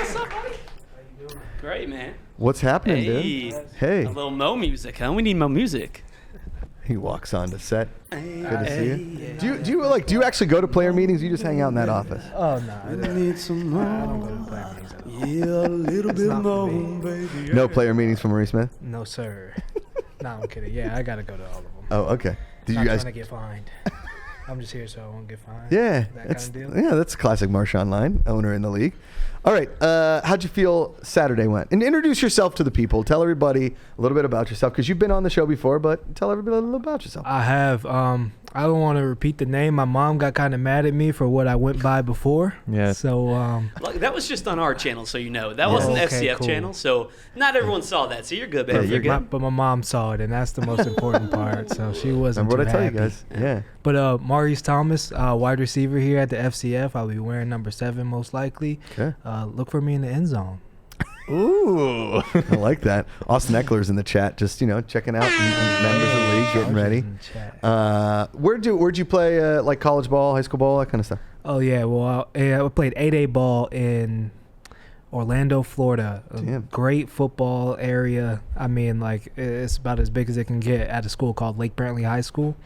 What's up, buddy? How you doing? Great, man. What's happening, dude? Hey. A little Mo music, huh? We need Mo music. He walks on to set. Good to see you. Do you actually go to player meetings? Or you just hang out in that office? Oh no, I don't go to player meetings. Yeah, a little bit more, baby. No player meetings for Maurice Smith? No sir. No, I'm kidding. Yeah, I gotta go to all of them. Oh, okay. Did Not you guys? trying to get fined. I'm just here so I won't get fined. Yeah, That that's kind of deal. yeah, that's a classic Marshawn line. Owner in the league. All right, how'd you feel Saturday went? And introduce yourself to the people. Tell everybody a little bit about yourself because you've been on the show before. But tell everybody a little about yourself. I have. I don't want to repeat the name. My mom got kind of mad at me for what I went by before. Yeah. So Look, that was just on our channel, so you know. That wasn't Okay, FCF cool. channel, so not everyone saw that. So you're good, baby. You're good. but my mom saw it, and that's the most important part. So she wasn't. Remember what too I tell you happy. guys? Yeah. But Maurice Thomas, wide receiver here at the FCF. I'll be wearing number 7 most likely. Okay. Look for me in the end zone. Ooh, I like that. Austin Eckler's in the chat, just checking out members of the league, getting ready. Where'd you play? Like college ball, high school ball, that kind of stuff. Oh yeah, well I played 8A ball in Orlando, Florida. A Damn. great football area. I mean, like it's about as big as it can get at a school called Lake Brantley High School.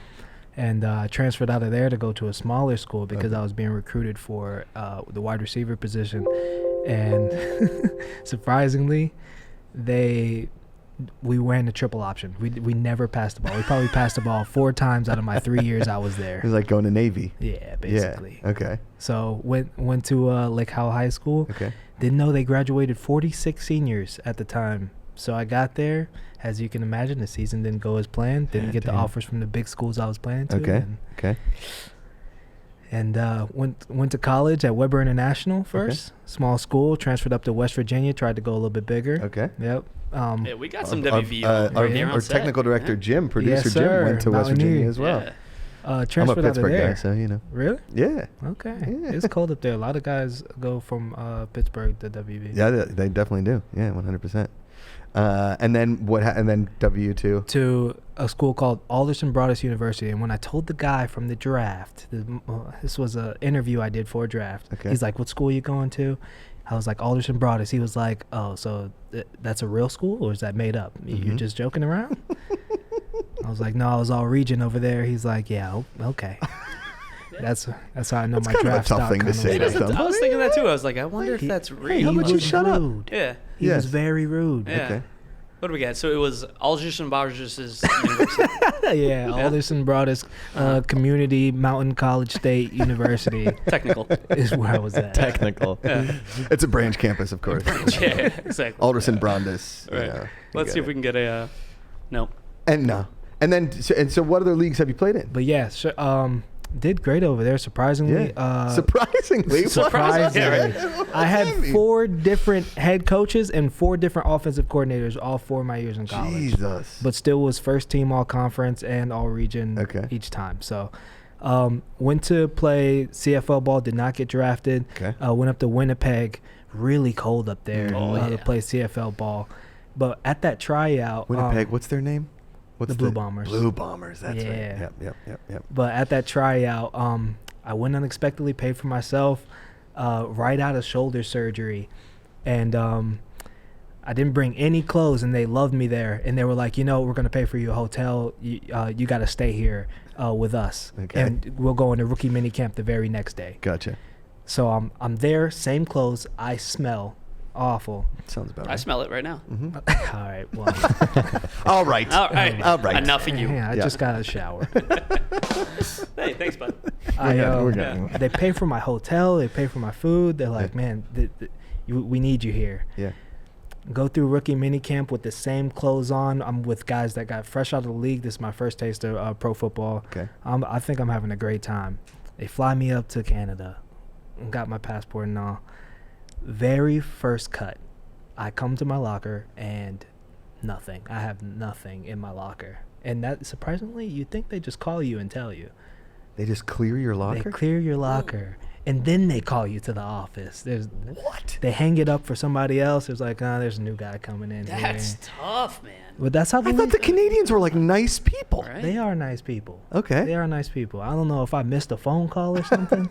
And I transferred out of there to go to a smaller school because I was being recruited for the wide receiver position. And surprisingly, we ran the triple option. We never passed the ball. We probably passed the ball 4 times out of my 3 years I was there. It was like going to Navy. Yeah, basically. Yeah. Okay. So went to Lake Howell High School. Okay. Didn't know they graduated 46 seniors at the time. So I got there. As you can imagine, the season didn't go as planned. Didn't get the offers from the big schools I was planning to. Okay. Okay. And went to college at Weber International first. Okay. Small school. Transferred up to West Virginia. Tried to go a little bit bigger. Okay. Yep. Yeah, we got some WV. Our technical director Jim, producer Yes, Jim, went to West Virginia as well. Yeah. I'm a Transferred out of Pittsburgh there. guy, so you know. Really? Yeah. Okay. Yeah. It's cold up there. A lot of guys go from Pittsburgh to WV. Yeah, they definitely do. Yeah, 100%. And then and then W2 to a school called Alderson Broaddus University. And when I told the guy from the draft, this was an interview I did for a draft. Okay. He's like, "What school are you going to?" I was like, "Alderson Broaddus." He was like, "Oh, so that's a real school or is that made up? You're just joking around?" I was like, "No, I was all region over there." He's like, "Yeah, okay." That's how I know That's my kind of a draft tough stock thing to kinda say went to up. somebody. I was thinking that too. I was like, I wonder if that's real. how about you shut up? Rude. Yeah. He Yes. was very rude. Yeah. Okay. What do we got? So it was Alderson Broaddus's university. Yeah, Alderson Broaddus Community Mountain College State University Technical. is where I was at. Technical. Yeah. It's a branch campus, of course. Yeah, exactly. Alderson Broaddus. Right. Let's see if we can get a no. And no. And then so what other leagues have you played in? But yeah, did great over there. Surprisingly, Surprisingly. surprisingly, Yeah, right. I had 4 different head coaches and 4 different offensive coordinators all 4 of my years in college. Jesus. But still was first team all conference and all region each time. So went to play CFL ball, did not get drafted. Okay. Went up to Winnipeg, really cold up there to Yeah. play CFL ball. But at that tryout, Winnipeg, what's their name? What's the Blue Bombers. Blue Bombers, that's Yeah. right. Yep. But at that tryout, I went unexpectedly, paid for myself, right out of shoulder surgery. And I didn't bring any clothes, and they loved me there. And they were like, we're going to pay for you a hotel. You got to stay here with us. Okay. And we'll go into rookie mini camp the very next day. Gotcha. So I'm there, same clothes. I smell awful. Sounds about I right. smell it right now. All right, well, All right. All right. All right. Enough of you. yeah, I just got a shower. Hey, thanks, bud. We're good. They pay for my hotel. They pay for my food. They're like, man, we need you here. Yeah. Go through rookie mini camp with the same clothes on. I'm with guys that got fresh out of the league. This is my first taste of pro football. Okay. I think I'm having a great time. They fly me up to Canada. Got my passport and all. Very first cut, I come to my locker and nothing. I have nothing in my locker. And that, surprisingly, you'd think they just call you and tell you. They just clear your locker? They clear your locker. And then they call you to the office. What? They hang it up for somebody else. It's like, there's a new guy coming in That's here. tough, man. But that's how I thought the Canadians were like nice people. Right? They are nice people. Okay. They are nice people. I don't know if I missed a phone call or something,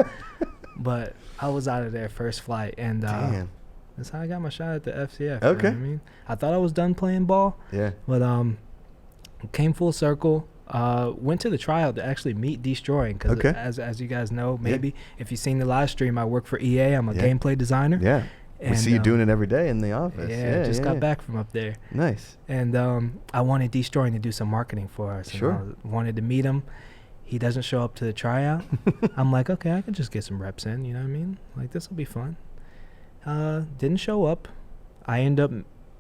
but I was out of there first flight. And Damn. That's how I got my shot at the FCF. Okay. You know what I mean? I thought I was done playing ball. Yeah. But came full circle. Went to the tryout to actually meet Destroying because Okay. as you guys know, maybe if you've seen the live stream, I work for EA. I'm a gameplay designer. Yeah. We And, see you doing it every day in the office. Yeah, just got back from up there. Nice. And I wanted Destroying to do some marketing for us. Sure. And I wanted to meet him. He doesn't show up to the tryout. I'm like, okay, I can just get some reps in. You know what I mean? Like, this will be fun. Didn't show up. I end up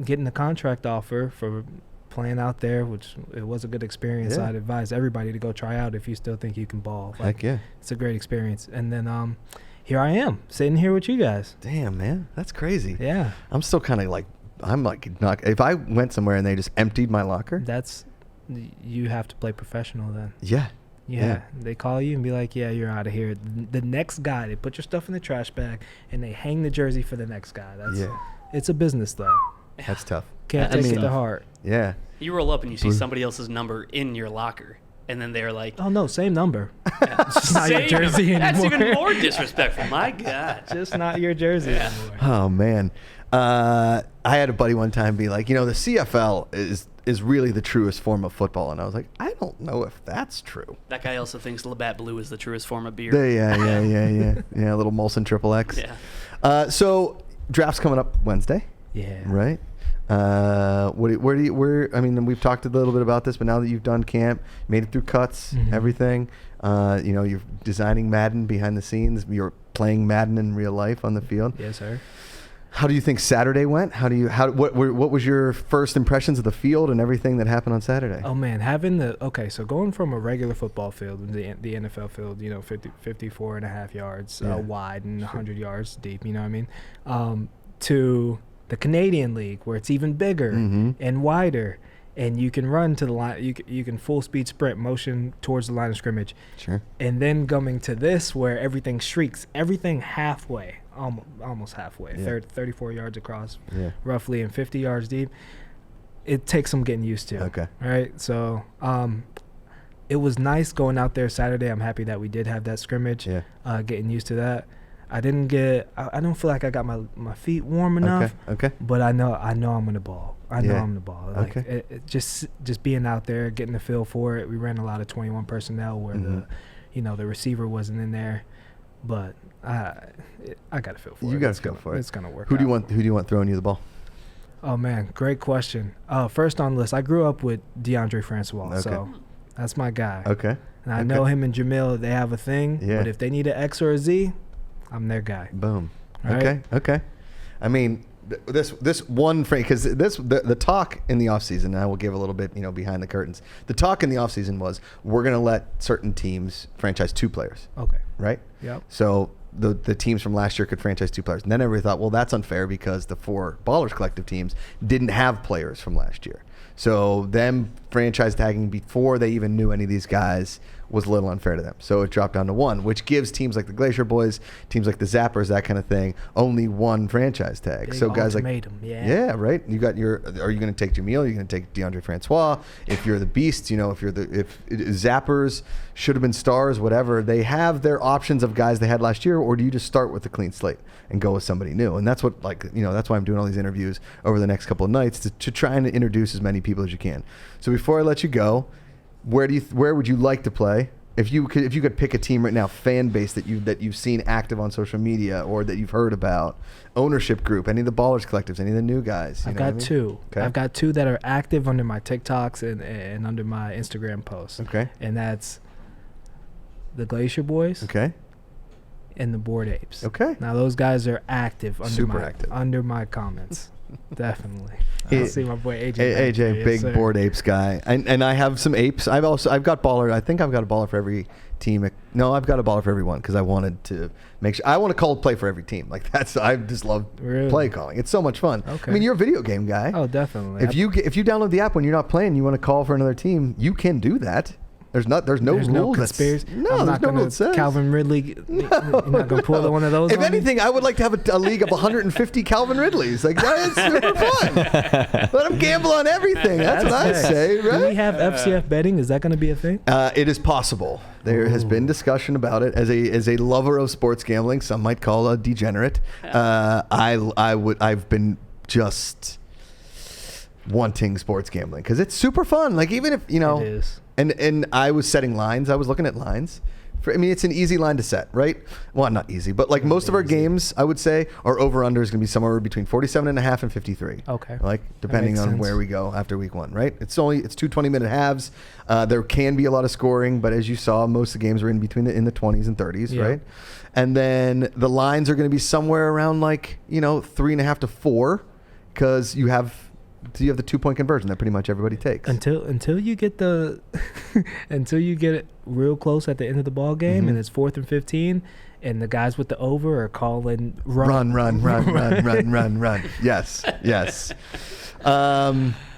getting the contract offer for playing out there, which it was a good experience. Yeah. I'd advise everybody to go try out if you still think you can ball. Like, Heck yeah. it's a great experience. And then here I am, sitting here with you guys. Damn, man. That's crazy. Yeah. I'm still kind of like, I'm like, not, if I went somewhere and they just emptied my locker. You have to play professional then. Yeah. Yeah, they call you and be like, yeah, you're out of here. The next guy, they put your stuff in the trash bag and they hang the jersey for the next guy. It's a business though. That's tough. Can't take it to heart. Yeah. You roll up and you see somebody else's number in your locker, and then they're like, Oh no, same number. It's just not your jersey That's anymore. even more disrespectful. My God. Just not your jersey anymore. Oh man. I had a buddy one time be like, the CFL is really the truest form of football, and I was like, I don't know if that's true. That guy also thinks Labatt Blue is the truest form of beer. Yeah. A little Molson Triple X. Yeah. So draft's coming up Wednesday, Yeah. right? Where? I mean, we've talked a little bit about this, but now that you've done camp, made it through cuts, everything, you're designing Madden behind the scenes. You're playing Madden in real life on the field. Yes, sir. How do you think Saturday went? What was your first impressions of the field and everything that happened on Saturday? Oh man, so going from a regular football field, the NFL field, 54 and a half yards wide and 100 yards deep, you know what I mean? To the Canadian League where it's even bigger and wider, and you can run to the line, you can full speed sprint motion towards the line of scrimmage. Sure. And then coming to this where everything shrieks, everything halfway. Almost halfway, 34 yards across, roughly, and 50 yards deep. It takes some getting used to. Okay. Right. So, it was nice going out there Saturday. I'm happy that we did have that scrimmage. Yeah. Getting used to that. I don't feel like I got my feet warm enough. Okay. But I know I'm gonna ball. I know I'm gonna ball. Like, okay. Just being out there, getting the feel for it. We ran a lot of 21 personnel where the receiver wasn't in there. But I got to feel for it. You got to go for it. It's gonna work. Who do you want throwing you the ball? Oh man, great question. First on the list, I grew up with DeAndre Francois, so that's my guy. Okay. And I know him and Jamiel, they have a thing. Yeah. But if they need an X or a Z, I'm their guy. Boom. Right? Okay. I mean, this one frame, because the talk in the offseason, and I will give a little bit behind the curtains. The talk in the offseason was we're going to let certain teams franchise 2 players. Okay. Right? Yep. So the teams from last year could franchise 2 players. And then everybody thought, well, that's unfair because the 4 Ballers Collective teams didn't have players from last year. So them franchise tagging before they even knew any of these guys was a little unfair to them. So it dropped down to 1, which gives teams like the Glacier Boys, teams like the Zappers, that kind of thing, only 1 franchise tag. Big so guys ultimatum, like, yeah, right. You got are you going to take Jamiel? Are you going to take DeAndre Francois? If you're the Beasts, if Zappers should have been stars, whatever, they have their options of guys they had last year, or do you just start with a clean slate and go with somebody new? And that's what, that's why I'm doing all these interviews over the next couple of nights to try and introduce as many people as you can. So before I let you go, where would you like to play? If you could pick a team right now, fan base that you've seen active on social media or that you've heard about, ownership group, any of the Ballers Collectives, any of the new guys. I've got 2. Okay. I've got 2 that are active under my TikToks and under my Instagram posts. Okay. And that's the Glacier Boys. Okay. And the Bored Apes. Okay. Now those guys are active under my comments. Definitely. I see my boy AJ. AJ, big Bored Apes guy, and I have some apes. I've got baller. I think I've got a baller for every team. No, I've got a baller for every one because I wanted to make sure. I want to call play for every team. Like I just love play calling. It's so much fun. Okay. I mean, you're a video game guy. Oh, definitely. If you download the app when you're not playing, you want to call for another team, you can do that. There's no There's rules. no conspiracy. No, I'm there's not no gonna rule that says. Calvin Ridley. You're not gonna pull one of those. If on me? anything, I would like to have a league of 150 Calvin Ridleys. Like that is super fun. Let them gamble on everything. That's what I facts. say, right? Do we have FCF betting? Is that going to be a thing? It is possible. There has been discussion about it. As a lover of sports gambling, some might call a degenerate. I've been just wanting sports gambling because it's super fun. Like even if It is. and I was setting lines. I was looking at lines. I mean, it's an easy line to set, right? Well, not easy, but like most of our games, I would say, our over/under is going to be somewhere between 47.5 and 53. Okay. Like depending on sense. where we go after week 1, right? It's two 20-minute halves. There can be a lot of scoring, but as you saw, most of the games are in between in the 20s and 30s, Yeah. right? And then the lines are going to be somewhere around like 3.5 to 4, because you have the 2-point conversion that pretty much everybody takes. Until you get the until you get it real close at the end of the ball game and it's 4th and 15 and the guys with the over are calling run. Yes.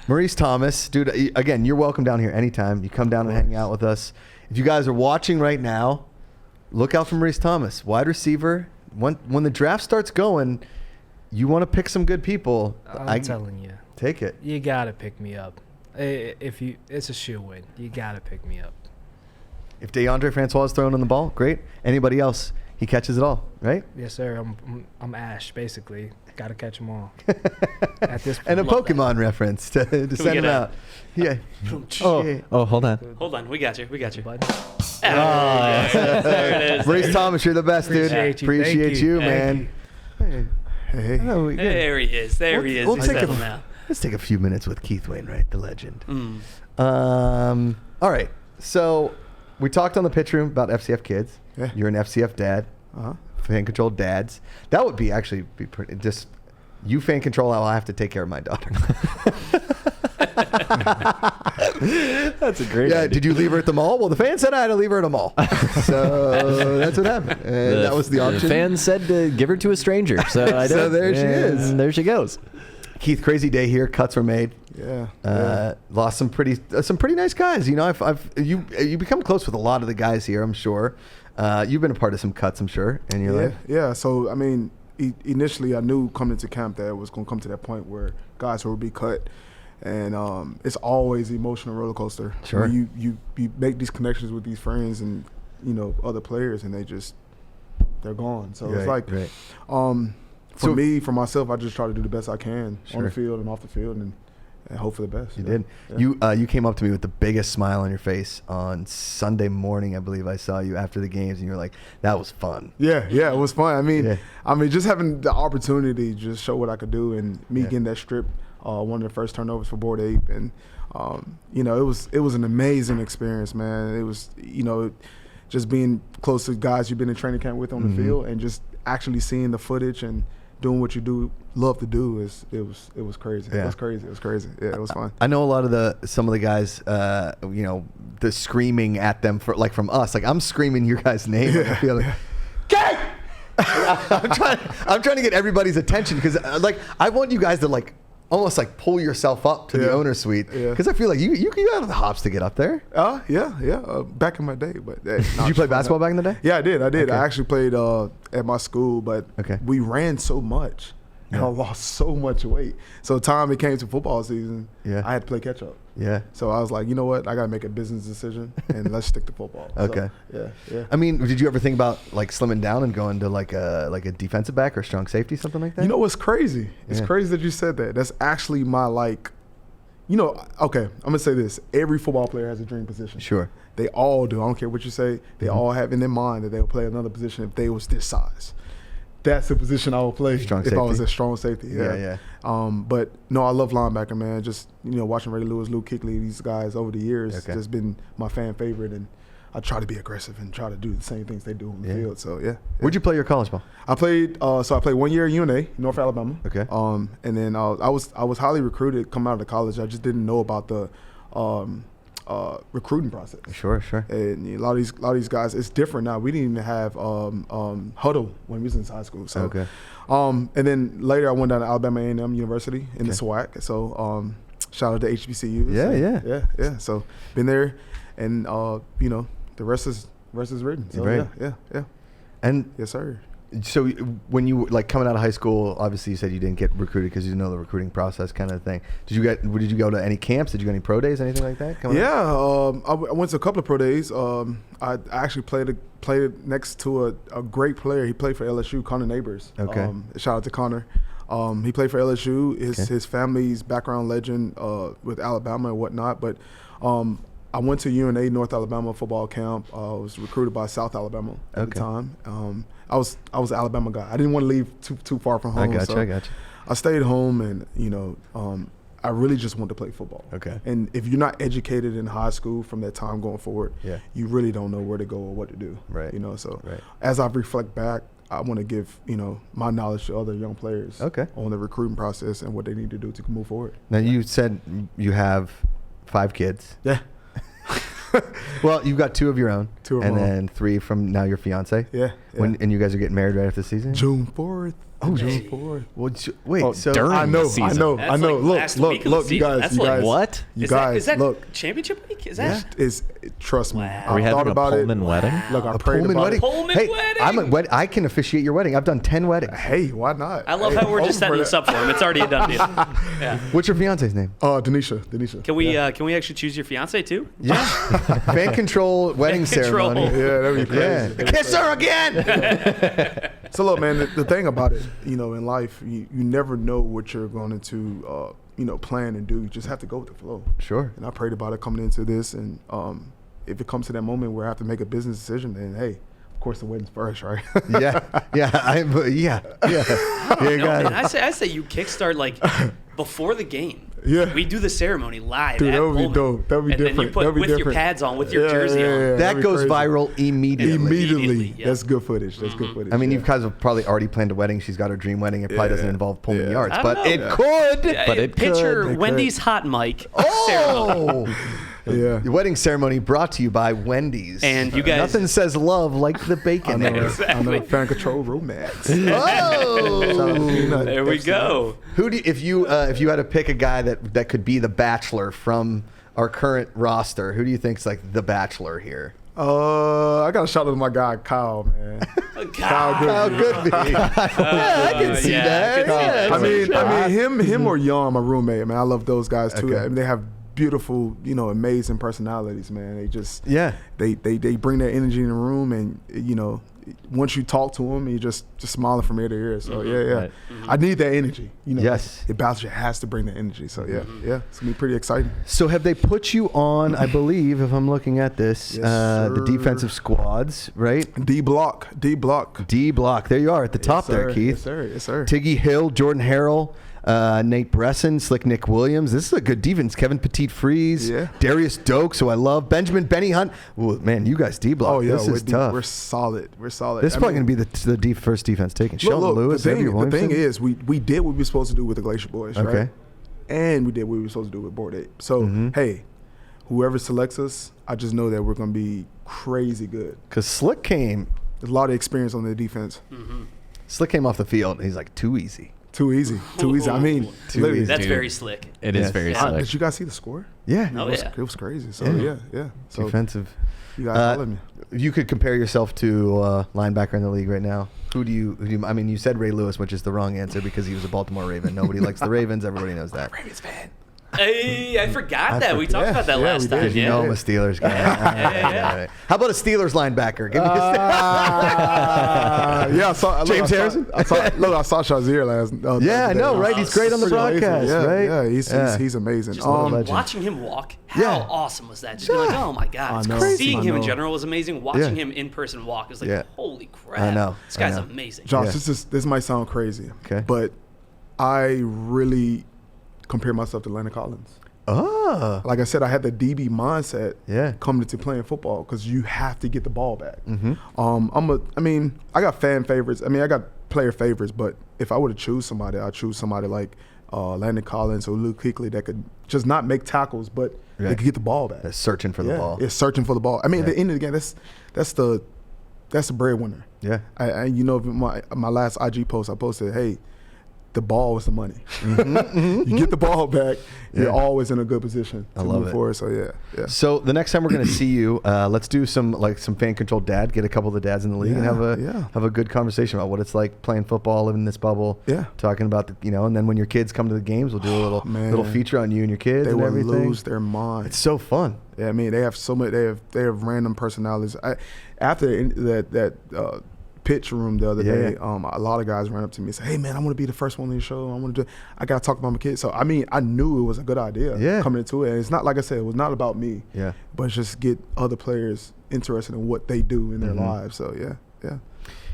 Maurice Thomas, dude, again, you're welcome down here anytime. You come down and hang out with us. If you guys are watching right now, look out for Maurice Thomas, wide receiver. When the draft starts going, you want to pick some good people. I'm telling you. Take it. You gotta pick me up. It's a shoe-in. You gotta pick me up. If DeAndre Francois is throwing on the ball, great. Anybody else, he catches it all, right? Yes, sir. I'm Ash, basically. Gotta catch them all. At this point. And a Love Pokemon reference to send get him a- out. Yeah. Oh, hold on. Hold on, we got you. Button. There it is. Maurice Thomas, you're the best, dude. Appreciate you, man. Hey. Oh, yeah. There he is. There he is. We'll He's take settled now. Let's take a few minutes with Keith Wainwright, the legend. Mm. All right. So we talked on the pitch room about FCF kids. Yeah. You're an FCF dad. Fan controlled dads. That would be pretty. Just you fan control. I'll have to take care of my daughter. That's a great Yeah. idea. Did you leave her at the mall? Well, the fan said I had to leave her at a mall. So that's what happened. And that was the option. The fan said to give her to a stranger, so I did. So there she is. And there she goes. Keith, crazy day here. Cuts were made. Yeah. Lost some pretty nice guys. You know, you become close with a lot of the guys here, I'm sure. You've been a part of some cuts, I'm sure, in your life. Yeah. So, I mean, initially I knew coming into camp that it was going to come to that point where guys would be cut. And it's always an emotional roller coaster. Sure. I mean, you make these connections with these friends and, other players, and they're gone. So it's like, for myself, I just try to do the best I can on the field and off the field and hope for the best. You did. Yeah. You came up to me with the biggest smile on your face on Sunday morning. I believe I saw you after the games, and you were like, "That was fun." Yeah, it was fun. I mean, just having the opportunity to just show what I could do, and me getting that strip, one of the first turnovers for Board Ape, and it was an amazing experience, man. It was just being close to guys you've been in training camp with on the field, and just actually seeing the footage and doing what you love to do it was crazy. Yeah. It was crazy. Yeah, it was fun. I know a lot of some of the guys, the screaming at them from us. Like I'm screaming your guys' name. I feel like, Kate! I'm trying to get everybody's attention because I want you guys to almost pull yourself up to the owner's suite because I feel like you have the hops to get up there. Yeah. Back in my day, but Did you play basketball back in the day? Yeah, I did. Okay. I actually played at my school, but we ran so much. And I lost so much weight. So time it came to football season, I had to play catch up. Yeah. So I was like, you know what? I got to make a business decision and let's stick to football. Okay. So, yeah. I mean, did you ever think about slimming down and going to a defensive back or strong safety, something like that? You know what's crazy? It's crazy that you said that. That's actually my okay, I'm going to say this. Every football player has a dream position. Sure. They all do. I don't care what you say. They all have in their mind that they'll play another position if they was this size. That's the position I would play if I was a strong safety. Yeah. But no, I love linebacker, man. Just watching Ray Lewis, Luke Kuechly, these guys over the years, just been my fan favorite, and I try to be aggressive and try to do the same things they do on the field. So Where'd you play your college ball? I played. I played 1 year at UNA, North Alabama. Okay. And then I was highly recruited coming out of college. I just didn't know about the recruiting process. Sure. And a lot of these guys, it's different now. We didn't even have huddle when we was in high school. So, and then later I went down to Alabama A&M University in the SWAC. So shout out to HBCUs. Yeah. Yeah. So been there, and you know, the rest is written. So Right. yeah. And Yes, sir. so when you like coming out of high school, obviously you said you didn't get recruited because you know the recruiting process kind of thing. Did you go to any camps? Did you go any pro days, anything like that? coming up? Yeah, I went to a couple of pro days. I actually played next to a great player. He played for LSU, Connor Neighbors. Okay. Shout out to Connor. He played for LSU. Okay. His family's background legend with Alabama and whatnot. But I went to UNA North Alabama football camp. I was recruited by South Alabama at the time. I was an Alabama guy. I didn't want to leave too far from home. I got you. I stayed home, and you know, I really just wanted to play football. Okay. And if you're not educated in high school from that time going forward, Yeah. you really don't know where to go or what to do. Right. You know, so Right. as I reflect back, I want to give, you know, my knowledge to other young players Okay. on the recruiting process and what they need to do to move forward. Now you said you have 5 kids. Yeah. Well, you've got 2 of your own, Two of and my own. then 3 from now your fiance. Yeah. And you guys are getting married right after the season. June 4th. Oh, June Hey. 4th. Well, wait. Oh, So during I the know. season. That's like Look, last week of the you season. guys. That's You like- guys. What? You Is guys, that look. championship week? Is Yeah, that? trust me. Wow. Are we I thought having a about it. Pullman wedding? Look, I a prayed Pullman about wedding. it. Pullman hey, wedding. I can officiate your wedding. I've done 10 weddings. Hey, why not? I love Hey, how we're just open setting for this up for him. It's already a done deal. Yeah. What's your fiance's name? Denisha. Can we actually choose your fiance too? Yeah. Fan control wedding Fan control. ceremony. Yeah, that'd be Yeah. crazy. Kiss her again. So look, man, the thing about it, you know, in life, you never know what you're going to, you know, plan and do. You just have to go with the flow. Sure. And I prayed about it coming into this, and if it comes to that moment where I have to make a business decision, then hey, of course the wedding's first, right? Yeah. Yeah. You No, got man, it. I say you kickstart like before the game. Yeah. We do the ceremony live. Dude, at that would be Pullman. dope. That would be and different. Then you put That'd be with your different. pads on, with your jersey on. That That'd be goes crazy. viral immediately. Immediately. yeah. That's good footage. That's good footage. I mean, yeah. you guys have probably already planned a wedding. She's got her dream wedding. It probably doesn't involve Pullman Yeah. yards, I but don't know. it Yeah. could. But it Picture could. It Wendy's hot mic ceremony. Oh. Yeah. The wedding ceremony brought to you by Wendy's. And you guys- Nothing says love like the I bacon. know. egg. I know. Fan control romance. Oh. There we go. Who do you, if you had to pick a guy that could be the Bachelor from our current roster? Who do you think's like the Bachelor here? I got to shout out to my guy Kyle, man. Kyle How Goodby. good be? Yeah, I can see yeah, that. I can see that. Yeah, I mean, him or Yon, my roommate, man. I love those guys too. Okay. I mean, they have beautiful, you know, amazing personalities, man. They just, Yeah. they bring that energy in the room, and you know, once you talk to them, you just smiling from ear to ear. So yeah. Right. I need that energy. You know, Yes. the Bachelor has to bring that energy. So yeah, it's gonna be pretty exciting. So have they put you on? I believe, if I'm looking at this, Yes, the sir. defensive squads, right? D block. D block. There you are at the top there, Keith. Yes, sir. Yes, sir. Tiggy Hill, Jordan Harrell, Nate Brycen, Slick Nick Williams. This is a good defense. Kevin Petit Freeze, Yeah. Darius Dokes, who I love. Benjamin Benny Hunt. Ooh, man, you guys D block. Oh yeah, this is tough. We're solid. We're solid. This is I probably mean, going to be the first defense taken. Sheldon Lewis, the Xavier thing Williamson. is, we did what we were supposed to do with the Glacier Boys, Okay. right? And we did what we were supposed to do with Board 8. So, hey, whoever selects us, I just know that we're going to be crazy good. Because Slick came There's a lot of experience on the defense. off the field, and he's like, too easy. Too easy. Too easy. I mean, Too literally. easy. That's Dude. very slick. It is Yes. very Yeah. slick. Did you guys see the score? Yeah. Oh, yeah. It was crazy. So, Yeah. yeah. So, Defensive. you guys followed me. You could compare yourself to linebacker in the league right now. Who do you? I mean, you said Ray Lewis, which is the wrong answer because he was a Baltimore Raven. Nobody likes the Ravens. Everybody knows that. Ravens fan. Hey, I forgot that. We talked about that yeah, last we did. time. Because you Yeah. know I'm a Steelers guy. yeah. How about a Steelers linebacker? Give me a Yeah, I saw James Harrison? I saw Shazier last. Yeah, I the know, day. right? He's great on the Pretty amazing. broadcast, yeah, right? Yeah, he's amazing. Just legend. watching him walk, how Yeah. awesome was that? Just being like, oh my God. It's I know. crazy. Seeing I him in know. general was amazing. Watching Yeah. him in person walk is like, Yeah. holy crap. I know. This guy's I know. amazing. Josh, Yeah. this might sound crazy, Okay. but I really compare myself to Landon Collins. Oh, Like I said, I had the DB mindset Yeah. coming into playing football because you have to get the ball back. Mm-hmm. I got fan favorites. I mean, I got player favorites, but if I were to choose somebody, I'd choose somebody like Landon Collins or Luke Kuechly that could just not make tackles, but Right. they could get the ball back. that's searching for the ball. It's searching for the ball. I mean, at the end of the game, that's the breadwinner. Yeah. My last IG post, I posted, hey, the ball is the money. You get the ball back, you're always in a good position to move forward. So yeah. So the next time we're going to see you, let's do some fan controlled dad. Get a couple of the dads in the league and have a good conversation about what it's like playing football, living in this bubble. Yeah, talking about and then when your kids come to the games, we'll do a little feature on you and your kids. They will lose their mind. It's so fun. Yeah, I mean they have so much. They have random personalities. After that pitch room the other day, a lot of guys ran up to me and said, "Hey man, I want to be the first one on the show. I got to talk about my kids." So I mean, I knew it was a good idea coming into it. And it's not, like I said, it was not about me. Yeah. But just get other players interested in what they do in their lives. So yeah.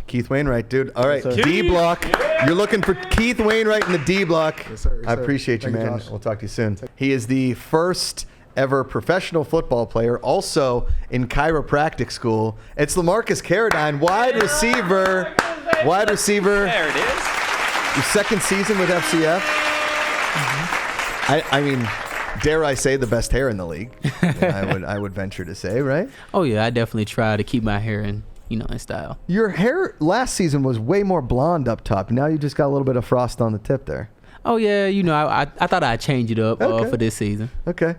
Keith Wainwright, dude. All right, D block. You're looking for Keith Wainwright in the D block. Yes, sir. I appreciate you, man. We'll talk to you soon. He is the first ever professional football player, also in chiropractic school. It's Lamarcus Caradine, wide receiver. There it is. Your second season with FCF. I mean, dare I say, the best hair in the league. I would venture to say, right? Oh yeah, I definitely try to keep my hair in style. Your hair last season was way more blonde up top. Now you just got a little bit of frost on the tip there. Oh yeah, I thought I'd change it up for this season. Okay.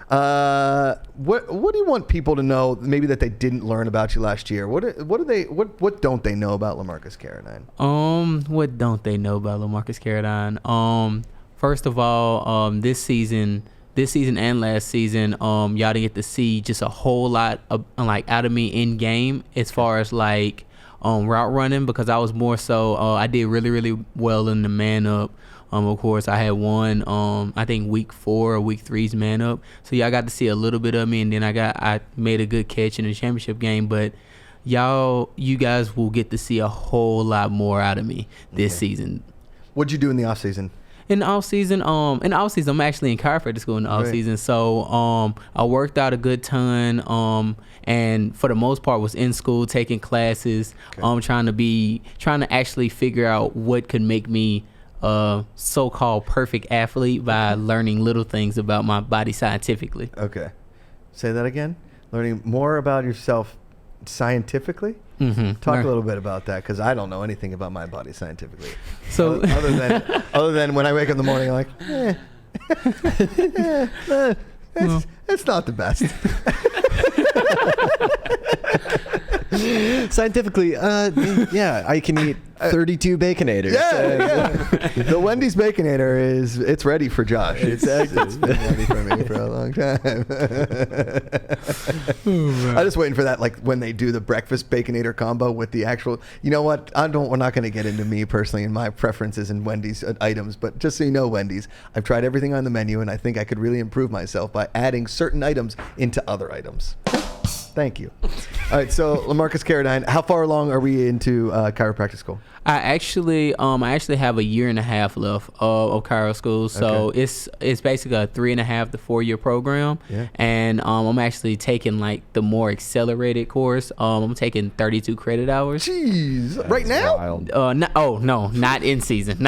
What do you want people to know, maybe that they didn't learn about you last year? What don't they know about Lamarcus Caradine? What don't they know about Lamarcus Caradine? First of all, this season and last season, y'all didn't get to see just a whole lot of out of me in game as far as route running, because I was more so I did really, really well in the man up. Of course, I had one, I think week 4 or week 3's man up. So y'all got to see a little bit of me, and then I made a good catch in the championship game. But you guys will get to see a whole lot more out of me this season. What'd you do in the off season? In the off season, I'm actually in chiropractic school in the off season. So I worked out a good ton, and for the most part was in school taking classes, trying to actually figure out what could make me a so-called perfect athlete by learning little things about my body scientifically. Okay, say that again. Learning more about yourself scientifically. Talk a little bit about that, because I don't know anything about my body scientifically. So other than when I wake up in the morning, I'm like, it's not the best. Scientifically, I can eat 32 Baconators. The Wendy's Baconator it's ready for Josh. It's been ready for me for a long time. I'm just waiting for that, when they do the breakfast Baconator combo with the actual. You know what? We're not going to get into me personally and my preferences in Wendy's items, but just so you know, Wendy's, I've tried everything on the menu, and I think I could really improve myself by adding certain items into other items. Thank you. All right, so Lamarcus Caradine, how far along are we into chiropractic school? I actually have a year and a half left of chiro school, so it's basically a 3.5 to 4 year program, and I'm actually taking the more accelerated course. I'm taking 32 credit hours. Jeez, right now? Not in season,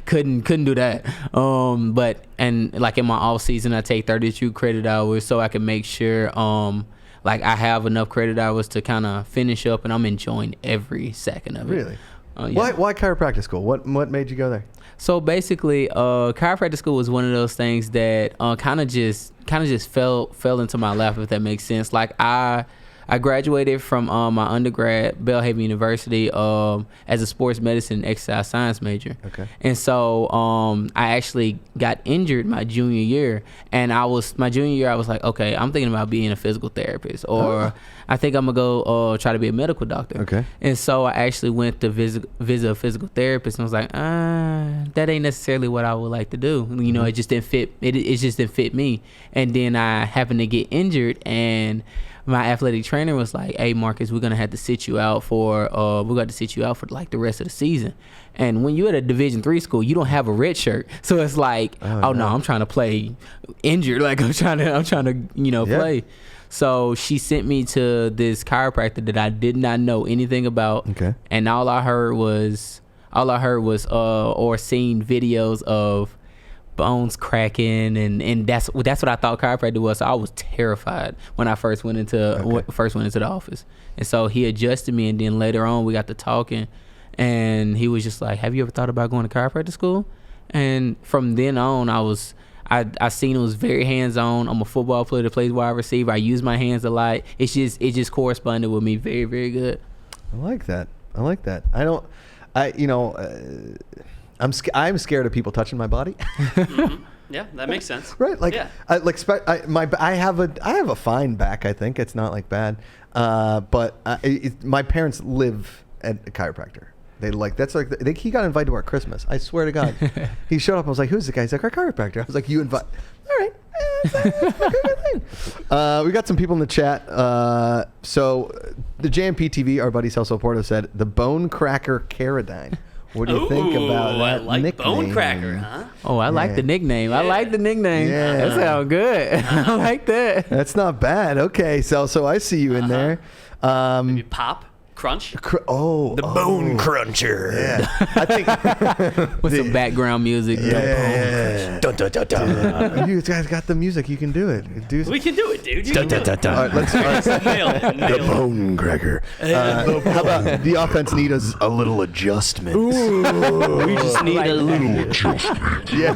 couldn't do that. But in my off season, I take 32 credit hours so I can make sure I have enough credit hours to kind of finish up, and I'm enjoying every second of it. Really? Why chiropractic school? What made you go there? So basically, chiropractic school was one of those things that kind of just fell into my lap, if that makes sense. I graduated from my undergrad, Belhaven University, as a sports medicine and exercise science major. Okay. And so I actually got injured my junior year, and I was like, okay, I'm thinking about being a physical therapist, or I think I'm gonna go try to be a medical doctor. Okay. And so I actually went to visit a physical therapist, and I was like, that ain't necessarily what I would like to do. You know, it just didn't fit. It just didn't fit me. And then I happened to get injured, and my athletic trainer was like, "Hey, Marcus, we're gonna have to sit you out for the rest of the season." And when you're at a Division III school, you don't have a red shirt, so it's like, no, I'm trying to play injured, I'm trying to play. So she sent me to this chiropractor that I did not know anything about, and all I heard was or seen videos of bones cracking, and that's what I thought chiropractic was. So I was terrified when I first went into the office. And so he adjusted me, and then later on we got to talking, and he was just like, "Have you ever thought about going to chiropractic school?" And from then on, I seen it was very hands on. I'm a football player that plays wide receiver. I use my hands a lot. It just corresponded with me very, very good. I like that. I'm scared of people touching my body. Mm-hmm. Yeah, that makes sense. Right, like, yeah. I have a fine back. I think it's not like bad, but my parents live at a chiropractor. He got invited to our Christmas. I swear to God, he showed up. I was like, "Who's the guy?" He's like, "Our chiropractor." I was like, "You invite?" All right, that's a good thing. We got some people in the chat. So the JMP TV, our buddy Cecil Porto said, "The Bone Cracker Caradine." What do you think about that I like nickname? Bone Cracker, huh? Oh, I like the nickname. I like the nickname. Yeah. That sounds good. I like that. That's not bad. Okay, so I see you in there. Maybe Pop, Crunch. Bone Cruncher. Yeah, I think With some background music. Yeah. Dun, dun, dun, dun. You guys got the music. You can do it. We can do it, dude. You Dun, can dun, do dun, it. dun. All right, let's. Nailed it. The Bone Cracker. How about the offense need a little adjustment? We just need a little. Yeah,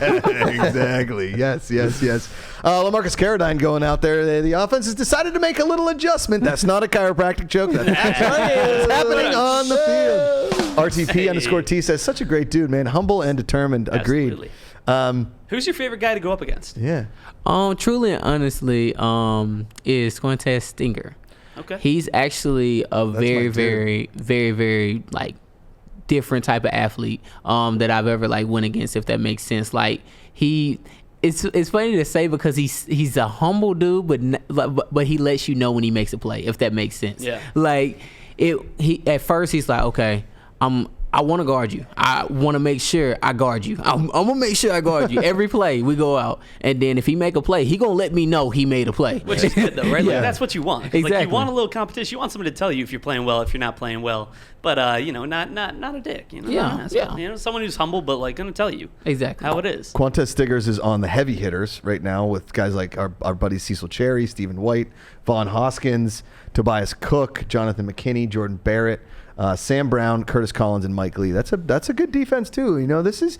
exactly. Yes. Lamarcus Caradine going out there. The offense has decided to make a little adjustment. That's not a chiropractic joke. That's what's happening on the field. RTP_T says, such a great dude, man. Humble and determined. Agreed. Absolutely. Who's your favorite guy to go up against? Yeah. Truly and honestly, is Qwan'tez Stinger. Okay. He's actually a very, my very, very, very like different type of athlete that I've ever like went against, if that makes sense. Like it's funny to say because he's a humble dude, but he lets you know when he makes a play, if that makes sense. Yeah. Like he at first he's like, okay, I want to guard you. I want to make sure I guard you. I'm gonna make sure I guard you every play we go out. And then if he make a play, he gonna let me know he made a play. Which is good though, right? Yeah. Like, that's what you want. Exactly. Like, you want a little competition. You want somebody to tell you if you're playing well, if you're not playing well. But not a dick. You know. Yeah. You know, someone who's humble, but like gonna tell you Exactly how it is. Qwan'tez Stiggers is on the heavy hitters right now with guys like our buddies Cecil Cherry, Stephen White, Vaughn Hoskins, Tobias Cook, Jonathan McKinney, Jordan Barrett, Sam Brown, Curtis Collins, and Mike Lee. That's a good defense too. You know, these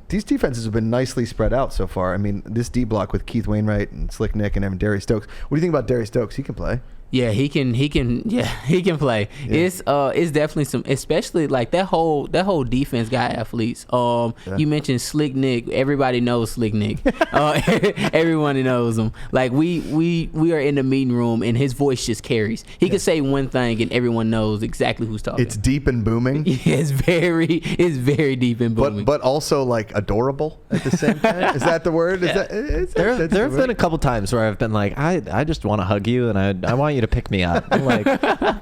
defenses have been nicely spread out so far. I mean, this D block with Keith Wainwright and Slick Nick and Evan Denterrius Stokes. What do you think about Denterrius Stokes? He can play. Yeah, he can play. Yeah. It's definitely some, especially like that whole defense got athletes. You mentioned Slick Nick. Everybody knows Slick Nick. Everyone knows him. Like we are in the meeting room and his voice just carries. He could say one thing and everyone knows exactly who's talking. It's deep and booming. Yeah, it's very deep and booming. But also like adorable at the same time. Is that the word? Yeah. There have been a couple times where I've been like, I just want to hug you and I want you to pick me up. I'm like,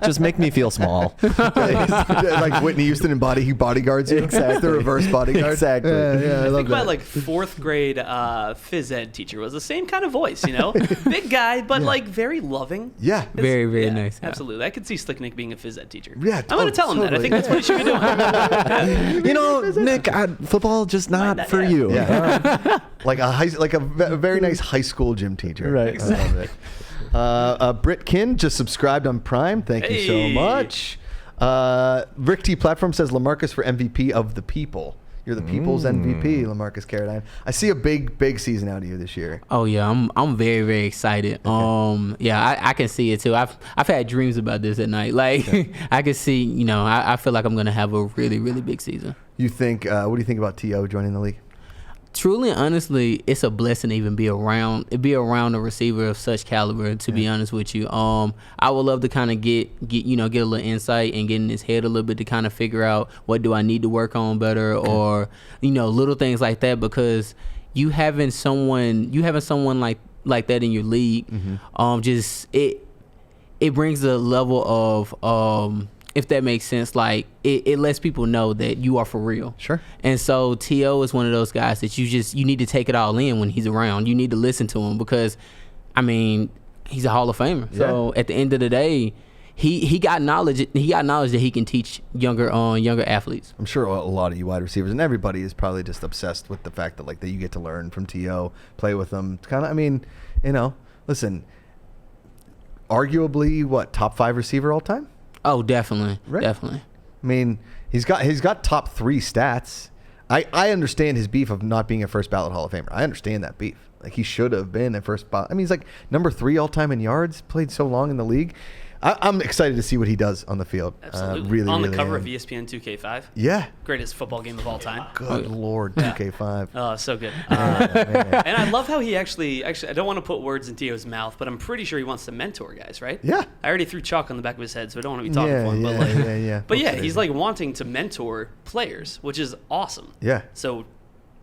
just make me feel small. Like Whitney Houston in He bodyguards you. Exactly. The reverse bodyguard. Exactly. Yeah, I love Think that. about like fourth grade phys ed teacher was the same kind of voice, you know, big guy, but like very loving. Yeah. Very, very nice. Yeah. Absolutely. I could see Slick Nick being a phys ed teacher. Yeah, I'm going to tell him that. I think that's what he should be doing. You know, Nick, football just not for you. Yeah. like a very nice high school gym teacher. Right. I love it. Britt Kin just subscribed on Prime. Thank you so Hey. much. Rick T Platform says Lamarcus for MVP of the people. You're the people's MVP, Lamarcus Caradine. I see a big season out of you this year. Oh yeah, I'm very, very excited. Yeah, I can see it too. I've had dreams about this at night. Like I can see, you know, I feel like I'm gonna have a really, really big season. You think? What do you think about T.O. joining the league? Truly and honestly, it's a blessing to even be around a receiver of such caliber, to be honest with you. I would love to kind of get a little insight and get in his head a little bit to kind of figure out what do I need to work on better, or little things like that, because you having someone like that in your league, just it brings a level of if that makes sense, like it lets people know that you are for real. Sure. And so T.O. is one of those guys that you need to take it all in when he's around. You need to listen to him because, I mean, he's a Hall of Famer. Yeah. So at the end of the day, he got knowledge. He got knowledge that he can teach younger athletes. I'm sure a lot of you wide receivers and everybody is probably just obsessed with the fact that you get to learn from T.O., play with him. It's kind of, I mean, listen, arguably top 5 receiver all time. Oh, definitely. Right. Definitely. I mean, he's got top 3 stats. I understand his beef of not being a first ballot Hall of Famer. I understand that beef. Like, he should have been a first ballot. I mean, he's like number 3 all time in yards. Played so long in the league. I'm excited to see what he does on the field. Absolutely. Really, on the really cover am. of ESPN 2K5. Yeah. Greatest football game of all time. Good Lord, 2K5. Oh, so good. Man. And I love how he actually, I don't want to put words in Tio's mouth, but I'm pretty sure he wants to mentor guys, right? Yeah. I already threw chalk on the back of his head, so I don't want to be talking for him. But yeah. But yeah, he's like wanting to mentor players, which is awesome. Yeah. So,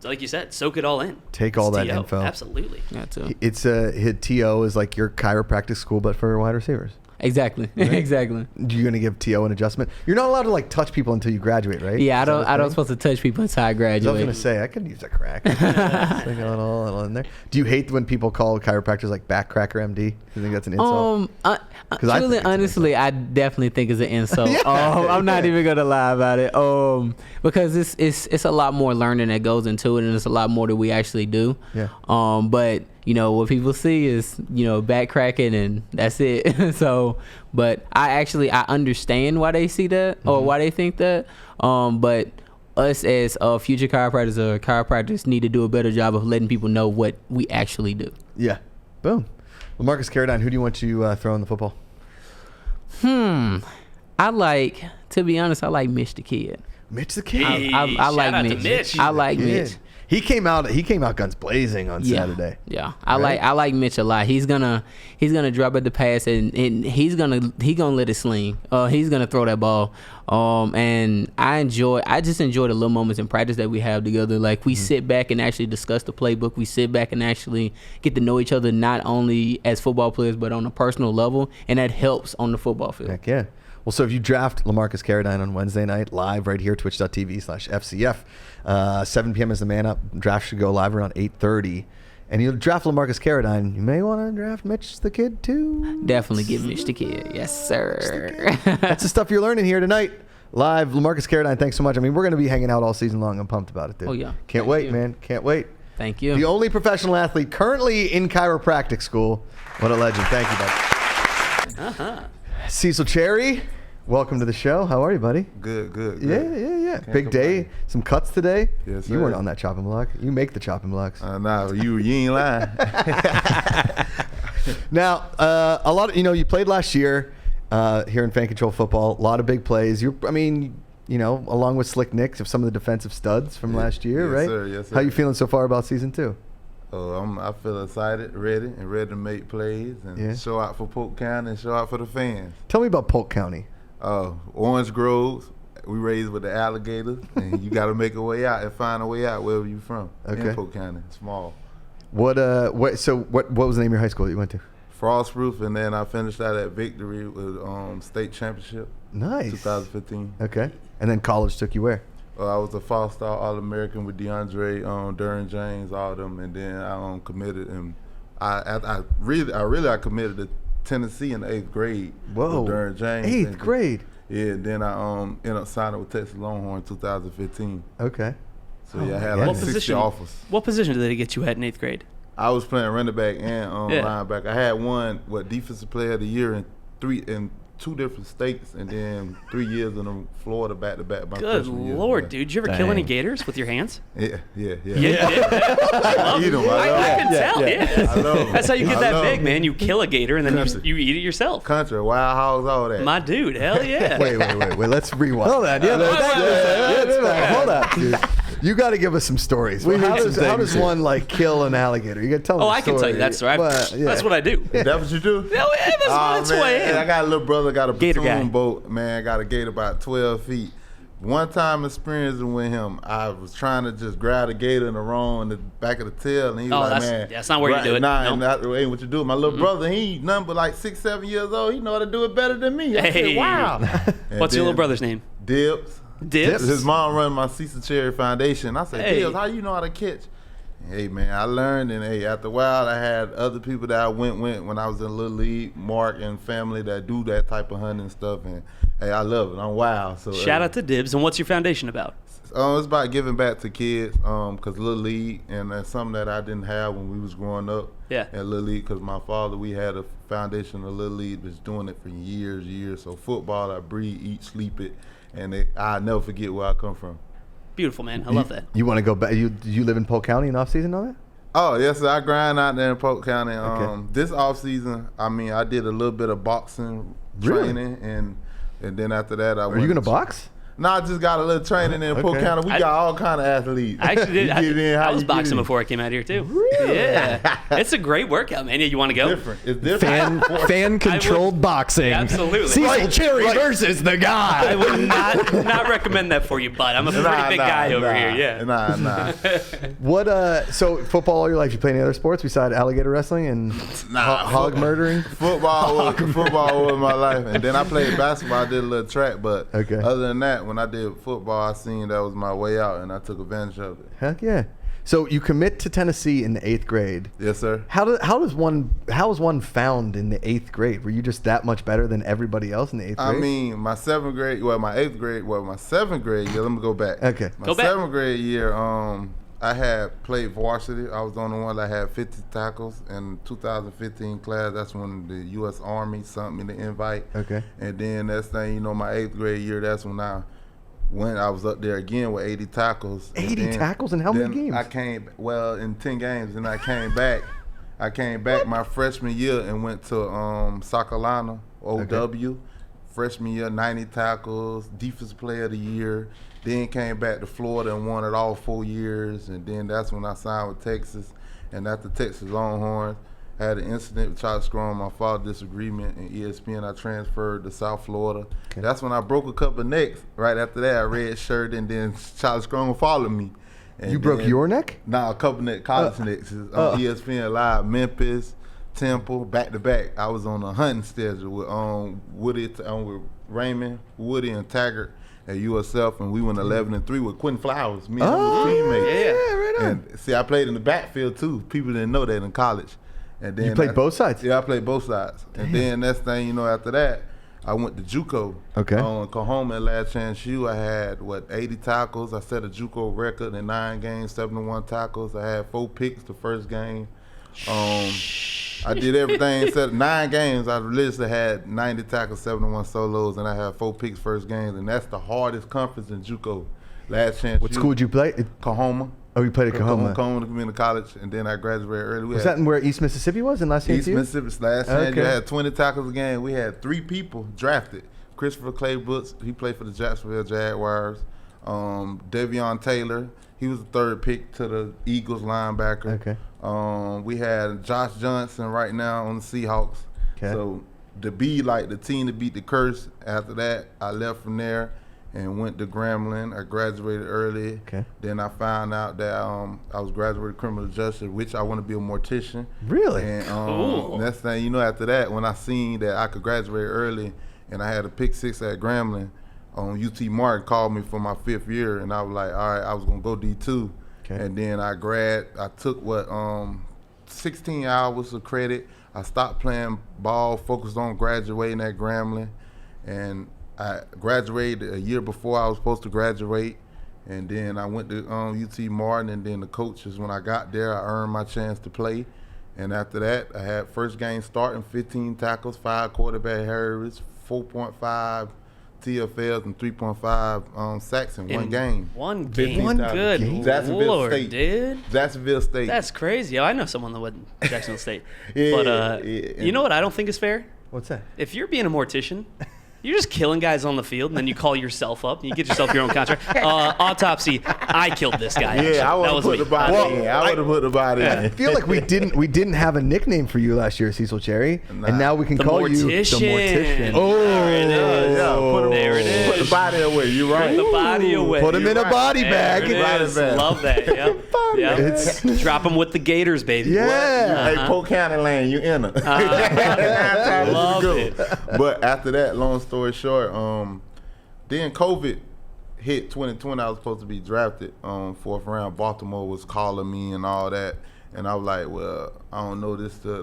like you said, soak it all in. Take all It's that T.O. info. Absolutely. Yeah, too. It's his TO is like your chiropractic school, but for wide receivers. Exactly. Exactly. You're gonna give TO an adjustment. You're not allowed to like touch people until you graduate, right? Yeah, I Is that don't. a I don't thing? supposed to touch people until I I was graduate. gonna say I could use a crack. Stick a little in there. Do you hate when people call chiropractors like back cracker MD? Do you think that's an insult? I think it's an honestly, I definitely think it's an insult. Yeah, I'm not yeah. even gonna lie about it. Because it's a lot more learning that goes into it, and it's a lot more that we actually do. Yeah. But what people see is back cracking, and that's it. So, but I understand why they see that or why they think that. But us as future chiropractors or chiropractors need to do a better job of letting people know what we actually do. Yeah. Boom. Lamarcus Caradine, who do you want to throw in the football? To be honest, I like Mitch the Kid. Mitch the Kid. Hey, I shout like out to Mitch. Mitch. I like Kid. Mitch. He came out guns blazing on Saturday. Yeah, Right? I like Mitch a lot. He's gonna drop at the pass and he's gonna let it sling. He's gonna throw that ball. And I just enjoy the little moments in practice that we have together. Like we sit back and actually discuss the playbook. We sit back and actually get to know each other not only as football players but on a personal level, and that helps on the football field. Heck yeah. Well, so if you draft Lamarcus Caradine on Wednesday night, live right here, twitch.tv/FCF, 7 p.m. is the man up. Draft should go live around 8:30. And you draft Lamarcus Caradine, you may want to draft Mitch the Kid too. Definitely get Mitch the Kid. Yes, sir. That's the stuff you're learning here tonight. Live, Lamarcus Caradine, thanks so much. I mean, we're going to be hanging out all season long. I'm pumped about it, dude. Oh, yeah. Can't Thank wait, you. man. Can't wait. Thank you. The only professional athlete currently in chiropractic school. What a legend. Thank you, bud. Cecil Cherry, welcome to the show. How are you, buddy? Good. Yeah. Can't Big day. complain. Some cuts today. Yes, You sir. weren't on that chopping block. You make the chopping blocks. Nah, you ain't lying. Now, a lot of, you played last year here in Fan Control Football. A lot of big plays. Along with Slick Nick, of some of the defensive studs from last year, Yes, right? sir. Yes, sir. How you feeling so far about season 2? I feel excited, ready to make plays and Yeah. show out for Polk County and show out for the fans. Tell me about Polk County. Orange Groves, we raised with the alligators, and you got to make a way out and find a way out wherever you from. Okay. In Polk County, small. What was the name of your high school that you went to? Frostproof, and then I finished out at Victory with state championship, Nice. 2015. Okay. And then college took you where? I was a 5-star All-American with DeAndre, Duran James, all them, and then I committed, and I committed to Tennessee in the 8th grade. Whoa. With Duran James. 8th grade. Yeah, then I ended up signing with Texas Longhorn in 2015. Okay. So I had yeah. like What 60 offers. What position did they get you at in 8th grade? I was playing running back and Yeah. linebacker. I had won defensive player of the year in 2 different states, and then 3 years in Florida back to back. Good Lord, dude. Did you ever kill any Dang. gators with your hands? Yeah. Yeah. I eat 'em. I can tell, yeah. I love 'em. That's how you get I that love big, 'em. man. You kill a gator and then you eat it yourself. Country, wild hogs, all that. My dude, hell yeah. Wait. Let's rewind. Hold on, hold on. Dude, you got to give us some stories. We how need some does things. one like kill an alligator? You got to tell me. Oh, the I can tell you story. that story. But, yeah. That's what I do. That what you do? No, yeah, that's what I man, I am. got a little brother, got a Gator platoon guy. boat, man, got a gator about 12 feet. One time experiencing with him, I was trying to just grab the gator in the wrong in the back of the tail, and he was Oh, like, that's- man. that's not where you do it. Nah, Nope. and that ain't what you do. My little brother, he nothing but like 6, 7 years old. He know how to do it better than me. I Hey. said, wow. And What's your then little brother's name? Dibs. Dibs? His mom run my Cecil Cherry Foundation. I said, Hey. Dibs, how you know how to catch? Hey, man, I learned, and hey, after a while, I had other people that I went when I was in Little League, Mark and family that do that type of hunting stuff, and hey, I love it. I'm wild. So Shout out to Dibs. And what's your foundation about? it's about giving back to kids, cause Little League, and that's something that I didn't have when we was growing up. Yeah. At Little League, cause my father, we had a foundation of Little League that's doing it for years. So football, I breathe, eat, sleep it. and I'll never forget where I come from. Beautiful, man. I love that. You want to go back? You live in Polk County in off season, all that? Oh yes, sir. I grind out there in Polk County. Okay. This off season, I mean, I did a little bit of boxing Really? training, and then after that, Are you gonna box? No, I just got a little training in Polk Okay. County. We got all kind of athletes. I actually did. You get in how I was you get boxing in. before I came out here too. Really? Yeah, it's a great workout, man. Yeah, you want to go? Different. It's different. Fan controlled boxing. Absolutely. Cecil Cherry versus the I guy. would not recommend that for you, bud. I'm a pretty big guy over here. Yeah. Nah. What? So football all your life? You play any other sports besides alligator wrestling and hog murdering? Football was my life, and then I played basketball. I did a little track, but Okay. other than that, when I did football, I seen that was my way out, and I took advantage of it. Heck yeah! So you commit to Tennessee in the 8th grade. Yes, sir. How is one found in the 8th grade? Were you just that much better than everybody else in the 8th grade? I mean, my 7th grade, my 8th grade, my 7th grade year. Let me go back. Okay. My Go back. 7th grade year, I had played varsity. I was the only one that had 50 tackles in 2015 class. That's when the U.S. Army sent me the invite. Okay. And then that's thing, my 8th grade year, that's when I was up there again with 80 tackles. 80 tackles in how many games? I came, in 10 games, and I came back. I came back my freshman year and went to South Carolina, OW. Okay. Freshman year, 90 tackles, defensive player of the year. Then came back to Florida and won it all 4 years. And then that's when I signed with Texas. And after Texas Longhorns, I had an incident with Charles Strong, my father disagreement, and ESPN. I transferred to South Florida. Okay. That's when I broke a couple of necks. Right after that, I red shirt, and then Charles Strong followed me. And You broke then- your neck? Nah, a couple of college necks. On ESPN Live, Memphis, Temple, back to back. I was on a hunting schedule with with Raymond, Woody, and Taggart at USF, and we went 11-3 with Quentin Flowers, me and him was teammates. yeah. Right on. And see, I played in the backfield too. People didn't know that in college. And then You played both sides? Yeah, I played both sides. And then next thing you know, after that, I went to JUCO. Okay. On Coahoma at Last Chance U, I had 80 tackles. I set a JUCO record in 9 games, 71 tackles. I had 4 picks the first game. I did everything. Set 9 games. I literally had 90 tackles, 71 solos, and I had 4 picks first games. And that's the hardest conference in JUCO. Last Chance What U. school did you play? Coahoma. Oh, you played at Coahoma. Coahoma Community College, and then I graduated early. Was that in where East Mississippi was in last year? East Mississippi's last chance. Okay. You had 20 tackles a game. We had 3 people drafted. Christopher Claybrooks, he played for the Jacksonville Jaguars. Devion Taylor, he was the 3rd pick to the Eagles linebacker. Okay. We had Josh Johnson right now on the Seahawks. Okay. So to be like the team to beat the curse, after that, I left from there and went to Grambling. I graduated early. Okay. Then I found out that I was graduated criminal justice, which I want to be a mortician. Really? And Cool. next thing you know, after that, when I seen that I could graduate early, and I had a pick 6 at Grambling, UT Martin called me for my 5th year, and I was like, all right, I was gonna go D2. Okay. And then I took 16 hours of credit. I stopped playing ball, focused on graduating at Grambling, and I graduated a year before I was supposed to graduate. And then I went to UT Martin, and then the coaches, when I got there, I earned my chance to play. And after that, I had first game starting, 15 tackles, 5 quarterback hurries, 4.5 TFLs, and 3.5 sacks in one game. One 15 game. tackles. Good Jacksonville Lord, State. dude. Jacksonville State. That's crazy. Oh, I know someone that went to Jacksonville State. Yeah, But yeah. you know what I don't think is fair? What's that? If you're being a mortician, you're just killing guys on the field, and then you call yourself up, and you get yourself your own contract. Autopsy, I killed this guy. actually. Yeah, I would That have was put me. the body in. I would have put the body I in. feel like we didn't have a nickname for you last year, Cecil Cherry, and now we can The call you the Mortician. Mortician. Oh, there it is. Yeah, put him, There it is. Put the body away. You're right. Put the body away. Put him in a body There bag. it Body is. bag. Love that. Yep. Yep. It's- Drop him with the Gators, baby. Yeah. Hey, Polk County Lane, you in it. Love it. But after that, long story short, then COVID hit 2020. I was supposed to be drafted 4th round. Baltimore was calling me and all that. And I was like, well, I don't know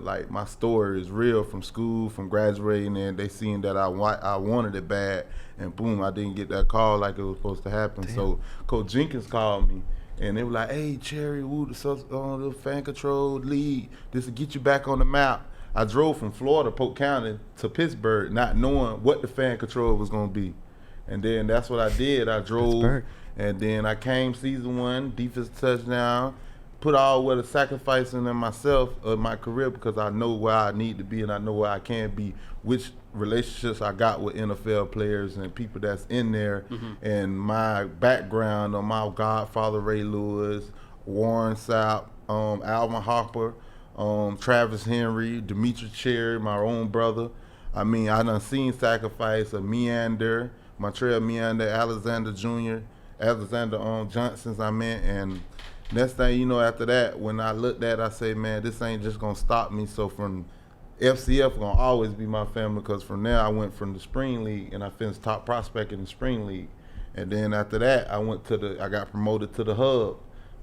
like my story is real from school, from graduating, and they seen that I wanted it bad. And boom, I didn't get that call like it was supposed to happen. Damn. So Coach Jenkins called me. And they were like, hey, Cherry, the fan controlled league. This will get you back on the map. I drove from Florida, Polk County, to Pittsburgh, not knowing what the fan control was going to be. And then that's what I did. I drove, Pittsburgh. and then I came season 1, defensive touchdown, put all what a sacrifice in myself of my career because I know where I need to be and I know where I can be, which relationships I got with NFL players and people that's in there, and my background on my godfather Ray Lewis, Warren Sapp, Alvin Harper, Travis Henry, Demetri Cherry, my own brother. I mean, I done seen sacrifice of Meander, Montreal Meander, Alexander Jr., Alexander Johnson's I meant, and next thing you know, after that, when I looked at it, I say, man, this ain't just gonna stop me. So from FCF gonna always be my family, because from there I went from the spring league and I finished top prospect in the spring league, and then after that I got promoted to the hub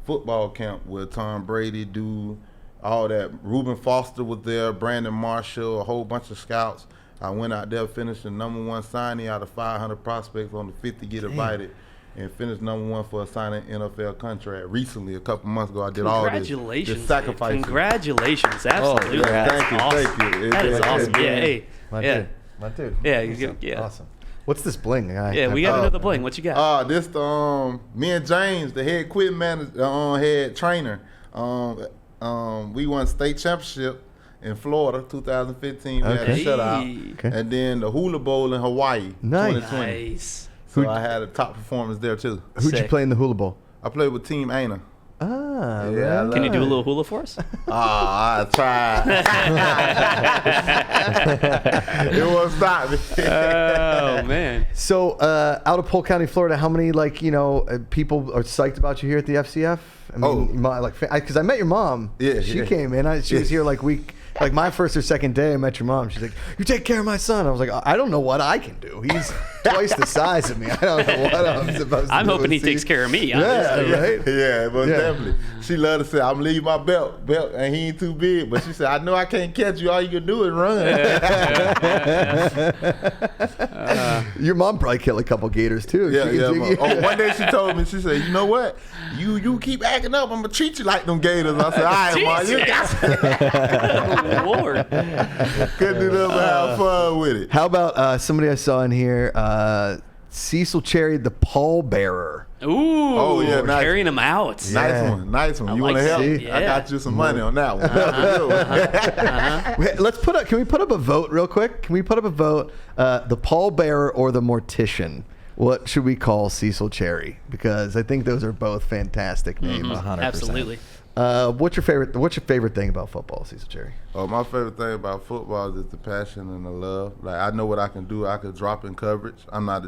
football camp where Tom Brady do all that. Reuben Foster was there, Brandon Marshall, a whole bunch of scouts. I went out there, finished the #1 signing out of 500 prospects on the 50 get invited, and finished #1 for a signing NFL contract. Recently, a couple months ago, I did all this sacrifice. Congratulations, absolutely. Thank you, awesome. thank you. That is awesome. Yeah, hey, My yeah, dude. My dude. yeah. Awesome. What's this bling? Yeah, we got another bling. What you got? This me and James, the head equipment manager, head trainer. We won state championship in Florida, 2015. We had a shutout, Okay. and then the Hula Bowl in Hawaii, Nice. 2020. Nice. So I had a top performance there too. Who'd you Sick. play in the Hula Bowl? I played with Team Aina. Ah, Yeah, right. Can you do a little hula for us? I tried. It won't stop me. Oh man. So, out of Polk County, Florida, how many people are psyched about you here at the FCF? I mean, because I met your mom. Yeah, she yeah. came in. She was here like my first or second day. I met your mom. She's like, "You take care of my son." I was like, "I don't know what I can do. He's twice the size of me. I don't know what I'm supposed to do." I'm hoping he See? takes care of me. Yeah, honestly. right. Yeah, most Yeah. definitely. She loved to say, "I'm leaving my belt, and he ain't too big." But she said, "I know I can't catch you. All you can do is run." Your mom probably killed a couple gators too. Yeah, She yeah. could do- Oh, one day she told me, she said, "You know what? You keep acting up, I'm gonna treat you like them gators." I said, "All right, mom, you got Oh, Lord. couldn't do nothing but have fun with it." How about somebody I saw in here, Cecil Cherry, the pallbearer. Ooh. Oh, yeah, nice. Carrying him out. Yeah. Nice one. You like want to help? that. I Yeah. got you some money on that one. That was a good one. Wait, let's can we put up a vote real quick? Can we put up a vote? The pallbearer or the mortician? What should we call Cecil Cherry? Because I think those are both fantastic names. 100%. Absolutely. What's your favorite thing about football, Cecil Cherry? Oh, my favorite thing about football is the passion and the love. Like, I know what I can do. I could drop in coverage. I'm not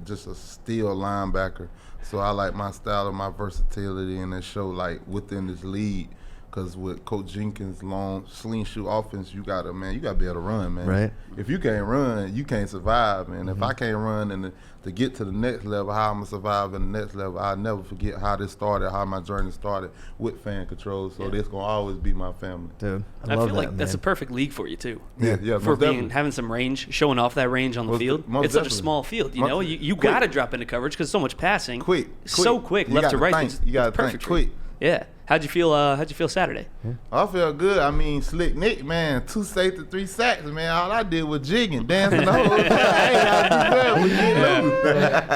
just a steel linebacker. So I like my style and my versatility, and that show within this league. Because with Coach Jenkins' long sling shoe offense, you gotta be able to run, man. Right. If you can't run, you can't survive, man. If I can't run and to get to the next level, how I'm gonna survive in the next level, I'll never forget how this started, how my journey started with fan control. So this gonna always be my family. Dude, I love feel like that, that's a man. perfect league for you too. Yeah, For having some range, showing off that range on the Most field. most It's such a definitely. small field, you Most- know. You quick. got to drop into coverage because so much passing. Quick. So quick, You left to gotta right. think. It's You gotta perfect think for you. quick. Yeah. How'd you feel Saturday? I felt good. I mean, Slick Nick, man, 2 safety, 3 sacks, man. All I did was jigging, dancing the whole time. I ain't gotta do that. We get loose.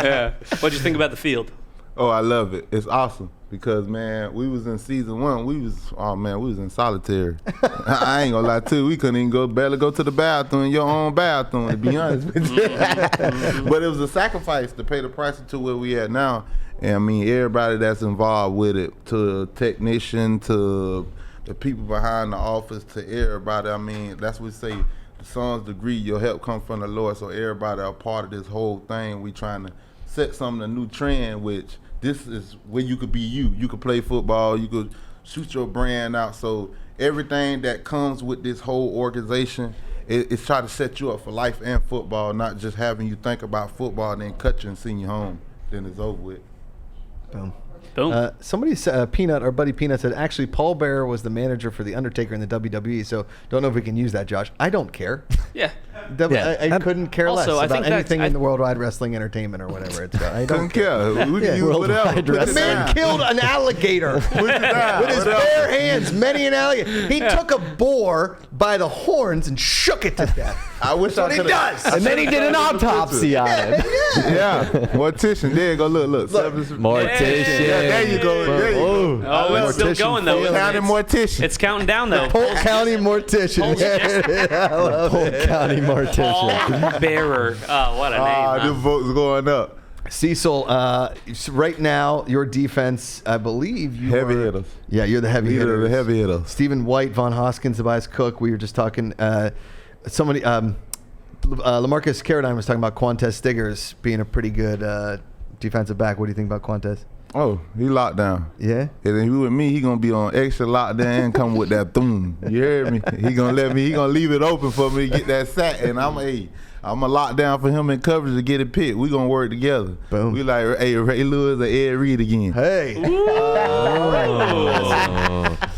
Yeah. What'd you think about the field? Oh, I love it. It's awesome because, man, we was in season 1. We was in solitary. I ain't gonna lie to you. We couldn't even barely go to the bathroom in your own bathroom, to be honest with you. But it was a sacrifice to pay the price to where we at now. And I mean, everybody that's involved with it, to the technician, to the people behind the office, to everybody. I mean, that's what we say. The son's degree, your help come from the Lord. So everybody are part of this whole thing. We trying to set something, a new trend, which this is where you could be you. You could play football. You could shoot your brand out. So everything that comes with this whole organization, it's trying to set you up for life and football, not just having you think about football and then cut you and send you home. Then it's over with. Boom. Boom. Somebody said, Peanut, our buddy Peanut said, actually, Paul Bearer was the manager for The Undertaker in the WWE, so don't know if we can use that, Josh. I don't care. Yeah. I couldn't care less Also, I about think that's- anything in the Worldwide Wrestling Entertainment or whatever it's called. I don't Couldn't care. We can use whatever. The man killed an alligator with his bare hands, many an alligator. He took a boar by the horns and shook it to death. I wish That's what he does. And then he did an autopsy on it. Yeah, mortician. There you go. Look. Mortician. Yeah, there you go. There you go. Oh, it's still going though. Polk County mortician. It's counting down though. Polk County mortician. I love Polk it. County mortician. Paul Bearer. Oh, what a name. Ah, huh? the vote's going up. Cecil, right now your defense, I believe you Heavy are, hitters. Yeah, you're the heavy Leader hitter. of the heavy hitters. Stephen White, Von Hoskins, Tobias Cook. We were just talking. Somebody, Lamarcus Caradine was talking about Qwan'tez Stiggers being a pretty good defensive back. What do you think about Qwan'tez? Oh, he locked down. Yeah. And then he with me, he gonna be on extra lockdown and come with that thumb. You heard me? He gonna leave it open for me to get that sack, and I'm a lock down for him in coverage to get it picked. We gonna work together. Boom. We like, hey, Ray Lewis or Ed Reed again. Hey.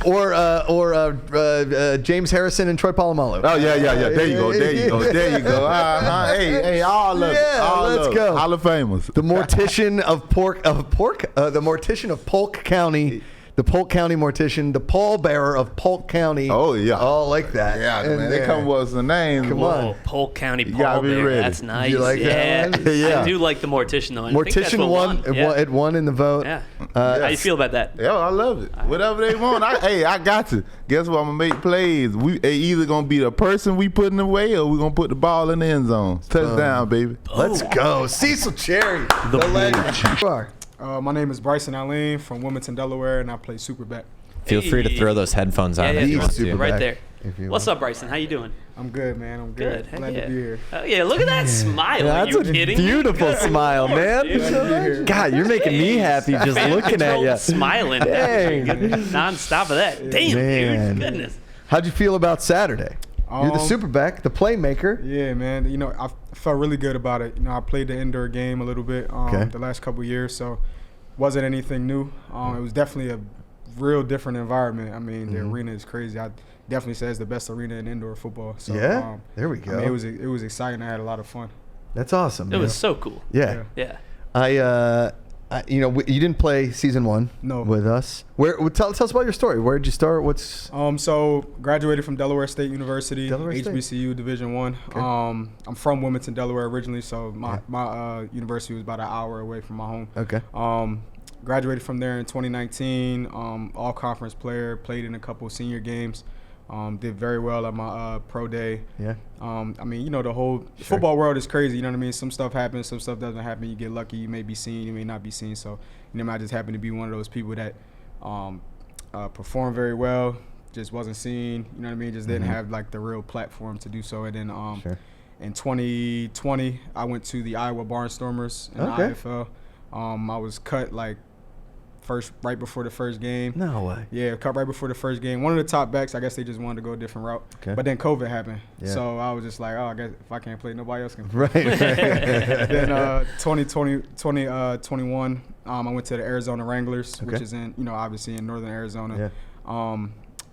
Or James Harrison and Troy Polamalu. Oh yeah. There you go. Hey, all of it. Yeah, All let's of it. go. Hall of Famers. The mortician of the mortician of Polk County, the Polk County mortician, the pallbearer of Polk County. Oh yeah. Oh, like that. Yeah, And man. They come with us a name. Come boy. on. Oh, Polk County You gotta be Paul Bear. ready. That's nice. You like yeah. that one? Yeah. I do like the mortician though. I think that's Mortician what won. Yeah. It won in the vote. Yeah. How you feel about that? Yeah, I love it. Whatever they want. I got you. Guess what? I'm gonna make plays. They either gonna be the person we putting away, or we gonna put the ball in the end zone. Touchdown, baby. Let's go, Cecil Cherry, the legend. You are. My name is Brycen Alleyne from Wilmington, Delaware, and I play Superback. Feel free to throw those headphones on if you want to. Super Right back, there. if you What's want. up, Brycen? How you doing? I'm good, man. I'm Good. good. Heck Glad yeah. to be here. Oh yeah, look at that smile. That's Are a you kidding me? beautiful smile, man. God, you're making me happy just looking at you. Smiling. Dang. Non-stop of that. Damn, Man. dude. Goodness. How'd you feel about Saturday? You're the Superback, the playmaker. Yeah, man. You know, I felt really good about it. You know, I played the indoor game a little bit the last couple of years, so wasn't anything new. It was definitely a real different environment. I mean, the arena is crazy. I definitely say it's the best arena in indoor football. So, Yeah? There we go. I mean, it was exciting. I had a lot of fun. That's awesome. It was so cool. Yeah. Yeah. You didn't play season 1 No. with us. Tell us about your story. Where did you start? What's So graduated from Delaware State University, Delaware State. HBCU Division One. Okay. I'm from Wilmington, Delaware originally, so my university was about an hour away from my home. okay? Graduated from there in 2019. All conference player, played in a couple senior games. Did very well at my pro day. Yeah. I mean, you know, the whole football world is crazy. You know what I mean? Some stuff happens, some stuff doesn't happen. You get lucky. You may be seen, you may not be seen. So, you know, I just happened to be one of those people that performed very well, just wasn't seen. You know what I mean? Just didn't have like the real platform to do so. And then in 2020, I went to the Iowa Barnstormers in the IFL. I was cut like right before the first game. No way. Yeah, cut right before the first game. One of the top backs, I guess they just wanted to go a different route. Okay. But then COVID happened. Yeah. So I was just like, I guess if I can't play, nobody else can play. Right. Then 2021, I went to the Arizona Wranglers, which is in, obviously in northern Arizona. Yeah.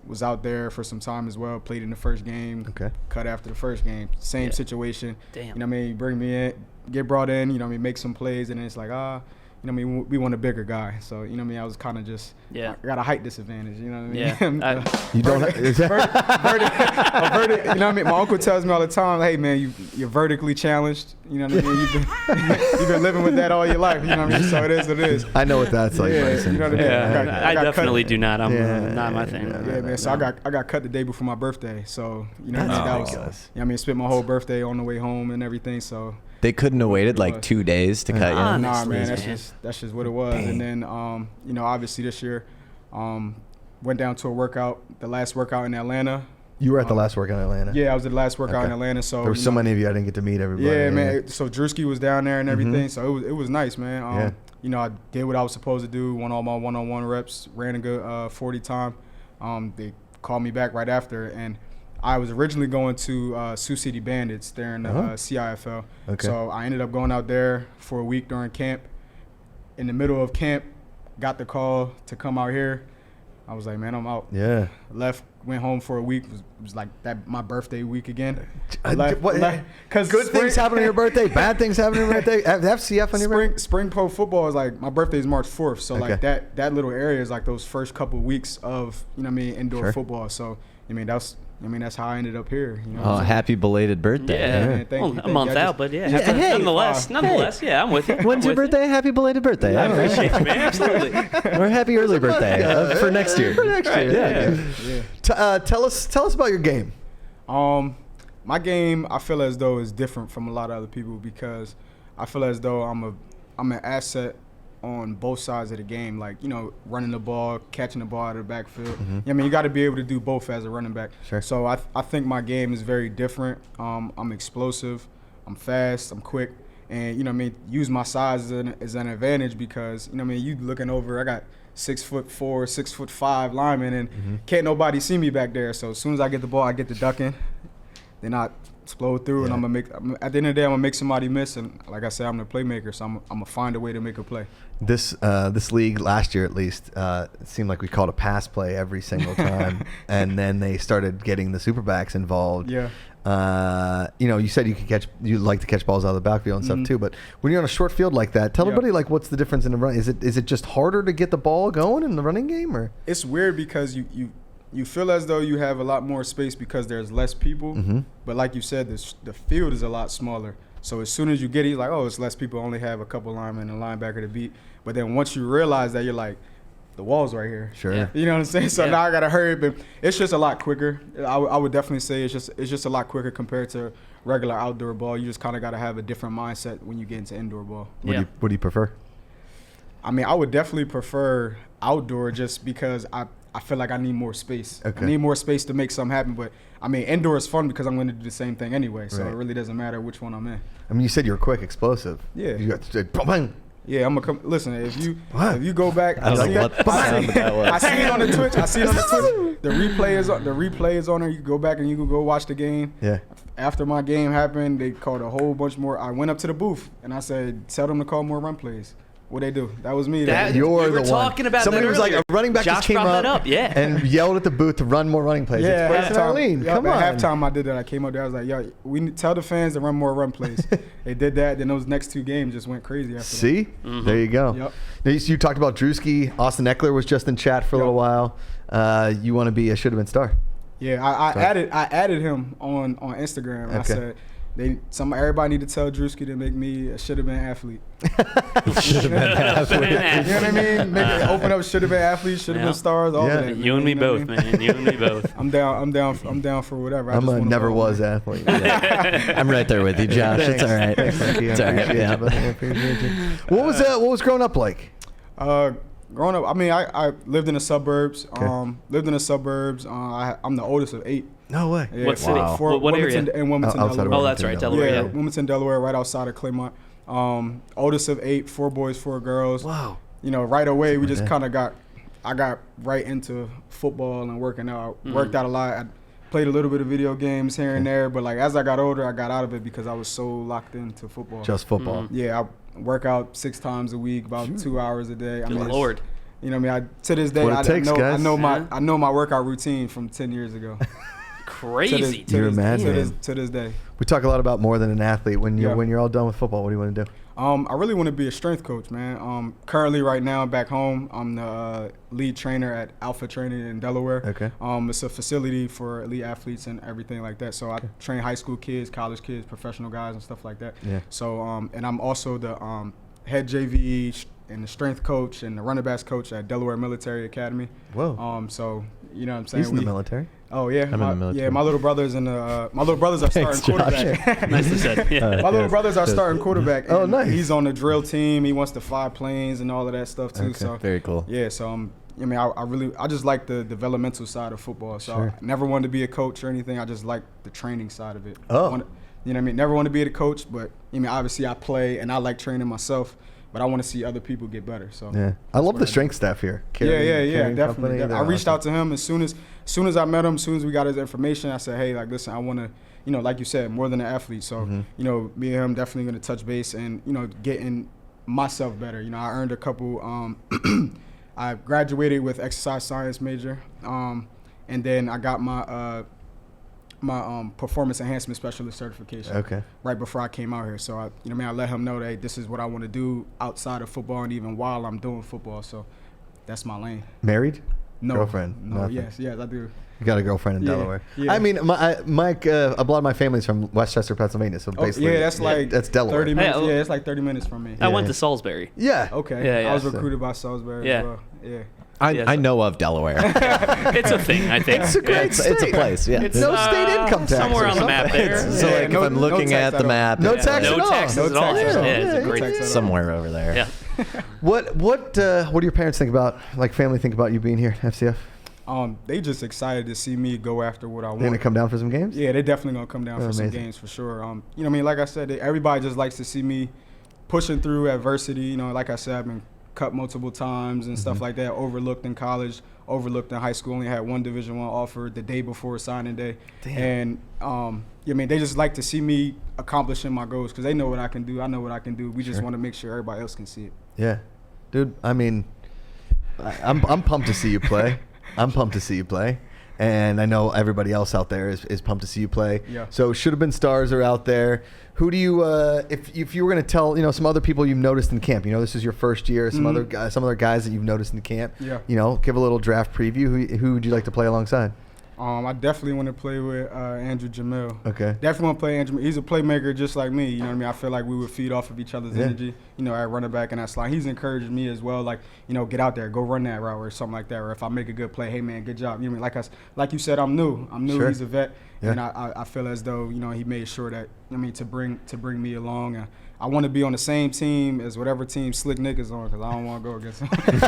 Was out there for some time as well, played in the first game, Okay. cut after the first game. Same situation. Damn. You know what I mean? You bring me in, get brought in, you know what I mean, make some plays, and then it's like, you know what I mean, we want a bigger guy. So, you know what I mean, I was kind of just, I got a height disadvantage, you know what I mean? Yeah. You don't. You know what I mean? My uncle tells me all the time, hey, man, you're vertically challenged. You know what I mean? You've been living with that all your life. You know what I mean? So it is what it is. I know what that's like, Yeah, Brycen. you know what I mean? Yeah. I got definitely cut. do not. I'm Yeah, not my thing. Yeah, man. So I got cut the day before my birthday. So, you know what I mean? That was, ridiculous. I mean, spent my whole birthday on the way home and everything. So, They couldn't have waited like 2 days to cut you. Honestly, nah, man, man. that's just what it was. And then, obviously this year, went down to a workout, the last workout in Atlanta. You were at the last workout in Atlanta. Yeah, I was at the last workout in Okay. Atlanta. So There were so many of you, I didn't get to meet everybody. Yeah, man. So Drewski was down there and everything. So it was nice, man. Yeah. You know, I did what I was supposed to do, won all my one-on-one reps, ran a good 40 time. They called me back right after, and I was originally going to Sioux City Bandits there in the CIFL. Okay. So I ended up going out there for a week during camp. In the middle of camp, got the call to come out here. I was like, man, I'm out. Yeah. went home for a week. It was like that my birthday week again. Because good things happen on your birthday, bad things happen on your birthday. FCF on your birthday. Spring pro football is like my birthday is March 4th, so like that little area is like those first couple weeks of indoor football. So that's how I ended up here. Happy belated birthday. Yeah, man, thank you. A month out, but yeah. Hey, nonetheless, yeah, I'm with you. When's your birthday? Happy belated birthday. I appreciate you, man. Absolutely. Or happy early birthday for next year. For next year, yeah. Tell us about your game. My game, I feel as though is different from a lot of other people because I feel as though I'm an asset on both sides of the game, like running the ball, catching the ball out of the backfield. Mm-hmm. You got to be able to do both as a running back. Sure. So I think my game is very different. I'm explosive, I'm fast, I'm quick, and use my size as an advantage because you looking over, I got 6'4", 6'5" linemen, and can't nobody see me back there. So as soon as I get the ball, I get the ducking, then I explode through, and at the end of the day, I'm gonna make somebody miss, and like I said, I'm the playmaker, so I'm gonna find a way to make a play. This league last year at least, it seemed like we called a pass play every single time, and then they started getting the superbacks involved. Yeah. You said you like to catch balls out of the backfield and stuff too, but when you're on a short field like that, tell everybody like what's the difference in the run? Is it just harder to get the ball going in the running game, or? It's weird because you feel as though you have a lot more space because there's less people, but like you said, the field is a lot smaller. So as soon as you get it, you're like, it's less people, only have a couple linemen and a linebacker to beat. But then once you realize that, you're like, the wall's right here. Sure. Yeah. You know what I'm saying? So now I gotta hurry, but it's just a lot quicker. I would definitely say it's just a lot quicker compared to regular outdoor ball. You just kind of gotta have a different mindset when you get into indoor ball. What do you prefer? I would definitely prefer outdoor just because I feel like I need more space. Okay. I need more space to make something happen. But indoor is fun because I'm going to do the same thing anyway. So Right. it really doesn't matter which one I'm in. You said you were quick, explosive. Yeah. You got to bang. Yeah, I'm gonna come. Listen, if you go back, I don't know what sound that was. I see it on the Twitch. The replay is on there. You can go back and you can go watch the game. Yeah. After my game happened, they called a whole bunch more. I went up to the booth and I said, "Tell them to call more run plays." What they do? That was me. You're we were the talking one. about Somebody that was like, earlier. a running back Josh just came brought up that up, yeah. and yelled at the booth to run more running plays. Yeah, It's Brycen Alleyne. Yep, Come on. at halftime I did that. I came up there. I was like, "Yo, we tell the fans to run more run plays." They did that. Then those next two games just went crazy after See? that. There you go. Yep. Now, you talked about Drewski. Austin Eckler was just in chat for a little while. You want to be a should have been star. Yeah, I added him on Instagram. Okay. I said everybody need to tell Drewski to make me a should have been athlete. Should have been athlete. You know what I mean? Open up should have been athletes, should have been stars, all of that. You and me know both, what I mean? man. You and me both. I'm down for whatever. I'm a never was athlete. athlete. I'm right there with you, Josh. It's all right. Thanks, Mikey. It's all right. I appreciate you. What was growing up like? Growing up, I lived in the suburbs. I'm the oldest of 8. No way. Yeah, What city? What Wilmington, area? In Wilmington, Outside of Delaware. Oh, that's right, Delaware. Yeah. Wilmington, Delaware, right outside of Claymont. Oldest of 8, 4 boys, 4 girls. Wow. Right away, we just that. kind of I got right into football and working out. Worked out a lot. I played a little bit of video games here and there, but like as I got older, I got out of it because I was so locked into football. Just football. Yeah, I work out 6 times a week, about 2 hours a day. Good it's- Lord. You know what I mean? To this day, What it takes, guys. I know my workout routine from 10 years ago. Crazy. You're a madman. To this day. We talk a lot about more than an athlete. When you're Yeah. when you're all done with football, what do you want to do? I really want to be a strength coach, man. Currently, right now, back home, I'm the lead trainer at Alpha Training in Delaware. Okay. It's a facility for elite athletes and everything like that. So I train high school kids, college kids, professional guys, and stuff like that. Yeah. So, and I'm also the head JV and the strength coach and the running backs coach at Delaware Military Academy. Whoa. So you know what I'm saying? He's in the military. Oh yeah, I'm in the military. Yeah, my little brothers and my little brothers are starting Thanks, Josh. quarterback. Nicely said. Yeah. My little brothers are starting quarterback. Oh, and nice. He's on the drill team. He wants to fly planes and all of that stuff too. Okay. So Very cool. yeah, so I just like the developmental side of football. So Sure. I never wanted to be a coach or anything. I just like the training side of it. Oh. You know what I mean? Never want to be a coach, but obviously I play and I like training myself. But I want to see other people get better. So Yeah. I love the strength staff here. yeah, definitely. Company, I reached out to him as soon as I met him, as soon as we got his information. I said, hey, like, listen, I want to, like you said, more than an athlete. So, me and him definitely going to touch base and, getting myself better. I earned a couple. I graduated with exercise science major. and then I got my my performance enhancement specialist certification. Okay. Right before I came out here, so I let him know that hey, this is what I want to do outside of football and even while I'm doing football. So that's my lane. Married? No Girlfriend? No. Nothing. Yes, I do. You got a girlfriend in Yeah, Delaware. yeah. I mean, Mike, a lot of my family's from Westchester, Pennsylvania, so basically, yeah, that's like that's Delaware. 30 minutes. Yeah, Yeah, it's like 30 minutes from me. I went to Salisbury. Yeah. Okay. Yeah, I was so- recruited by Salisbury Yeah. as well. Yeah. I know of Delaware. It's a thing, I think. It's a great It's a state. place, yeah. It's, No state income tax somewhere or on the map something. there. So like no- if I'm no looking tax at at the all. map, No it's tax No at all. taxes No at all. tax at all. Yeah, it's a Yeah, great. tax at all. somewhere over there. Yeah. What do your parents think about, like family think about you being here, FCF? They just excited to see me go after what I They gonna want. come down for some games? Yeah, they're definitely gonna come down Oh, for some amazing. games for sure. Like I said, everybody just likes to see me pushing through adversity. Like I said, I've been cut multiple times and stuff like that. Overlooked in college, overlooked in high school. Only had one Division I offer the day before signing day. Damn. And they just like to see me accomplishing my goals because they know what I can do. I know what I can do. We just want to make sure everybody else can see it. Yeah, dude. I mean, I'm pumped to see you play. I'm pumped to see you play, and I know everybody else out there is pumped to see you play. Yeah. So should have been stars are out there. Who do you if you were gonna tell some other people you've noticed in camp? This is your first year. Some other guys that you've noticed in camp. Yeah. Give a little draft preview. Who would you like to play alongside? I definitely want to play with Andrew Jamiel. Okay. Definitely want to play Andrew. He's a playmaker just like me. You know what I mean? I feel like we would feed off of each other's Yeah. energy. At running back and that slide. He's encouraged me as well. Like, get out there, go run that route or something like that. Or if I make a good play, hey man, good job. You know what I mean? Like you said, I'm new. Sure. He's a vet, Yeah. and I feel as though he made sure that to bring me along. And I want to be on the same team as whatever team Slick Nick is on because I don't want to go against him. You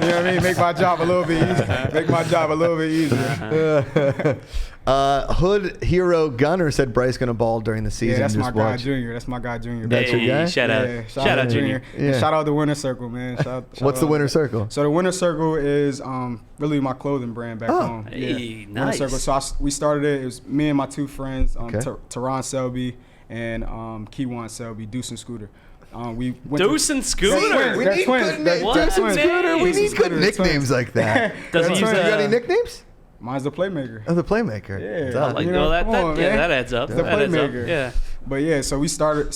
know what I mean? Make my job a little bit easier. Hood Hero Gunner said Bryce gonna ball during the season. Yeah, that's my Just guy, watch. Junior. That's my guy, Junior. That's your guy? Shout out. Yeah, Shout out, Junior. Yeah. And shout out the Winner Circle, man. What's the out- winner circle? So the Winner Circle is really my clothing brand back home. Hey, Winner nice. Circle. So we started it. It was me and my two friends, Okay. Teron Selby and Qwan'tez Selby, Deuce and Scooter. We went Deuce and Scooter. We They're need twins. good They're names. twins. Deuce and What Scooter. We names? need good Scooter, nicknames like that. Does he You use got any nicknames? Mine's the playmaker. Oh, the playmaker. Yeah. Duh. Like, You know, well, come on, man. that adds up. The That adds up. playmaker. Yeah. But yeah, so we started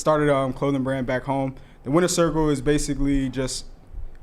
clothing brand back home. The Winner Circle is basically just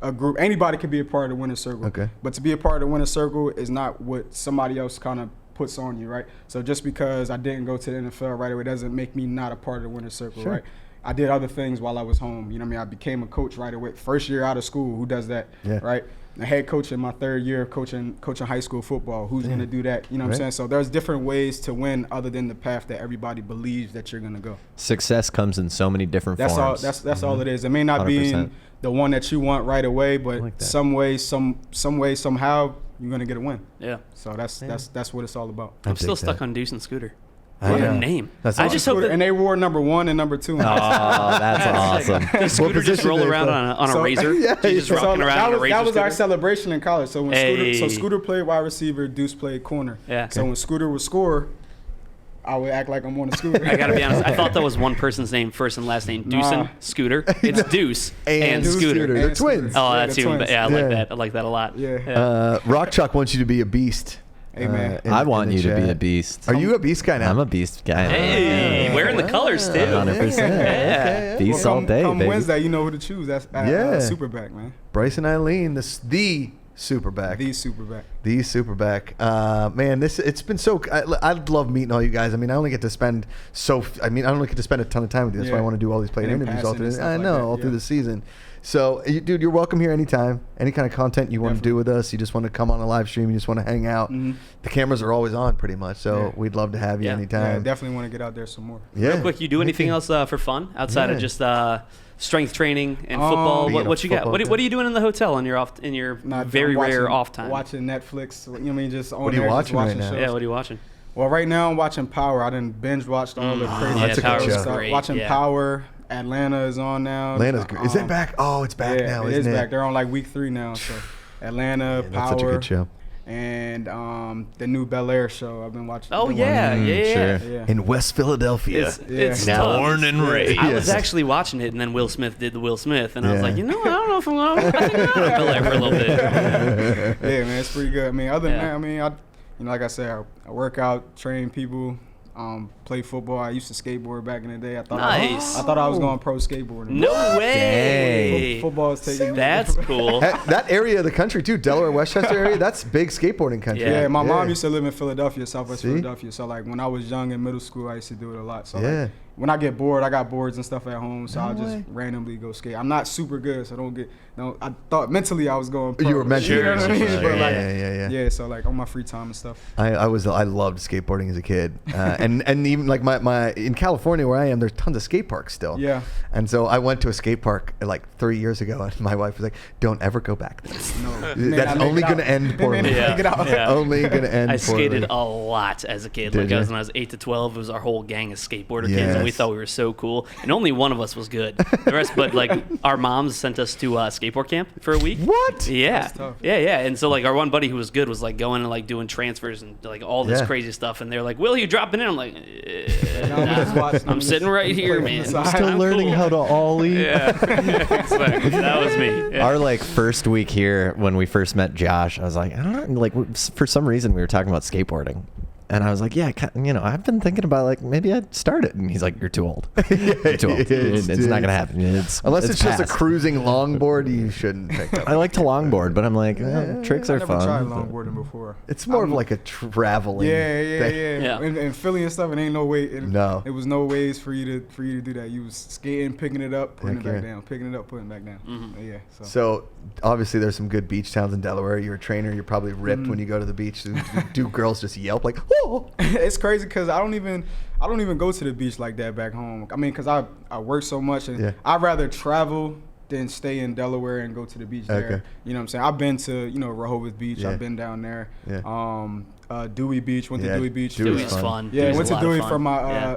a group. Anybody can be a part of the Winner Circle. Okay. But to be a part of the Winner Circle is not what somebody else kind of puts on you, right? So just because I didn't go to the NFL right away doesn't make me not a part of the Winner Circle, Sure. right? I did other things while I was home. You know what I mean? I became a coach right away. First year out of school, who does that, Yeah. right? A head coach in my third year of coaching high school football. Who's going to do that? You know what Right. I'm saying? So there's different ways to win other than the path that everybody believes that you're going to go. Success comes in so many different That's all. forms. That's all it is. It may not be 100%. the one that you want right away, but like that. some way, somehow, you're gonna get a win. Yeah. So that's what it's all about. I'm still dig stuck that. on Deuce and Scooter. I What know. a name. That's I awesome. just hope that And they wore number 1 and number 2. Oh, that's awesome. does Scooter just position roll they around play? on a So- razor. Yeah, He's just yeah. rocking around on a razor that was our scooter. celebration in college. So when Hey. Scooter played wide receiver, Deuce played corner. Yeah. So when Scooter would score, I would act like I'm on the scooter. I gotta be honest. I thought that was one person's name, first and last name. Deuce and Nah. Scooter. It's Deuce and Deuce Scooter. They're And twins. Scooter. Oh, Yeah, that's the even. twins. Yeah, I like Yeah. that. I like that a lot. Yeah. Rock Chalk wants you to be a beast. Hey, man. I want in you the to be a chat. beast. Are you a beast guy now? I'm a beast guy. Hey, wearing the colors too. 100%. Yeah. Beast all day, come baby. Wednesday, you know who to choose. That's Yeah. Superback, man. Brycen Alleyne, the Superback. The Superback. The Superback. Man, it's been so. I love meeting all you guys. I mean, I only get to spend I don't get to spend a ton of time with you. That's why I Yeah. want to do all these player And in interviews all passing through. and stuff I like know that, all through yeah. the season. So, dude, you're welcome here anytime. Any kind of content you want to do with us, you just want to come on a live stream, you just want to hang out. Mhm. The cameras are always on, pretty much. So Yeah. we'd love to have you Yeah. Yeah, anytime. definitely want to get out there some more. Yeah. Real quick, you do anything else for fun outside Yeah. of just strength training and football? Being a What you got? football What are you doing in the hotel in your Not very watching- rare off time? Watching Netflix. You know what I mean? Just on What are you there, just watching right now? shows. Yeah, what are you watching? Well, right now I'm watching Power. I didn't binge watched all the crazy yeah, that's a good Power was show. great. Watching yeah. Power. Atlanta is on now. Atlanta's great. Is it back? Oh, it's back yeah, now, it isn't is it? back. They're on like week 3 now. So Atlanta, That's Power, such a good show. and the new Bel Air show. I've been watching. Oh been yeah, watching. yeah. sure. Yeah. In West Philadelphia. It's Yeah. tough. Born and raised. I was Yes. actually watching it, and then Will Smith did the Will Smith, and I was Yeah. like, I don't know if I'm going to Bel Air for a little bit. Yeah, man, it's pretty good. I mean, other than Yeah. that, I mean, like I said, I work out, train people, play football. I used to skateboard back in the day. I thought Nice. I thought I was going pro skateboarding. No way. Football is taking me. That's cool. That area of the country too, Delaware, Westchester area, that's big skateboarding country. Yeah, my mom used to live in Philadelphia, Southwest See? Philadelphia. So like when I was young in middle school, I used to do it a lot. So Yeah. like, when I get bored, I got boards and stuff at home, so No I'll just way. randomly go skate. I'm not super good, so I thought mentally I was going pro. You were mentally, You know what I mean? sure, But like, yeah. so like on my free time and stuff. I loved skateboarding as a kid, and even like my in California where I am, there's tons of skate parks still. Yeah. And so I went to a skate park like 3 years ago, and my wife was like, "Don't ever go back there. No, That's only going to end poorly. Yeah. Yeah. Only going to end I poorly." skated a lot as a kid. Did Like you? when I was 8 to 12, it was our whole gang of skateboarder kids, and we Yes. thought we were so cool. And only one of us was good. The rest, but like our moms sent us to skateboard camp for a week. What? Yeah, That's tough. yeah. And so like our one buddy who was good was like going and like doing transfers and like all this Yeah. crazy stuff. And they're like, "Will you dropping in?" I'm like, I'm nah, just watching. I'm sitting right here, Play man. from the I'm side. Still I'm learning cool. how to ollie. Yeah, exactly. That was me. Yeah. Our like first week here when we first met Josh, I was like, I don't know, like for some reason we were talking about skateboarding. And I was like, yeah, I've been thinking about like maybe I'd start it. And he's like, you're too old. You're too old. It's not gonna happen. Unless it's just a past. cruising longboard, you shouldn't pick up. I like to longboard, but I'm like, tricks I are never tried fun. longboarding before. It's more of like a traveling. Yeah. thing. Yeah. In Philly and stuff, it ain't no way. No. It was no ways for you to do that. You was skating, picking it up, putting Heck it back yeah. down, picking it up, putting it back down. Mm-hmm. Yeah. So obviously there's some good beach towns in Delaware. You're a trainer. You're probably ripped when you go to the beach. Do girls just yelp like, "Oh"? It's crazy because I don't even go to the beach like that back home. I mean, because I work so much, and Yeah. I'd rather travel than stay in Delaware and go to the beach there. Okay. You know what I'm saying? I've been to Rehoboth Beach. Yeah. I've been down there. Yeah. Dewey Beach. Went Yeah, to Dewey Beach. Dewey's Dewey's fun. fun. Yeah, Dewey's went a to lot of Dewey fun.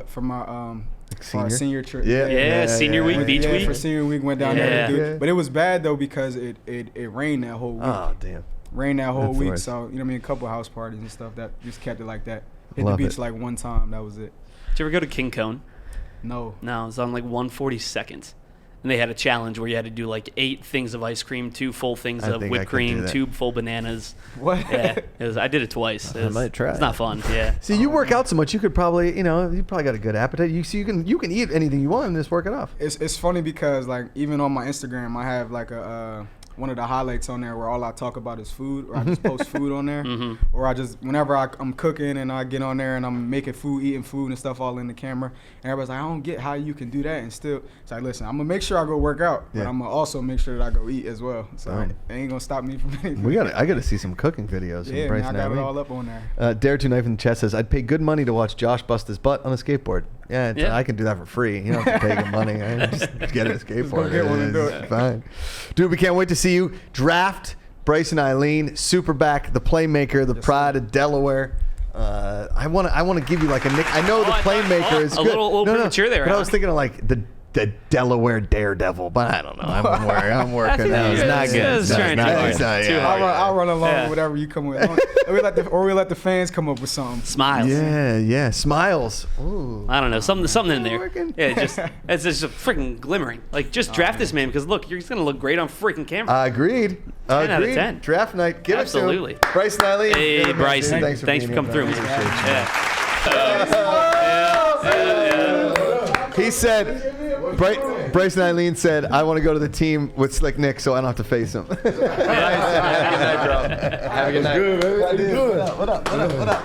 for my Senior? senior trip. Yeah. Senior week, beach yeah, week. for senior week went down there Yeah. to Dewey. Yeah. But it was bad though because it rained that whole week. Oh damn. Rained that whole That's the week, worst. so you know what I mean, a couple house parties and stuff that just kept it like that. Hit Love the beach it. like one time, that was it. Did you ever go to King Cone? No. No, it was on like 142nd. And they had a challenge where you had to do like 8 things of ice cream, 2 full things I of think I whipped could do cream, that. 2 full bananas. What? Yeah, I did it twice. I might try It's not it. fun. Yeah. See, you work out so much, you could probably, you probably got a good appetite. You can eat anything you want and just work it off. It's funny because like even on my Instagram I have like a one of the highlights on there where all I talk about is food, or I just post food on there, or I just whenever I'm cooking and I get on there and I'm making food, eating food and stuff all in the camera, and everybody's like, I don't get how you can do that and still. It's like, listen, I'm gonna make sure I go work out, but Yeah. I'm gonna also make sure that I go eat as well. So Right. it ain't gonna stop me from anything. I gotta see some cooking videos. Yeah, from man, I Brycen got it Alleyne. all up on there. Dare to Knife in the Chest says, I'd pay good money to watch Josh bust his butt on a skateboard. Yeah, Yeah. I can do that for free. You don't have to pay good money. I just get a skateboard. get one and do It's it. fine. Dude, we can't wait to see you draft Brycen Alleyne, Superback, the playmaker, the pride of Delaware. I want to give you like a nick. I know the I thought- playmaker is a good. little premature there, But I huh? was thinking of like the Delaware Daredevil, but I don't know. I'm working. think on it's it. not good. It's No, trying it's too not- hard. it's not- Too yeah. hard. I'll run along Yeah. with whatever you come with. Or we let the fans come up with something. Smiles. Yeah. Smiles. Ooh. I don't know, something in there. Working. Yeah, it's just freaking glimmering. Like, just draft this man because look, you're just gonna look great on freaking camera. Agreed. 10 out of Agreed. 10. Draft night. Give Absolutely. it to him. Brycen Alleyne. Hey, Yeah, man, Brycen, dude, thanks for being coming through. here, man. Yeah. He said, Brycen Alleyne said, I want to go to the team with Slick Nick so I don't have to face him. Have a good night. What up?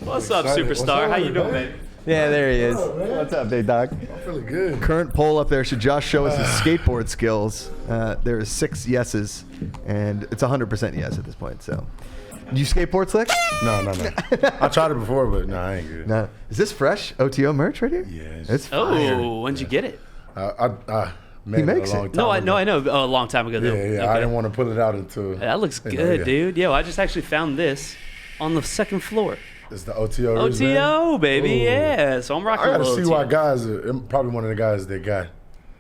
What's up, superstar? How you doing, man? Yeah, there he is. What's up, big dog? Feeling good. Current poll up there, should Josh show us his skateboard skills? There is 6 yeses, and it's 100% yes at this point. So, do you skateboard, Slick? No. I tried it before, but no, I ain't good. No. Is this fresh OTO merch right here? Yeah, It's fire. Oh, when'd you get it? I made makes it a long it. time I ago. know. A long time ago, though. Yeah. Okay. I didn't want to pull it out until. That looks you know, good, yeah. dude. Yo, I just actually found this on the 2nd floor. It's the OTO. wristband. OTO, baby. Ooh. Yeah. So I'm rocking I a gotta little see why OTO. guys. I'm probably one of the guys that got,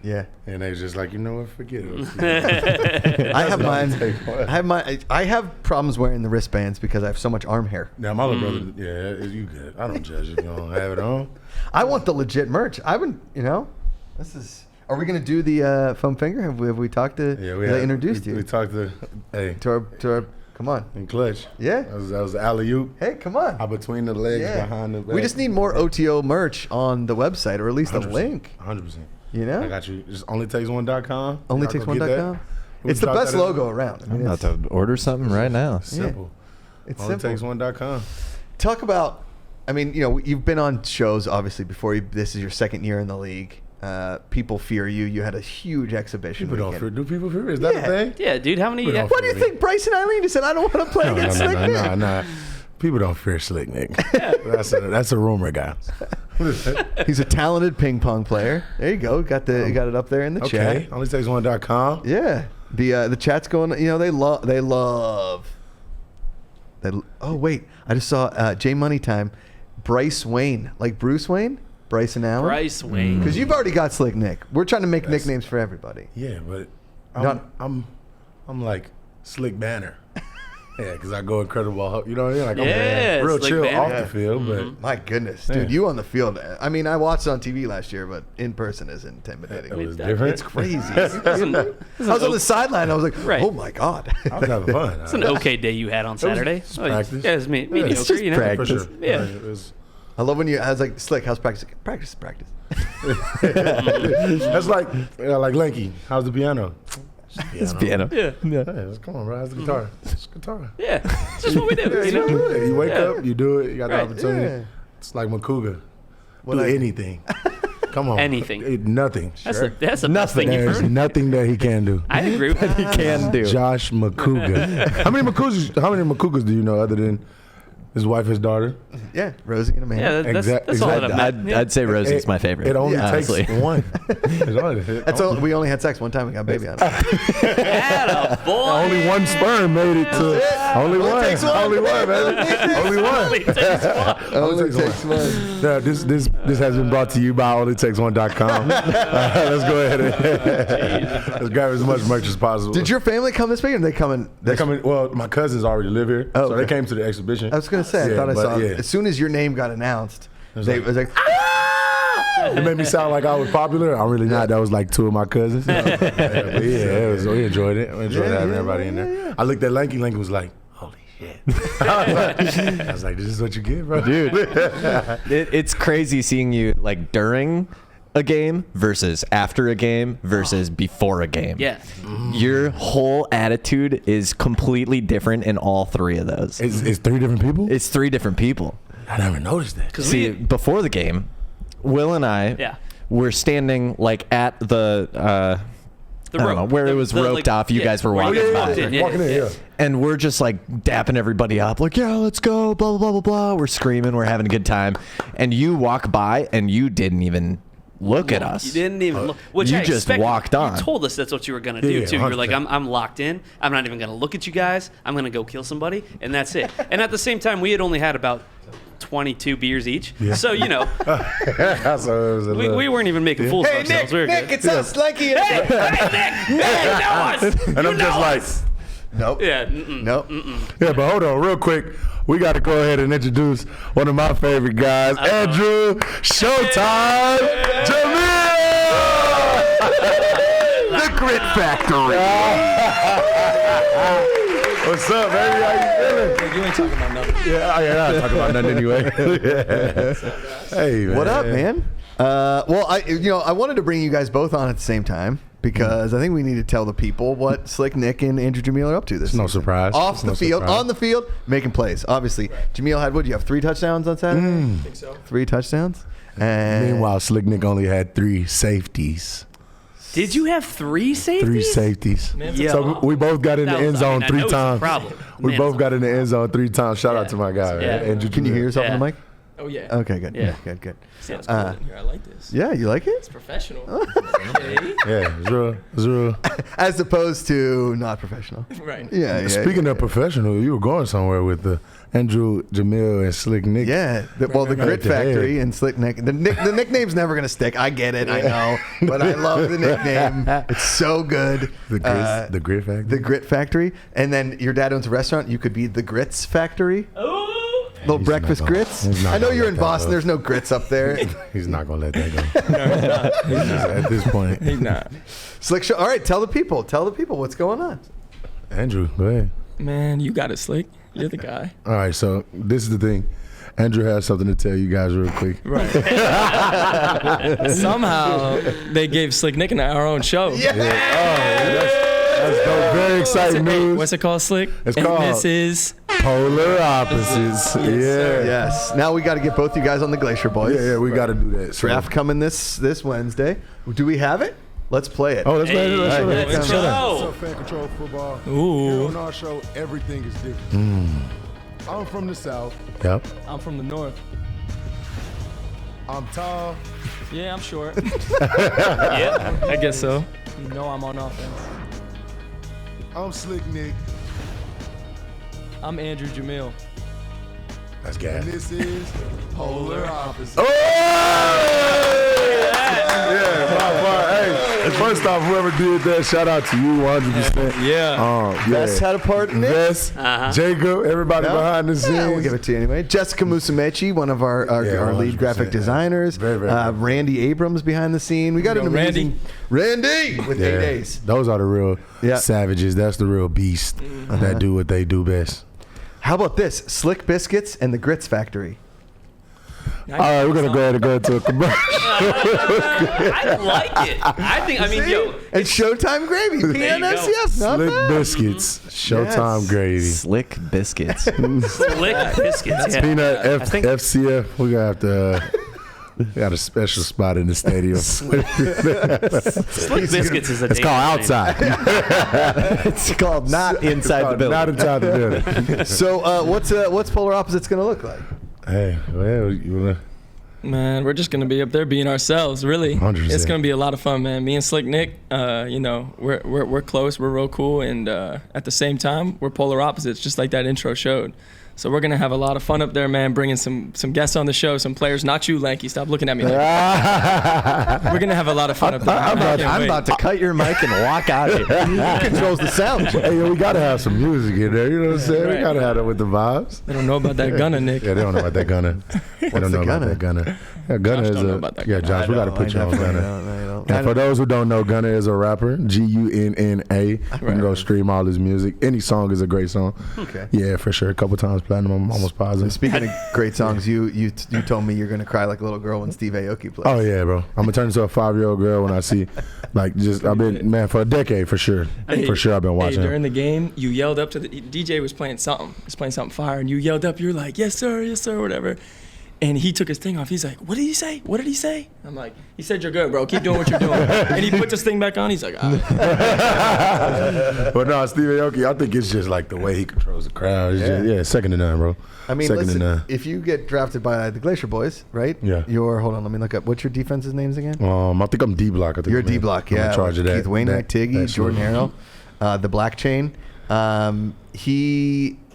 Yeah. and they just like, you know what, forget it. I have what mine. I'll take. I have problems wearing the wristbands because I have so much arm hair. Now my little brother, yeah, you good. I don't judge if you don't have it on. I want the legit merch. I haven't, this is. Are we gonna do the foam finger? Have we talked to? Yeah, have they introduced we you talked to, hey, to our Come on. In clutch. Yeah. That was the alley-oop. Hey, come on. Between the legs, Yeah. behind the back. We just need more OTO merch on the website, or at least a 100%. link. 100%. You know? I got you. Just onlytakes1.com. Onlytakes1.com. It's the best logo around. I I'm mean, about to order something right now. Simple. it's simple. Onlytakes1.com. Talk about, I mean, you know, you've been on shows obviously before. This is your second year in the league. People fear you. You had a huge exhibition. People don't weekend. fear. Do people fear? Is that Yeah. a thing? Yeah, dude. How many? We don't What do you think Brycen and Alleyne just said? I don't want to play against Slick Nick. No. People don't fear Slick Nick. That's a rumor, guy. He's a talented ping pong player. There you go. Got it up there in the Okay. chat. Onlytakes1.com. Yeah. The chat's going. You know, they love. Oh wait, I just saw J Money Time. Bryce Wayne, like Bruce Wayne. Brycen Allen. Bryce Wayne. Because you've already got Slick Nick. We're trying to make nicknames for everybody. Yeah, but Not- I'm like Slick Banner. Yeah, because I go incredible Hulk. You know what I mean? Like Yeah, I'm real Slick chill Banner. off Yeah. the field, but My goodness, dude, Yeah. you on the field. I mean, I watched it on TV last year, but in person is intimidating. it was It's different. It's crazy. Isn't- I was on the sideline. I was like, Right. oh my god. I was having fun. It's an okay day you had on Saturday. just practice. Yeah, it's mediocre. It's just you know? practice. For sure. Yeah. It was, I love when I was like, Slick, how's practice? Practice. that's like Lanky. How's the piano? It's piano. Yeah. Hey, come on, bro. How's the guitar? It's guitar. Yeah. It's just what we do. You know? Yeah, you wake Yeah. up, you do it, you got the Right. opportunity. Yeah. It's like Macuga. What Do I- anything. Come on. Anything. Nothing. That's the best thing you've There's heard. nothing that he can do. I agree with that. He can do. Josh Macuga. How many Macugas do you know other than his wife, his daughter? Yeah, Rosie and Amanda. Yeah, that's all that I meant. I'd say Rosie's my favorite. It only takes honestly. one. We only had sex one time. We got a baby on it. Atta boy. Only one sperm made it to. Only one. takes one. Only one, baby. Only one. Only takes one. Only takes one. No, this has been brought to you by OnlyTakes1.com. Let's go ahead and let's grab as much merch as possible. Did your family come this week? Or are they coming? They coming? Well, my cousins already live here, Oh, so they okay. came to the exhibition. I was gonna say. I Yeah, thought I but saw. yeah. As soon as your name got announced, was they like- was like, It made me sound like I was popular. I'm really not. That was like two of my cousins. We enjoyed it. We enjoyed having everybody in there. yeah. I looked at Lanky. Lanky was like, holy shit. I was like, this is what you get, bro. Dude, it's crazy seeing you like during a game versus after a game versus before a game. Yeah. Your whole attitude is completely different in all three of those. It's three different people? It's three different people. I never noticed that. See, before the game, Will and I Yeah. were standing like at the I don't know, where it was roped off. You guys were where you walking guys by. walked in, yeah, Walking in, yeah. And we're just like dapping everybody up, like, yeah, let's go, blah, blah, blah, blah, blah. We're screaming, we're having a good time. And you walk by and you didn't even look at us. You didn't even look. Which you I just expected. walked on. You told us that's what you were going to do, Yeah, too. You're like, 100%. I'm locked in. I'm not even going to look at you guys. I'm going to go kill somebody. And that's it. And at the same time, we had only had about 22 beers each. So, you know, So it was a little- we weren't even making fools of ourselves. We were good. it's us, Lanky. Hey, Nick! You know us! and I'm just like, Nope. Yeah. Mm-mm. Nope. yeah, but hold on, real quick. We got to go ahead and introduce one of my favorite guys, Andrew Showtime Jamiel! The Grit Factory. What's up, baby? How you feeling? You ain't talking about nothing. Yeah, I'm not talking about nothing anyway. Hey, man. What up, man? Well, I wanted to bring you guys both on at the same time because I think we need to tell the people what Slick Nick and Andrew Jamiel are up to this It's no season. surprise. Off It's the no field, surprise. on the field, making plays. Obviously, Jamiel had what? You have 3 touchdowns on Saturday. I think so. 3 touchdowns. And Meanwhile, Slick Nick only had 3 safeties. Did you have 3 safeties? 3 safeties. Yeah. So we both got in the That was- end zone I 3 know it's a times. problem. We Man, both it's- got in the end zone 3 times. Shout out Yeah. to my guy, Yeah. man. Andrew can you hear Jamiel. yourself Yeah. on the mic? Oh yeah. Okay, good. Yeah. Good. Sounds cool in here. I like this. Yeah, you like it? It's professional. Okay. Yeah, Zero. As opposed to not professional. Right. Yeah. Speaking of professional, you were going somewhere with the Andrew Jamiel and Slick Nick. Yeah, the Grit Right to Factory head. and Slick Nick. The nickname's never gonna stick. I get it. I know, but I love the nickname. It's so good. The Grit Factory. The Grit Factory, and then your dad owns a restaurant. You could be the Grits Factory. Ooh. Little He's breakfast not gonna- grits. he's not I know gonna you're let in that Boston. go. There's no grits up there. He's not gonna let that go. No, he's not. He's not. At this point, He's not. Slick Show. All right, tell the people. Tell the people what's going on. Andrew, go ahead. Man, you got it, Slick. You're the guy. All right, so this is the thing. Andrew has something to tell you guys real quick. Right. Somehow they gave Slick Nick and I our own show. Yeah. That's dope. Very exciting news. What's it called, Slick? It's And called this is Polar Opposites. Yes. Now we got to get both you guys on the Glacier Boys. Yeah, we got to do that. So. Draft coming this Wednesday. Do we have it? Let's play it. Oh, let's play it. Hey, let's Show go. So fan control football. Ooh. Here on our show, everything is different. I'm from the South. Yep. I'm from the North. I'm tall. Yeah, I'm short. Yeah. I guess so. You know I'm on offense. I'm Slick Nick. I'm Andrew Jamiel. That's gas. And this is Polar Opposites. Hey, first off, whoever did that, shout out to you 100%. Yeah. Vess had a part in it. Vess, Jacob, everybody behind the scenes. Yeah, we'll give it to you anyway. Jessica Musumechi, one of our lead 100%, graphic designers. Very, very good. Randy Abrams behind the scene. We got an amazing Randy with 8 days. Those are the real Yeah. savages. That's the real beast that do what they do best. How about this? Slick Biscuits and the Grits Factory. All right, we're going to go ahead and go into a commercial. I like it. I mean, yo. And Showtime Gravy. There you PNSCF. Not Slick bad. Biscuits. Showtime Yes. Gravy. Slick biscuits. Slick biscuits. Yeah. Peanut think- FCF. We got to we got a special spot in the stadium. Slick biscuits is a It's called dangerous name. outside. It's called not inside the building. Not inside the building. So what's Polar Opposites going to look like? Hey, well, you wanna, Man, we're just gonna be up there being ourselves. Really, 100%. it's gonna be a lot of fun, man. Me and Slick Nick, you know, we're close. We're real cool, and at the same time, we're polar opposites, just like that intro showed. So we're gonna have a lot of fun up there, man. Bringing some guests on the show, some players. Not you, Lanky. Stop looking at me. Like that. We're gonna have a lot of fun up there. I'm about to cut your mic and walk out of here. Who controls the sound? hey, yo, we got to have some music in there. You know what I'm saying? Right. We got to have that with the vibes. They don't know about that gunner, Nick. Yeah, they don't know about that gunner. They don't know about that gunner. Yeah, Gunner Josh is don't know a about that yeah. Gunner. Josh, we got to put you on Gunner. No. And for those who don't know, Gunner is a rapper. G-U-N-N-A. You can go stream all his music. Any song is a great song. Okay. Yeah, for sure. A couple times platinum. I'm almost positive. Speaking of great songs, you told me you're going to cry like a little girl when Steve Aoki plays. Oh yeah, bro. I'm gonna turn into a 5-year-old girl when I see, like, just I've been man for a decade for sure. For sure, I've been watching. Hey, during the game, you yelled up to the DJ was playing something. He was playing something fire, and you yelled up. You're like, yes, sir, whatever. And he took his thing off. He's like, what did he say? What did he say? I'm like, he said you're good, bro. Keep doing what you're doing. And he puts his thing back on. He's like, ah. But no, Steve Aoki, I think it's just like the way he controls the crowd. It's just, second to none, bro. I mean, second listen, to none. if you get drafted by the Glacier Boys, right? Yeah. Hold on, let me look up. What's your defense's names again? I think I'm D Block. I think You're I'm D-Block, I'm yeah. in charge of that. Keith Wainwright, Tiggy, That's Jordan what- Harrell, the Black Chain.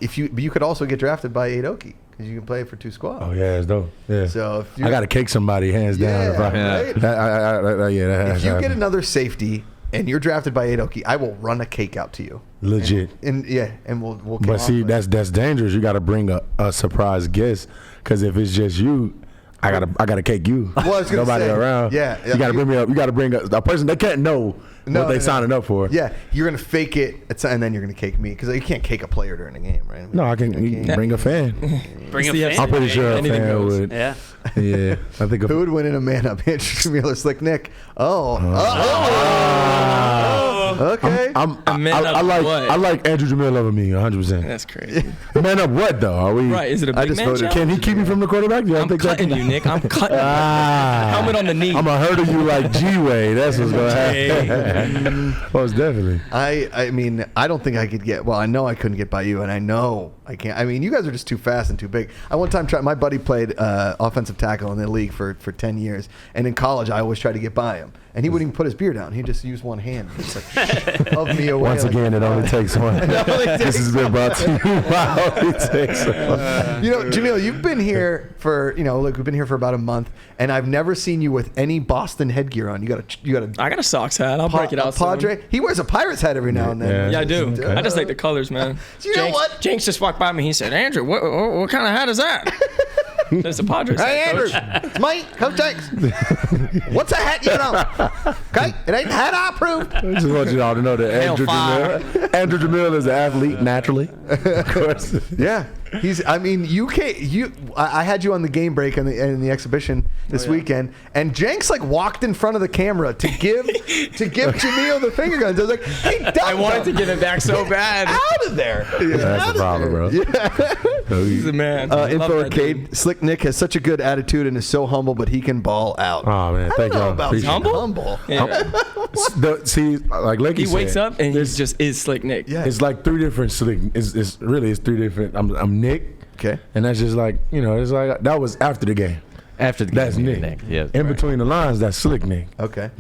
You could also get drafted by Aoki because you can play for 2 squads. Oh yeah, it's dope. Yeah. So if I got to cake somebody hands down. If If you get another safety and you're drafted by Aoki, I will run a cake out to you. legit. And we'll come But off see, with it. that's dangerous. You got to bring a surprise guest, because if it's just you, I gotta cake you. Well, I was gonna Nobody say, around. yeah, you gotta bring me up. You gotta bring a person they can't know what they signing up for. Yeah, you're gonna fake it, and then you're gonna cake me because you can't cake a player during the game, right? I mean, No, I can bring a fan. Bring a It's the fan. I'm pretty sure a Anything fan goes. would. Yeah. Yeah, I think. Who would win in a man-up? Andrew Jamiel or Slick Nick? Okay. I like Andrew Jamiel over me 100%. That's crazy. Man up what though? Are we? Right? Is it a I big just man voted. challenge? Can he keep me from the quarterback? Yeah, I I'm think cutting you, Nick. I'm cutting you. Helmet on the knee. I'm gonna hurdle you like G-Way. That's what's gonna happen. Most definitely. I mean, I don't think I could get. Well, I know I couldn't get by you, and I know I can't. I mean, you guys are just too fast and too big. I one time tried. My buddy played offensive tackle in the league for 10 years, and in college, I always tried to get by him, and he wouldn't even put his beer down. He just used one hand, just like shove me away. Once again, it only takes one. This has been brought to you by Only Takes One. You know, Jamiel, you've been here for look, we've been here for about a month, and I've never seen you with any Boston headgear on. You got a I got a Sox hat. I'll break it out soon. Padre. He wears a Pirates hat every now and then. Yeah, I do. Okay. I just like the colors, man. You know what? Jinx just walked by me. He said, "Andrew, what kind of hat is that?" There's a Padres. Hey, head Andrew. coach. It's Mike. Coach Jenks. What's a hat you know? Okay? It ain't hat I approved. I just want you all to know that Andrew Jamiel is an athlete naturally. Of course. Yeah. I had you on the game break in the exhibition this weekend, and Jenks like walked in front of the camera to give Jamiel the finger guns. I was like, hey, I wanted to give it back so bad. Out of there. That's the problem, bro. He's a man. I love Info that Arcade. dude. Slick Nick has such a good attitude and is so humble, but he can ball out. Oh man, thank y'all. Appreciate it. Humble? Yeah. See, like Lakey He wakes said, up and he just is Slick Nick. Yeah. it's like three different Slick. It's three different. I'm Nick. Okay. And that's just like, it's like that was after the game. After the That's game, Nick. Yeah. In between the lines, that's Slick Nick. Okay.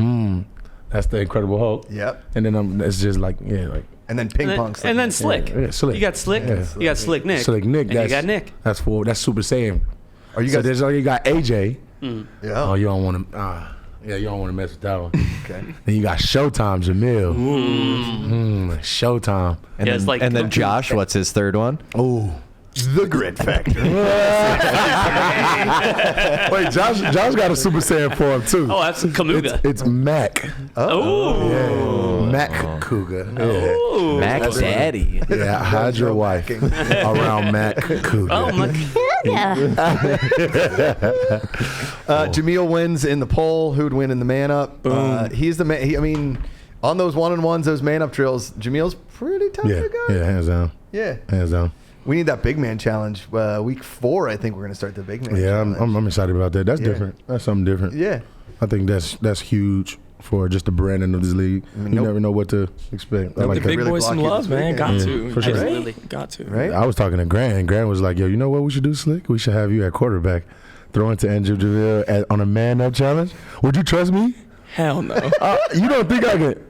That's the Incredible Hulk. Yep. And then it's just like, And then ping pong. And then Slick. yeah, Slick. You got Slick. Yeah. You got Slick Nick. Slick Nick. And you got Nick. That's Super Saiyan. Are you So guys? there's like you got AJ. Yeah. Oh, you don't want to. You don't want to mess with that one. Okay. Then you got Showtime Jamiel. Showtime. And, Yeah, then, it's like- and then Josh, what's his third one? Oh. The Grit Factor. Wait, Josh got a Super Saiyan form too. Oh, that's Kamuga. It's Mac. Oh. Yeah. Mac Cougar. Yeah. Oh. Mac Daddy. Yeah, hide your wife around Mac Cougar. Oh my. Jamiel wins in the poll. Who'd win in the man up? He's the man. On those one-on-ones, those man-up drills, Jamiel's pretty tough to go. Yeah, hands down. Yeah. Hands down. We need that big man challenge. Week 4, I think we're going to start the big man Yeah, challenge. I'm excited about that. That's different. That's something different. Yeah. I think that's huge for just the branding of this league. You never know what to expect. I The like big that. really boys block some you love, this man. Got weekend. to. For sure. Absolutely. Got to. Right? I was talking to Grant. Grant was like, yo, you know what we should do, Slick? We should have you at quarterback. Throw into Andrew Jamiel on a man-up challenge. Would you trust me? Hell no. You don't think I can?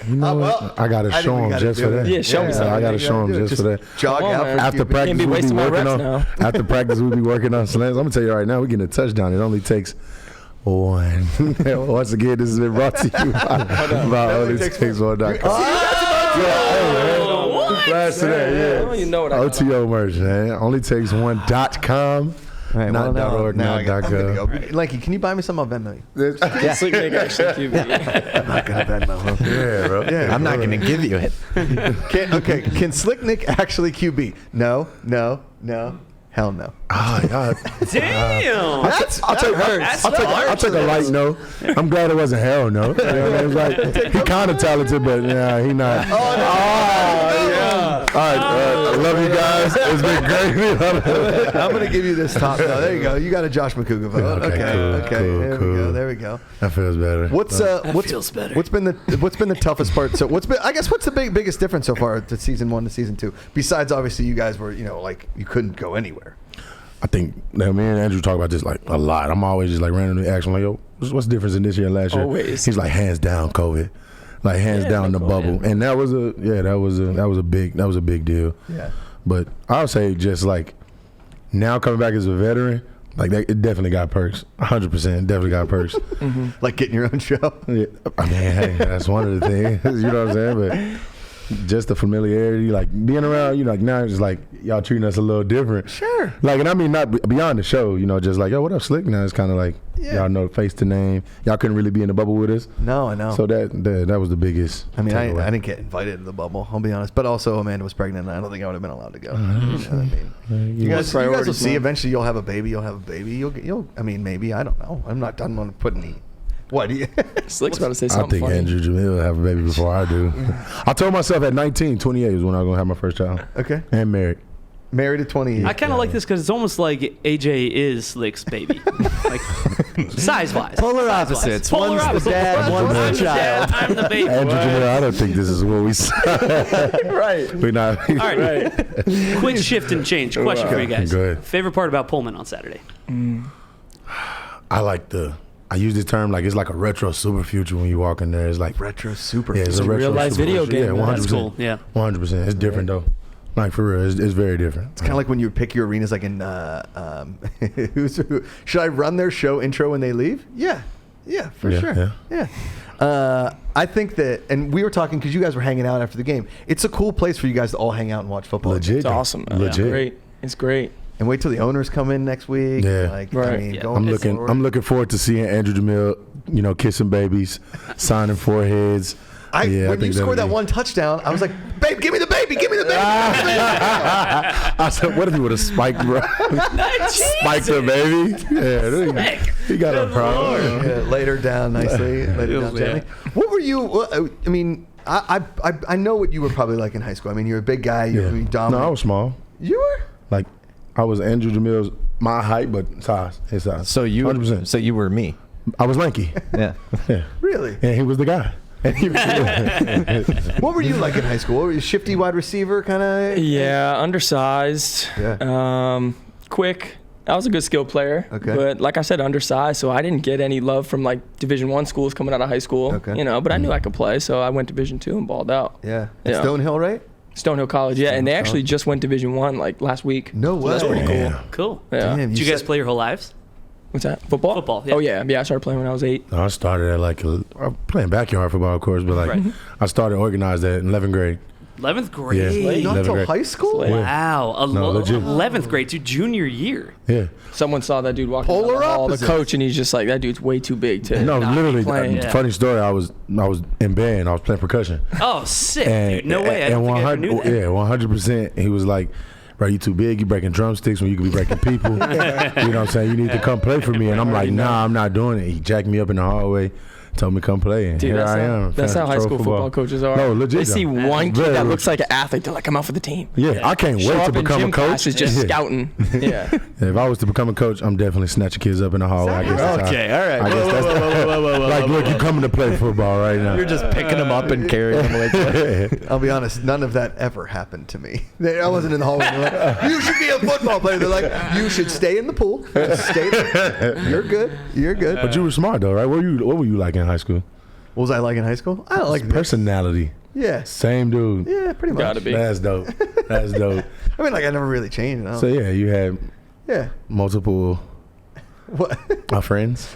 You know well, what? I got to I think show we him gotta just do for it. that. Yeah, show me something. I got to You show gotta him do it. just for that. Jog Come on, out man. for After QB. practice, Can't be we'll be wasting my working reps on. now. After practice, we'll be working on slants. I'm gonna tell you right now, we're getting a touchdown. It only takes one. Once again, this has been brought to you by Only Takes One. Flash to that, yeah. You know what I got. OTO merch, man. Only takes one.com. Right, Not well, .org, now not I'm gonna go. .gov. Lanky, can you buy me some on Venmo? Yeah. Slick Nick actually QB. I'm not gonna Venmo. Yeah, bro. Yeah, I'm not going to give you it. Can Slick Nick actually QB? No. Hell no. Oh, God. Damn. I'll take a light no. I'm glad it wasn't hell no. You know what I mean? It's like, he kind of talented, but yeah, he not. All right, I love you guys. It's been great. I'm gonna give you this top. No, there you go. You got a Josh Macuga vote. Okay, cool. There we go. That feels better. What's feels better. What's been the toughest part? So what's the biggest difference so far to season 1 to season 2? Besides, obviously, you guys were like you couldn't go anywhere. I think that me and Andrew talk about this like a lot. I'm always just like randomly asking like, yo, what's the difference in this year and last year? Always. He's like, hands down, COVID. Like hands down the bubble, and that was a big deal. Yeah. But I would say just like now coming back as a veteran, like that, it definitely got perks. 100% definitely got perks. Like getting your own show. Yeah. I mean, hey, that's one of the things. You know what I'm saying? But just the familiarity, like being around, like now it's like y'all treating us a little different. Sure. Like, and I mean not beyond the show, just like, yo, what up, Slick? Now it's kind of like y'all know face to name. Y'all couldn't really be in the bubble with us. No, I know. So that was the biggest. I mean, I takeaway. didn't get invited to the bubble. I'll be honest. But also, Amanda was pregnant, and I don't think I would have been allowed to go. You know what I mean? You guys will see. Eventually, you'll have a baby. You'll. I mean, maybe. I don't know. I'm not done on putting any. What? Slick's about to say I something think funny. Andrew Jamiel will have a baby before I do. I told myself at 19, 28 is when I was going to have my first child. Okay. And married. Married at 28. I kind of like this because it's almost like AJ is Slick's baby, like size-wise. Polar opposites. Polar One's opposites. the dad, one's I'm the the dad, child. I'm the baby. Andrew Jamiel, I don't think this is what we said. Right. We're not. All right. Quick shift and change. Question for you guys. Go ahead. Favorite part about Pullman on Saturday? I use this term like it's like a retro super future when you walk in there. It's like Retro super. yeah, it's a retro real-life super video future. game, Yeah, man. 100%. That's cool. Yeah. 100%. It's different though. Like for real, it's very different. It's kind of like when you pick your arenas, like in should I run their show intro when they leave? Yeah, for Yeah, sure. Yeah. I think that, and we were talking because you guys were hanging out after the game. It's a cool place for you guys to all hang out and watch football. Legit. It's awesome, man. Legit. Great. It's great. And wait till the owners come in next week. Yeah. Like, Right. I mean, Yeah. going I'm forward. looking forward to seeing Andrew Jamiel, kissing babies, signing foreheads. When you think scored that that'll be- one touchdown, I was like, babe, give me the baby, give me the baby. I said, what if he would have spiked, bro? Spiked the baby? Yeah, he got a problem. Yeah, laid her down nicely. Laid her down Yeah. gently. What were you? I mean, I know what you were probably like in high school. I mean, you're a big guy. You're No, dominant. I was small. You were? Like, I was Andrew Jamiel's my height, but his size. So you 100%. So you were me. I was lanky. Yeah. Yeah. Really? And he was the guy. What were you like in high school? What were you, shifty wide receiver kind of? Yeah, undersized. Yeah. Quick. I was a good skill player. Okay. But like I said, undersized, so I didn't get any love from like Division I schools coming out of high school. Okay. But I knew I could play, so I went Division II and balled out. Yeah. Yeah. Stonehill, right? Stonehill College, yeah, and they Stonehill actually College. just went Division I like last week. No way. That's pretty cool. Yeah. Cool. Yeah. Damn, Did you guys said- play your whole lives? What's that? Football? Football, yeah. Oh yeah, I started playing when I was 8. I started at I'm playing backyard football, of course, but Right. I started organized at in 11th grade. 11th grade. Yeah. Not 11th until grade. high school? Yeah. Wow. No, legit. 11th grade to junior year. Yeah. Someone saw that dude walking down Polar the hall, the opposites. coach, and he's just like, that dude's way too big to No, not be literally. playing. Yeah. Funny story. I was in band. I was playing percussion. Oh, sick, dude. No way. I don't think I ever knew that. Yeah, 100%. He was like, bro, you too big. You breaking drumsticks when you could be breaking people. You know what I'm saying? You need to come play for me. And I'm like, nah, I'm not doing it. He jacked me up in the hallway, told me come play. And Dude, here that's I how, am. that's how high school football coaches are. No, legit. They see though. one kid Very that much. looks like an athlete, they're like, I'm out for the team. Yeah, I can't Show wait to up in become gym a coach. classes just Yeah. scouting. Yeah. If I was to become a coach, I'm definitely snatching kids up in the hallway. I guess that's how- all right. I guess that's like, look, you coming to play football right now. You're just picking them up and carrying them away. I'll be honest, none of that ever happened to me. I wasn't in the hallway. They're like, you should be a football player. They're like, you should stay in the pool. Just stay there. You're good. You're good. But you were smart though, right? What were you like in high school? What was I like in high school? I don't like Personality. Yeah. Same dude. Yeah, pretty much. Gotta be. That's dope. That's dope. I mean, like, I never really changed. So yeah, you had Yeah. multiple What? friends.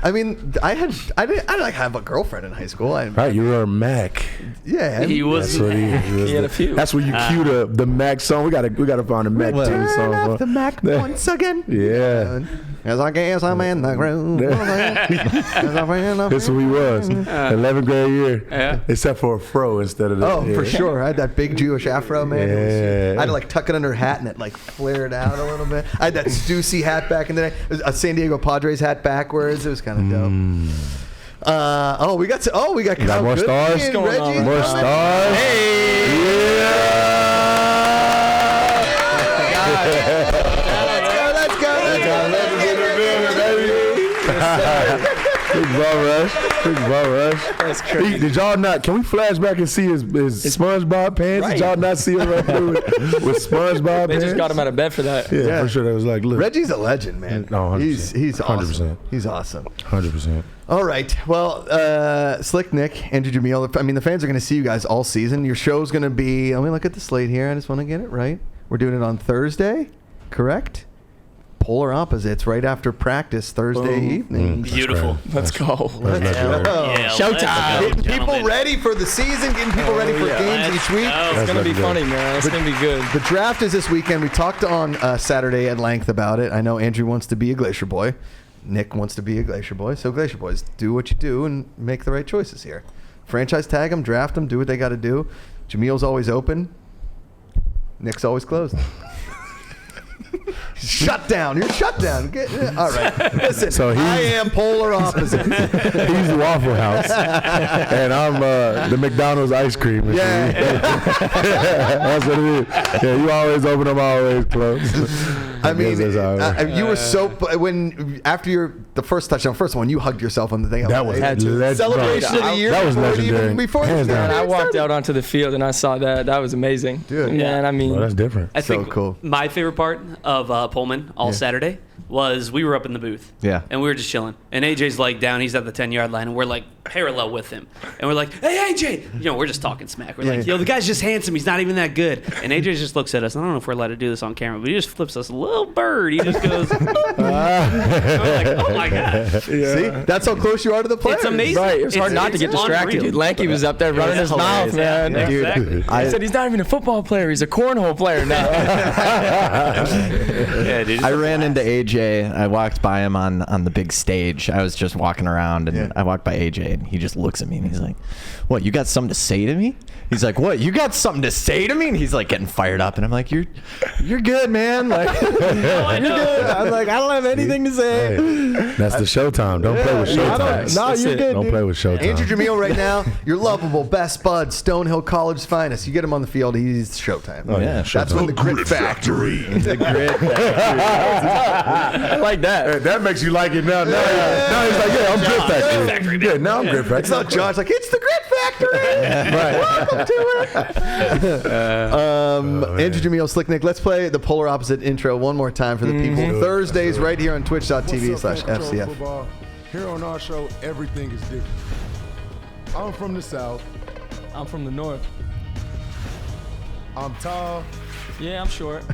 I mean, I didn't like have a girlfriend in high school. Right, you were a Mac. Yeah. He was. That's what he was. He had a few. That's where you cue the Mac song. We gotta find a Mac Turn team song. up bro. the Mac once again. Yeah. As I guess I'm in the groove. That's who he was. 11th grade year. Yeah. Except for a fro instead of the. Oh, yeah. for sure. I had that big Jewish afro, man. It was- Yeah. I had to like tuck it under a hat and it like flared out a little bit. I had that Stussy hat back in the day. It was a San Diego Padres hat backwards. It was kind of dope. We got Kyle more Goodman, stars? What's going on, Reggie's More coming. stars. Let's go. Big ball rush. Big ball rush. That's crazy. Did y'all not? Can we flash back and see his SpongeBob pants? Did y'all not see him right there with SpongeBob They pants? just got him out of bed for that. Yeah, for sure. That was like, look. Reggie's a legend, man. No, 100%. He's awesome. 100%. He's awesome. 100%. All right. Well, Slick Nick, Andrew Jamiel. I mean, the fans are going to see you guys all season. Your show's going to be. Let me look at the slate here. I just want to get it right. We're doing it on Thursday, correct? Polar opposites right after practice Thursday evening. Beautiful. Let's go. Let's go. Yeah, Showtime. let's go, Getting people gentlemen. ready for the season, getting people ready for games Let's each week. go. It's going to be Let's go. funny, man. It's going to be good. The draft is this weekend. We talked on Saturday at length about it. I know Andrew wants to be a Glacier Boy. Nick wants to be a Glacier Boy. So Glacier Boys, do what you do and make the right choices here. Franchise tag them, draft them, do what they got to do. Jamiel's always open. Nick's always closed. Shut down. You're shut down. All right. Listen, So I am polar opposite. He's the Waffle House, and I'm the McDonald's ice cream machine. That's what it is. Yeah, you always open them, always close. I mean, guess that's how it works. you were so after the first touchdown, first one, you hugged yourself on the thing. That was celebration of the year. That was before it legendary. Even before Hands the down. And I game walked started. out onto the field and I saw that. That was amazing. Dude. Man, I mean, Oh, that's different. I So think cool. my favorite part of Pullman all Saturday was we were up in the booth. Yeah. And we were just chilling. And AJ's like down. He's at the 10-yard line. And we're like parallel with him, and we're like, "Hey, AJ!" We're just talking smack. We're like, "Yo, the guy's just handsome. He's not even that good." And AJ just looks at us. I don't know if we're allowed to do this on camera, but he just flips us a little bird. He just goes, I'm like, "Oh my god!" See, that's how close you are to the players. It's amazing. Right, it's hard not to get distracted. unreal. Lanky was up there running his mouth, man. Yeah, Dude, exactly. I said he's not even a football player; he's a cornhole player now. Yeah, dude. I ran into AJ. I walked by him on the big stage. I was just walking around, and I walked by AJ, and he just looks at me, and he's like, "What? You got something to say to me?" He's like, "What? You got something to say to me?" And he's like getting fired up, and I'm like, "You're good, man. Like, you're good." I'm like, "I don't have anything to say." Hey, that's the Showtime. Don't play with Showtime. No, you're good. Don't dude. play with Showtime. Andrew Jamiel right now, your lovable best bud, Stonehill College's finest. You get him on the field, he's Showtime. Oh, yeah, That's Showtime. when the Grit Factory. The grit. I like that. Hey, that makes you like it now. Now he's like, yeah, I'm Grit Factory. Yeah, now I'm Grit Factory. It's not Josh, like, it's the Grit Factory. Welcome to it. Andrew Jamiel, Slick Nick, let's play the polar opposite intro one more time for the people. Thursdays right here on twitch.tv/FCF. Football. Here on our show, everything is different. I'm from the South. I'm from the North. I'm tall. Yeah, I'm short.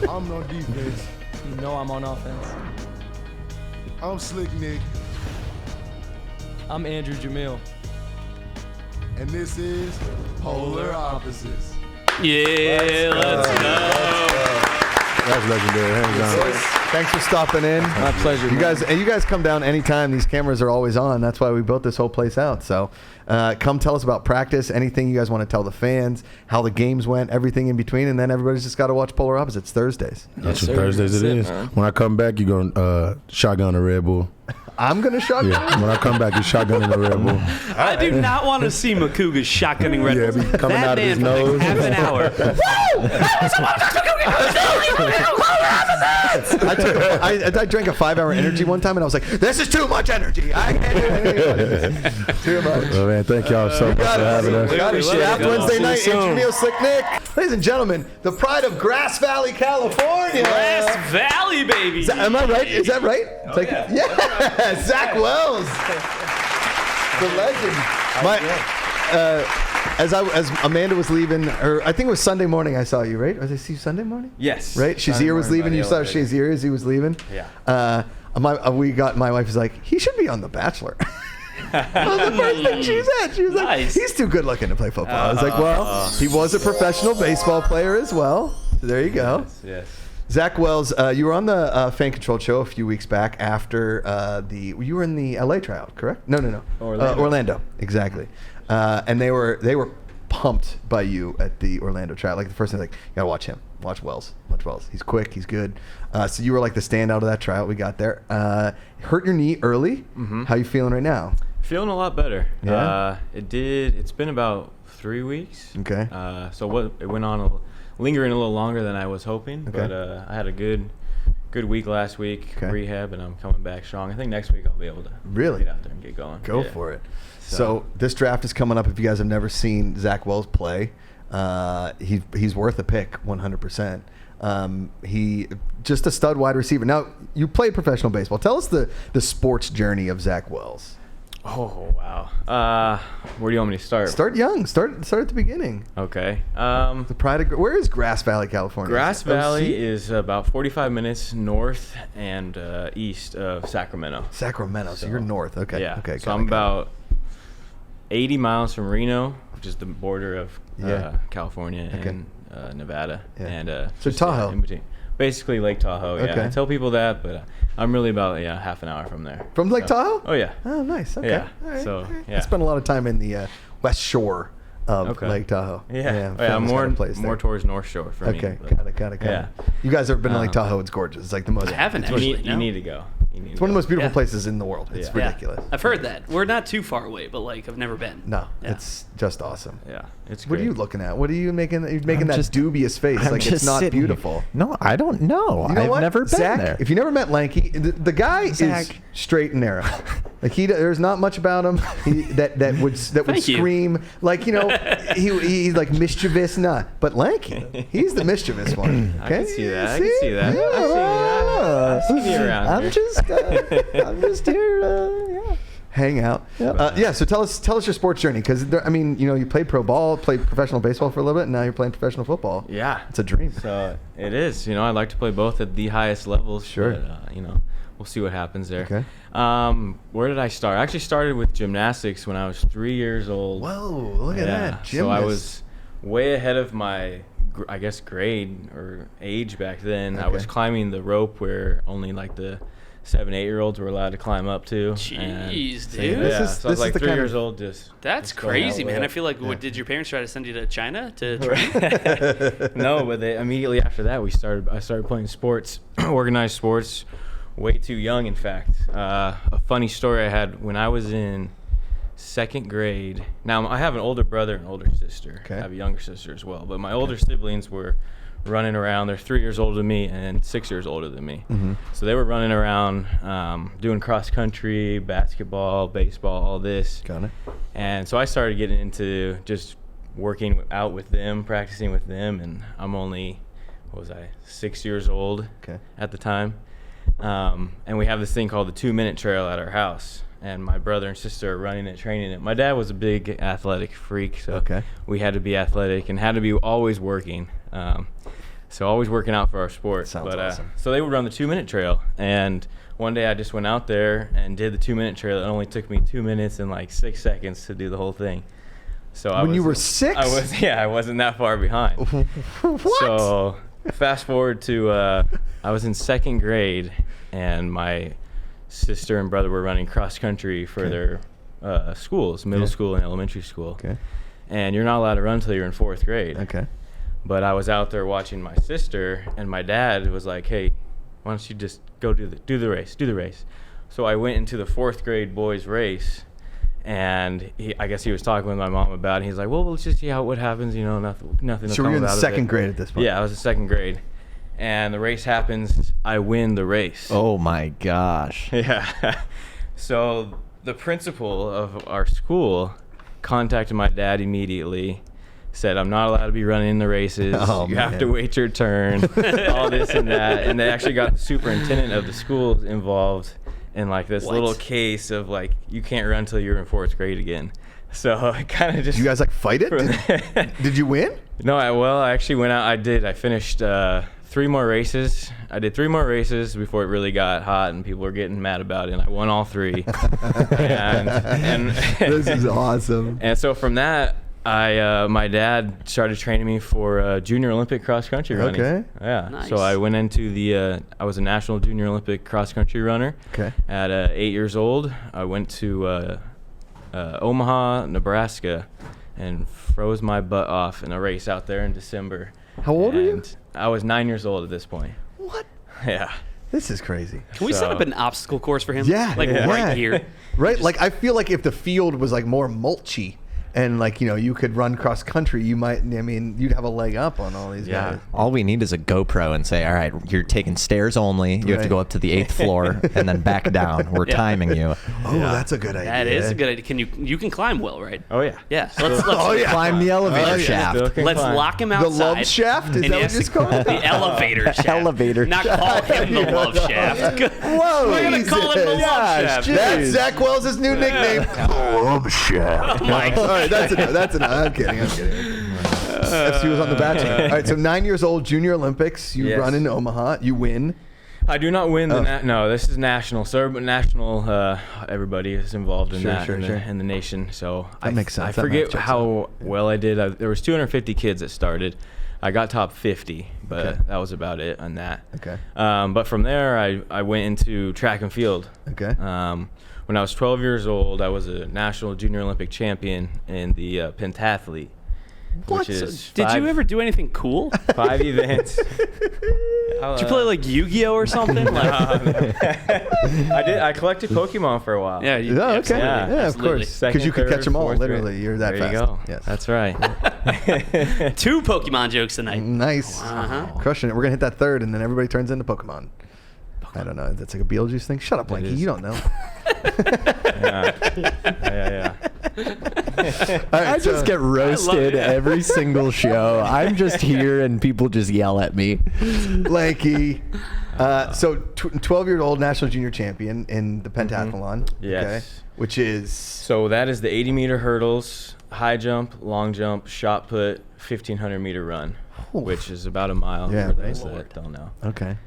I'm on defense. You know I'm on offense. I'm Slick Nick. I'm Andrew Jamiel. And this is Polar Opposites. Yeah, let's go. That's legendary. Hands down. Thanks for stopping in. My pleasure. You guys come down anytime. These cameras are always on. That's why we built this whole place out. So come tell us about practice, anything you guys want to tell the fans, how the games went, everything in between, and then everybody's just got to watch Polar Opposites Thursdays. That's what Thursdays it is. Man. When I come back, you're going to shotgun a Red Bull. I'm going to shotgun. Yeah, when I come back, you're shotgunning a Red Bull. I do not want to see Macuga shotgunning Red Yeah, Bulls. be coming That out of his man for like nose. half an hour. I drank a 5-hour energy one time, and I was like, this is too much energy. I can't do it. Too much. Well, man, thank y'all so much for having us. Got it. Shaft Wednesday night. See you soon. Andrew Jamiel, Slick Nick. Ladies and gentlemen, the pride of Grass Valley, California. Grass Valley, baby. Am I right? Is that right? Yeah. Zach Wells. The legend. As Amanda was leaving, or I think it was Sunday morning, I saw you, right? Or did I see you Sunday morning? Yes. Right? Shazir was leaving. You saw Shazir as he was leaving? Yeah. My wife was like, he should be on The Bachelor. That was the first thing she said. She was like, Nice. he's too good looking to play football. I was like, well, he was a professional baseball player as well. So there you go. Yes. Zach Wells, you were on the Fan Controlled show a few weeks back after you were in the LA tryout, correct? No. Orlando, exactly. And they were pumped by you at the Orlando tryout. Like the first thing, like, you gotta watch him. Watch Wells. He's quick. He's good. So you were like the standout of that tryout. We got there. Hurt your knee early. Mm-hmm. How you feeling right now? Feeling a lot better. Yeah? It's been about 3 weeks. Okay. It went on lingering a little longer than I was hoping. Okay. But I had a good week last week, Okay. rehab, and I'm coming back strong. I think next week I'll be able to Really? get out there and get going. Go Yeah. for it. So this draft is coming up. If you guys have never seen Zach Wells play, he's worth a pick 100%. He just a stud wide receiver. Now, you play professional baseball. Tell us the sports journey of Zach Wells. Oh, wow. Where do you want me to start? Start young. Start at the beginning. Okay. The pride of where is Grass Valley, California? Grass OC? Valley is about 45 minutes north and east of Sacramento. Sacramento. So you're north. Okay. Yeah. Okay. So I'm about 80 miles from Reno, which is the border of California and Nevada. Yeah. And So just, Tahoe. in between. Basically Lake Tahoe. Yeah. Okay. I tell people that, but I'm really about half an hour from there. From Lake Tahoe? Oh yeah. Oh, nice. Okay. Yeah. All right. So All right. yeah. I spent a lot of time in the West Shore of Okay. Lake Tahoe. Yeah. family's got a place more there. towards North Shore for me. Okay, but- got it. Yeah. You guys ever been to Lake Tahoe? It's gorgeous. It's like the most. I haven't You actually. need, no. you need to go. It's one of the most beautiful Yeah. places in the world. It's Yeah. ridiculous. I've heard that. We're not too far away, but like I've never been. No, Yeah. it's just awesome. Yeah. It's What are great. you looking at? What are you making? You're making I'm that just- dubious face I'm like it's just not sitting here. beautiful. No, I don't know. You know I've what? never been Zach, there. If you never met Lanky, the guy is Zach. straight and narrow. Like there's not much about him that would Thank you. scream like he's like mischievous. Nah, but Lanky, he's the mischievous one. I Okay? can see that. I can see that. Yeah. I've seen you around I'm here. just here. hang out. Yeah. So tell us your sports journey, because I mean, you played pro ball, played professional baseball for a little bit, and now you're playing professional football. Yeah, it's a dream. So it is. I like to play both at the highest levels. Sure. But, we'll see what happens there. Okay. Where did I start? I actually started with gymnastics when I was 3 years old. Whoa, look at that. So I was way ahead of my, I guess, grade or age back then. I was climbing the rope where only like the 7, 8-year-olds were allowed to climb up to. Jeez, dude. So I was like 3 years old. That's crazy, man. I feel like, did your parents try to send you to China to train? No, but immediately after that, I started playing sports, organized sports, way too young, in fact. A funny story I had when I was in 2nd grade. Now, I have an older brother and older sister. I have a younger sister as well. But my older siblings were running around. They're 3 years older than me and 6 years older than me. Mm-hmm. So they were running around doing cross country, basketball, baseball, all this. Got it. And so I started getting into just working out with them, practicing with them. And I'm only, 6 years old at the time. And we have this thing called the 2-minute trail at our house. And my brother and sister are running it, training it. My dad was a big athletic freak, so we had to be athletic and had to be always working. So always working out for our sport. Sounds awesome. So they would run the 2-minute trail. And one day I just went out there and did the 2-minute trail. It only took me 2 minutes and like 6 seconds to do the whole thing. So when you were 6? I wasn't that far behind. What? So fast forward to I was in 2nd grade, and my sister and brother were running cross country for their schools, middle school and elementary school. And you're not allowed to run until you're in 4th grade. But I was out there watching my sister, and my dad was like, "Hey, why don't you just go do the race?" So I went into the 4th grade boys race, and I guess he was talking with my mom about it. He's like, "Well, let's just see what happens. Nothing." So you're in 2nd grade at this point. Yeah, I was in 2nd grade. And the race happens. I win the race. Oh my gosh. Yeah. So the principal of our school contacted my dad immediately, said, "I'm not allowed to be running in the races. You have to wait your turn," all this and that. And they actually got the superintendent of the school involved in like this little case of like, you can't run until you're in 4th grade again. So I kind of just... You guys like fight it? Did you win? No, I actually went out. I finished 3 more races. I did 3 more races before it really got hot and people were getting mad about it, and I won all 3. and This is awesome. And so from that, my dad started training me for Junior Olympic cross country running. Okay. Yeah. Nice. So I went into I was a national Junior Olympic cross country runner. At 8 years old. I went to Omaha, Nebraska, and froze my butt off in a race out there in December. How old are you? I was 9 years old at this point. What? Yeah. This is crazy. Can we set up an obstacle course for him? Yeah. Right here. Right? Like, I feel like if the field was like more mulchy and like, you could run cross country, you'd have a leg up on all these guys. All we need is a GoPro and say, all right, you're taking stairs only. You have to go up to the 8th floor and then back down. We're timing you. Oh, that's a good idea. That is a good idea. You can climb well, right? Oh, yeah. Yeah. So let's Climb the elevator shaft. Let's lock him outside. The love shaft? Is and that what it's called? The elevator shaft. Elevator Not call him the love shaft. Whoa. We're going to call him the love shaft. That's Zach Wells' new nickname. Love shaft. Oh, my God. All right, that's enough. I'm kidding. FC was on The Bachelor. All right, so 9 years old, Junior Olympics. You run in Omaha. You win. I do not win no, this is national. So national, everybody is involved in in the nation. So that makes sense. I forget how well I did. There was 250 kids that started. I got top 50, but that was about it on that. Okay. But from there, I went into track and field. Okay. When I was 12 years old, I was a national junior Olympic champion in the pentathlete. What? Which is Did you ever do anything cool? 5 events. Did you play like Yu-Gi-Oh or something? I did. I collected Pokemon for a while. Yeah. Okay. Yeah, of course. Because you could catch them all. Literally, you're that fast. There you go. Yes. That's right. 2 Pokemon jokes tonight. Nice. Crushing it. We're gonna hit that 3rd, and then everybody turns into Pokemon. I don't know. That's like a Beetlejuice thing. Shut up, Blanky. You don't know. Yeah. I just get roasted every single show. I'm just here and people just yell at me. Blanky. So 12-year-old national junior champion in the pentathlon. Yes. Okay. Which is? So that is the 80-meter hurdles, high jump, long jump, shot put, 1,500-meter run, which is about a mile for those that don't know. Okay.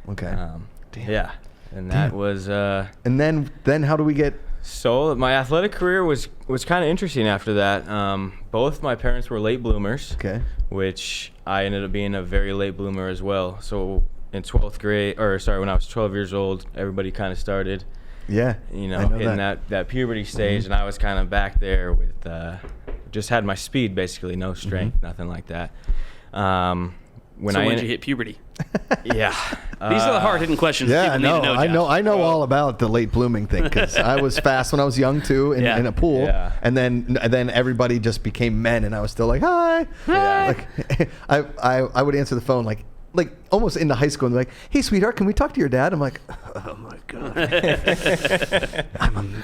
Yeah. And that was... and then how do we get... So my athletic career was kind of interesting after that. Both my parents were late bloomers, which I ended up being a very late bloomer as well. So in 12th grade, when I was 12 years old, everybody kind of started, hitting that puberty stage, and I was kind of back there with, just had my speed basically, no strength, nothing like that. When you hit puberty? Yeah. These are the hard-hitting questions people need to know, Josh. I know all about the late blooming thing because I was fast when I was young too in a pool, and then everybody just became men, and I was still like, hi. Like, I would answer the phone like almost into high school and be like, hey sweetheart, can we talk to your dad? I'm like, oh my god.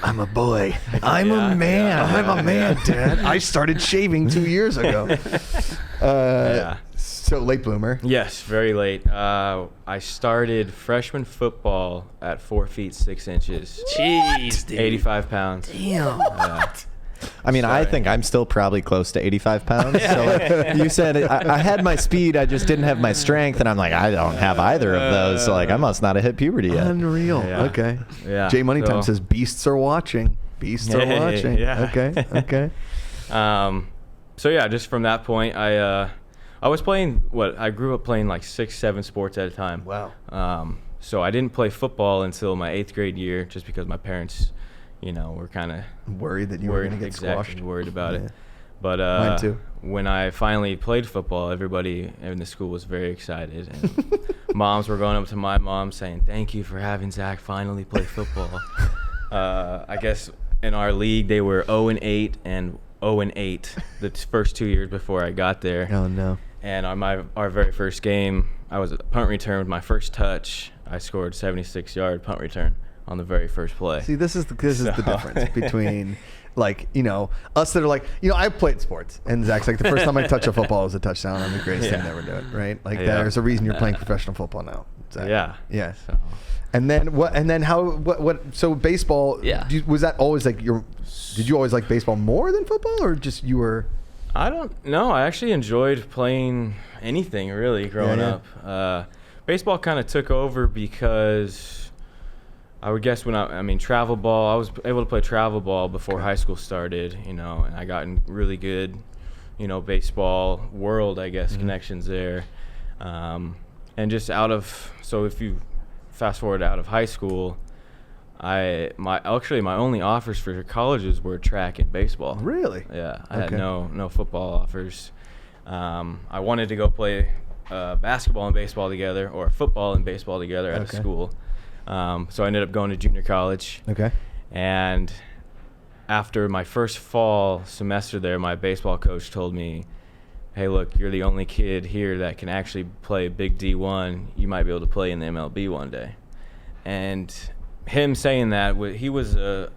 I'm a boy. I'm a man, Dad. I started shaving 2 years ago. So late bloomer. Yes, very late. I started freshman football at 4 feet 6 inches. Jeez, dude. 85 pounds. Damn. I mean, I think I'm still probably close to 85 pounds. So like, you said I had my speed, I just didn't have my strength, and I'm like, I don't have either of those. So like, I must not have hit puberty yet. Unreal. Yeah. Okay. Yeah. Jay Moneytime says beasts are watching. Beasts are watching. Yeah. Okay. So yeah, just from that point, I was playing I grew up playing like 6-7 sports at a time. Wow. So I didn't play football until my 8th grade year, just because my parents, were kind of worried that you were going to get squashed. Worried about it. But Mine too. When I finally played football, everybody in the school was very excited, and moms were going up to my mom saying, "Thank you for having Zach finally play football." I guess in our league they were 0-8 and 0-8 the first 2 years before I got there. Oh no. And on our very first game, I was a punt return with my first touch. I scored 76-yard punt return on the very first play. See, this is the difference between us that are like, I've played sports, and Zach's like, the first time I touch a football was a touchdown. I'm the greatest thing to ever do it, right? Like there's a reason you're playing professional football now. Zach. Yeah. So. And then what? And then how? What? So baseball. Yeah. Was that always like your? Did you always like baseball more than football, or just you were? I don't know. I actually enjoyed playing anything really growing up. Baseball kind of took over because I would guess travel ball. I was able to play travel ball before high school started, and I got in really good, baseball world, I guess, connections there. And just so if you fast forward out of high school, my only offers for colleges were track and baseball. Really? Yeah, I had no football offers. I wanted to go play basketball and baseball together, or football and baseball together at a school. So I ended up going to junior college. Okay. And after my first fall semester there, my baseball coach told me, "Hey, look, you're the only kid here that can actually play big D1. You might be able to play in the MLB one day." And him saying that, he was a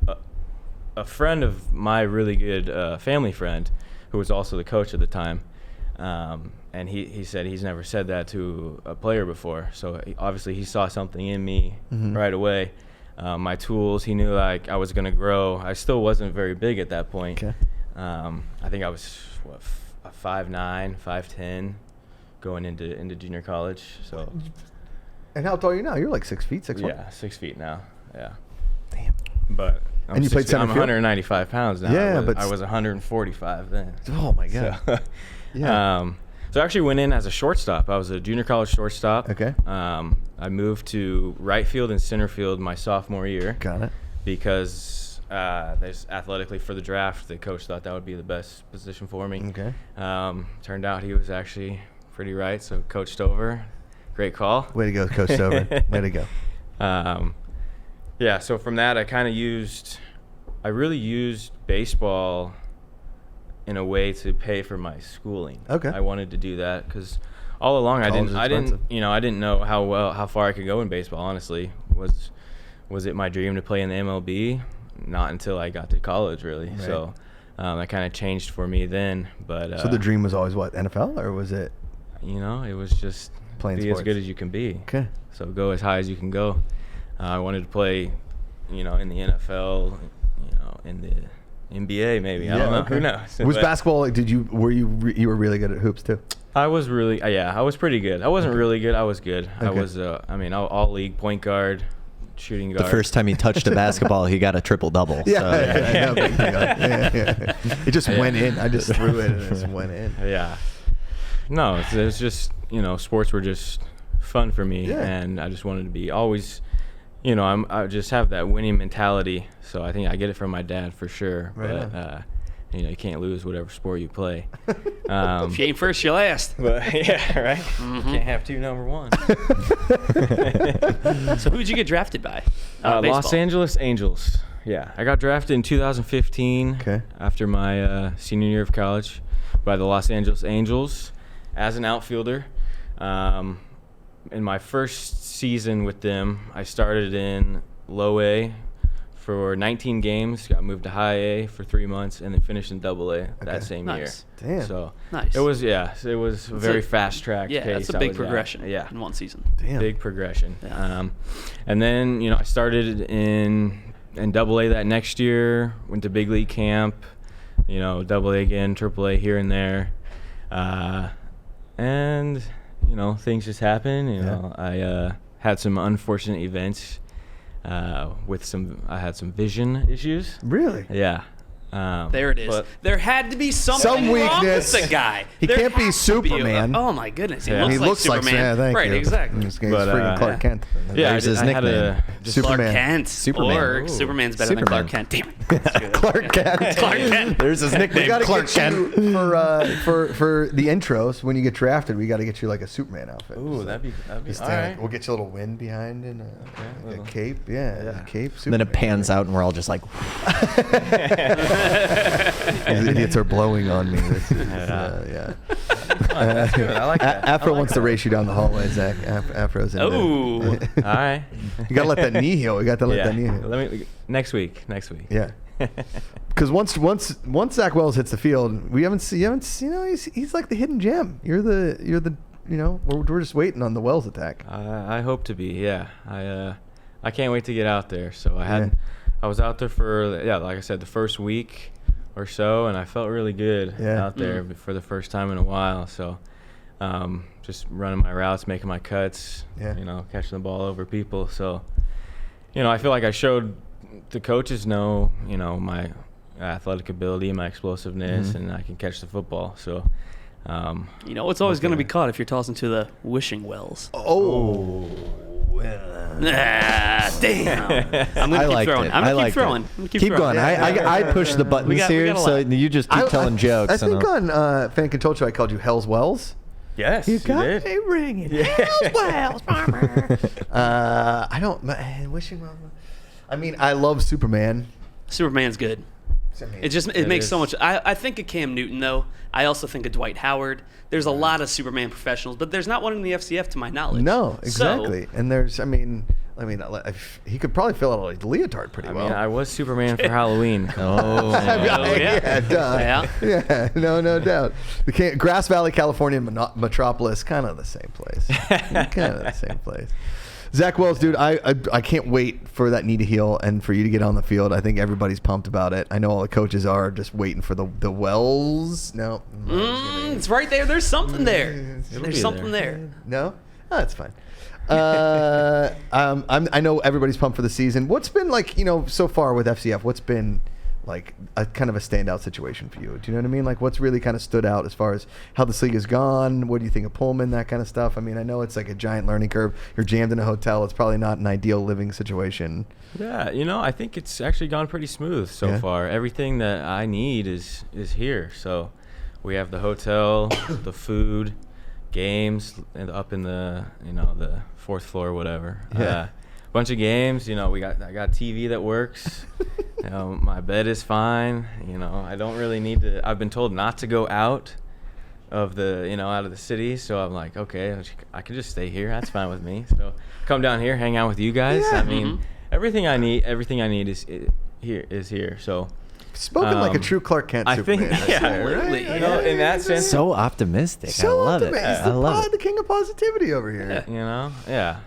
friend of my really good family friend, who was also the coach at the time. And he said he's never said that to a player before. So obviously he saw something in me right away. My tools, he knew like I was going to grow. I still wasn't very big at that point. Okay. I think I was 5'9", 5'10", going into junior college. So. And how tall are you now? You're like 6 feet, 6'1". Yeah, 6 feet now. Yeah. Damn. But and you played center I'm field? 195 pounds now. Yeah, I was 145 then. Oh my god. So, yeah. So I actually went in as a shortstop. I was a junior college shortstop. Okay. I moved to right field and center field my sophomore year. Got it. Because there's athletically for the draft, the coach thought that would be the best position for me. Okay. Turned out he was actually pretty right, so Coach Stover, great call. Way to go, Coach Stover. Way to go. Yeah, so from that I really used baseball in a way to pay for my schooling. Okay. I wanted to do that because all along I didn't know how far I could go in baseball. Honestly, was it my dream to play in the MLB? Not until I got to college, really. Right. So that kind of changed for me then. But so the dream was always what, NFL, or was it? It was just playing be sports. as good as you can be. Okay. So go as high as you can go. I wanted to play, in the NFL, in the NBA maybe. I don't know. Who knows? Was But basketball like? You were really good at hoops too? I was really I was pretty good. I wasn't really good. I was good. I was all league point guard, shooting guard. The first time he touched a basketball, he got a triple-double. Yeah, big deal. Yeah. It just went in. I just threw it and it just went in. Yeah. No, it's just, sports were just fun for me, and I just wanted to be always, I just have that winning mentality. So I think I get it from my dad for sure. Right. But you can't lose whatever sport you play. If you ain't first, you're last. But yeah, right. Can't have two number one. So who'd you get drafted by? Los Angeles Angels. Yeah, I got drafted in 2015 after my senior year of college by the Los Angeles Angels as an outfielder. In my first season with them, I started in low A for 19 games, got moved to high A for 3 months, and then finished in double A that same year. Damn. So nice. It was a very fast track pace. Yeah, that's a big progression in one season. Damn. Big progression. Yeah. And then, I started in double A that next year, went to big league camp, double A again, triple A here and there. And, things just happened. I had some unfortunate events. I had some vision issues. Really? Yeah. There it is. There had to be Some something wrong with weakness. the guy. He There can't be has to Superman. Oh my goodness, he Yeah. looks like Superman. thank right, you. exactly. This guy's But, freaking Clark Kent. Yeah, There's his I had nickname. Superman. Clark Kent. Superman. Or Ooh. Superman's better than Clark Kent. Damn it. Clark Kent. Clark Kent. There's his nickname, We gotta Clark get Kent. you for the intros when you get drafted. We got to get you like a Superman outfit. Ooh, that'd be Just, all right. We'll get you a little wind behind and a little- cape. Yeah, a cape. And then it Superman. pans out, and we're all just like, These idiots are blowing on me. This is, That's good. I like that. Afro wants to race you down the hallway, Zach. Afro's in there. Oh. All right. You gotta let that knee heal. You got to let that knee heal. Next week. Yeah. Because once Zach Wells hits the field, we haven't seen. He's like the hidden gem. You're the we're just waiting on the Wells attack. I hope to be. Yeah. I can't wait to get out there. So I was out there for like I said, the first week or so, and I felt really good out there for the first time in a while. So just running my routes, making my cuts, catching the ball over people. So I feel like I showed the coaches my athletic ability, my explosiveness, and I can catch the football. So It's always going to be caught if you're tossing to the wishing wells. Oh. Damn. I'm going to keep throwing. I'm going to keep throwing. Keep going. I push the buttons here, so you just keep telling jokes. I think on Fan Control Show I called you Hell's Wells. Yes, You got did. me ringing. Hell's Wells, farmer. I don't. Wishing Wells. I mean, I love Superman. Superman's good. It makes so much. I think of Cam Newton though. I also think of Dwight Howard. There's a lot of Superman professionals, but there's not one in the FCF to my knowledge. No, exactly. And there's, I mean, he could probably fill out a leotard pretty well. I was Superman for Halloween. Yeah, no doubt. Grass Valley, California, Metropolis, kind of the same place. Zach Wells, dude, I can't wait for that knee to heal and for you to get on the field. I think everybody's pumped about it. I know all the coaches are just waiting for the Wells. No. It's right there. There's something there. There's something there. No? Oh, that's fine. I know everybody's pumped for the season. What's been like, so far with FCF, what's been like a kind of a standout situation for you? Do you know what I mean? Like what's really kind of stood out as far as how this league has gone? What do you think of Pullman, that kind of stuff? I mean, I know it's like a giant learning curve. You're jammed in a hotel. It's probably not an ideal living situation. Yeah, I think it's actually gone pretty smooth so far. Everything that I need is here. So we have the hotel, the food, games, and up in the the fourth floor or whatever. Bunch of games. I got TV that works. My bed is fine. I don't really need to. I've been told not to go out of the out of the city, so I'm like, okay, I can just stay here. That's fine with me. So come down here, hang out with you guys. I mean, everything I need is here. So. Spoken like a true Clark Kent Superman. I think, absolutely. Right? In that sense. So optimistic. So I love optimistic. it. I love it. The king of positivity over here.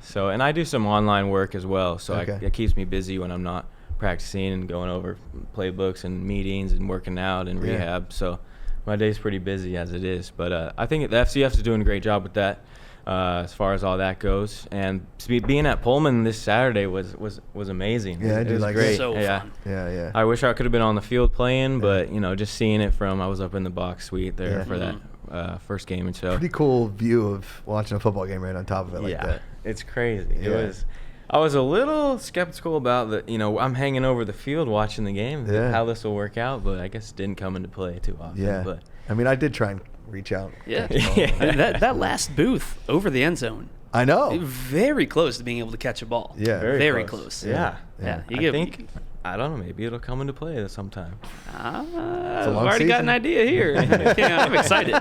So, and I do some online work as well, so it keeps me busy when I'm not practicing and going over playbooks and meetings and working out and rehab. So my day's pretty busy as it is. But I think the FCF is doing a great job with that as far as all that goes. And being at Pullman this Saturday was amazing. Yeah, I do like great. it. So fun. Yeah. I wish I could have been on the field playing, but just seeing it from, I was up in the box suite there for that first game, and so Pretty cool view of watching a football game right on top of it like that. it's crazy. Yeah. It was. I was a little skeptical about I'm hanging over the field watching the game, how this will work out, but I guess it didn't come into play too often. Yeah. But I mean, I did try and reach out. Yeah. I mean, that last booth over the end zone. I know. Very close to being able to catch a ball. Yeah. Very close. Yeah. Yeah. I think, I don't know, maybe it'll come into play sometime. I've long already got season. an idea here. I'm excited.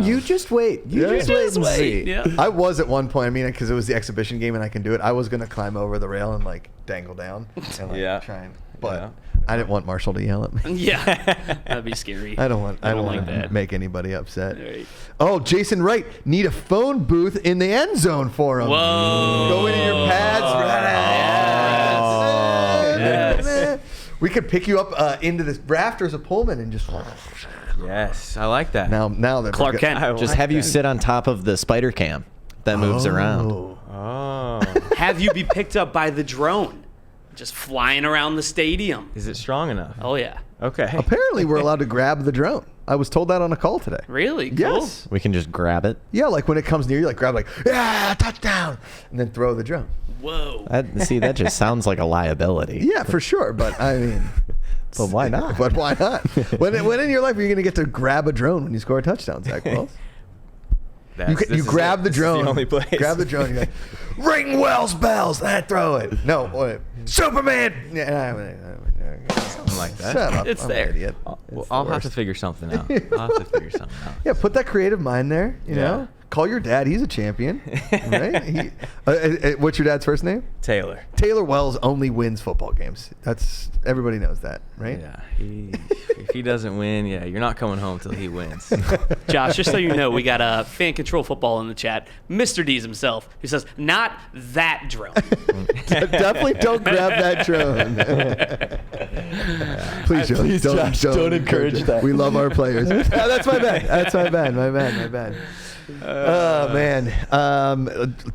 You just wait. You just wait and see. Yeah. I was at one point, I mean, because it was the exhibition game and I can do it, I was going to climb over the rail and like dangle down and try and, but I didn't want Marshall to yell at me. Yeah. That'd be scary. I don't want like to that. make anybody upset. Right. Oh, Jason Wright, need a phone booth in the end zone for him. Whoa. Go into your pads. Yes. We could pick you up into the rafters of Pullman and just. Yes, I like that. Now they're Clark Kent. Just have you sit on top of the spider cam that moves around. Oh. Have you be picked up by the drone, just flying around the stadium. Is it strong enough? Oh yeah. Okay. Apparently, we're allowed to grab the drone. I was told that on a call today. Really? Cool. Yes. We can just grab it. Yeah, like when it comes near you, like grab, like touchdown, and then throw the drone. Whoa. That just sounds like a liability. Yeah, for sure. But I mean, But why not? But why not? when in your life are you going to get to grab a drone when you score a touchdown, Zach Wells? You grab the drone. The only place. Grab the drone. You're like, ring Wells bells. And throw it. No, wait. Superman. Something like that. Shut up. It's I'm there. An idiot. I'll have to figure something out. Yeah, put that creative mind there. You know, call your dad. He's a champion, right? What's your dad's first name? Taylor. Taylor Wells only wins football games. That's everybody knows that, right? Yeah. If he doesn't win, you're not coming home till he wins. Josh, just so you know, we got a fan control football in the chat. Mr. D's himself, who says, "Not that drone." Definitely don't grab that drone. Please, don't encourage that. We love our players. That's my bad. My bad. Oh man,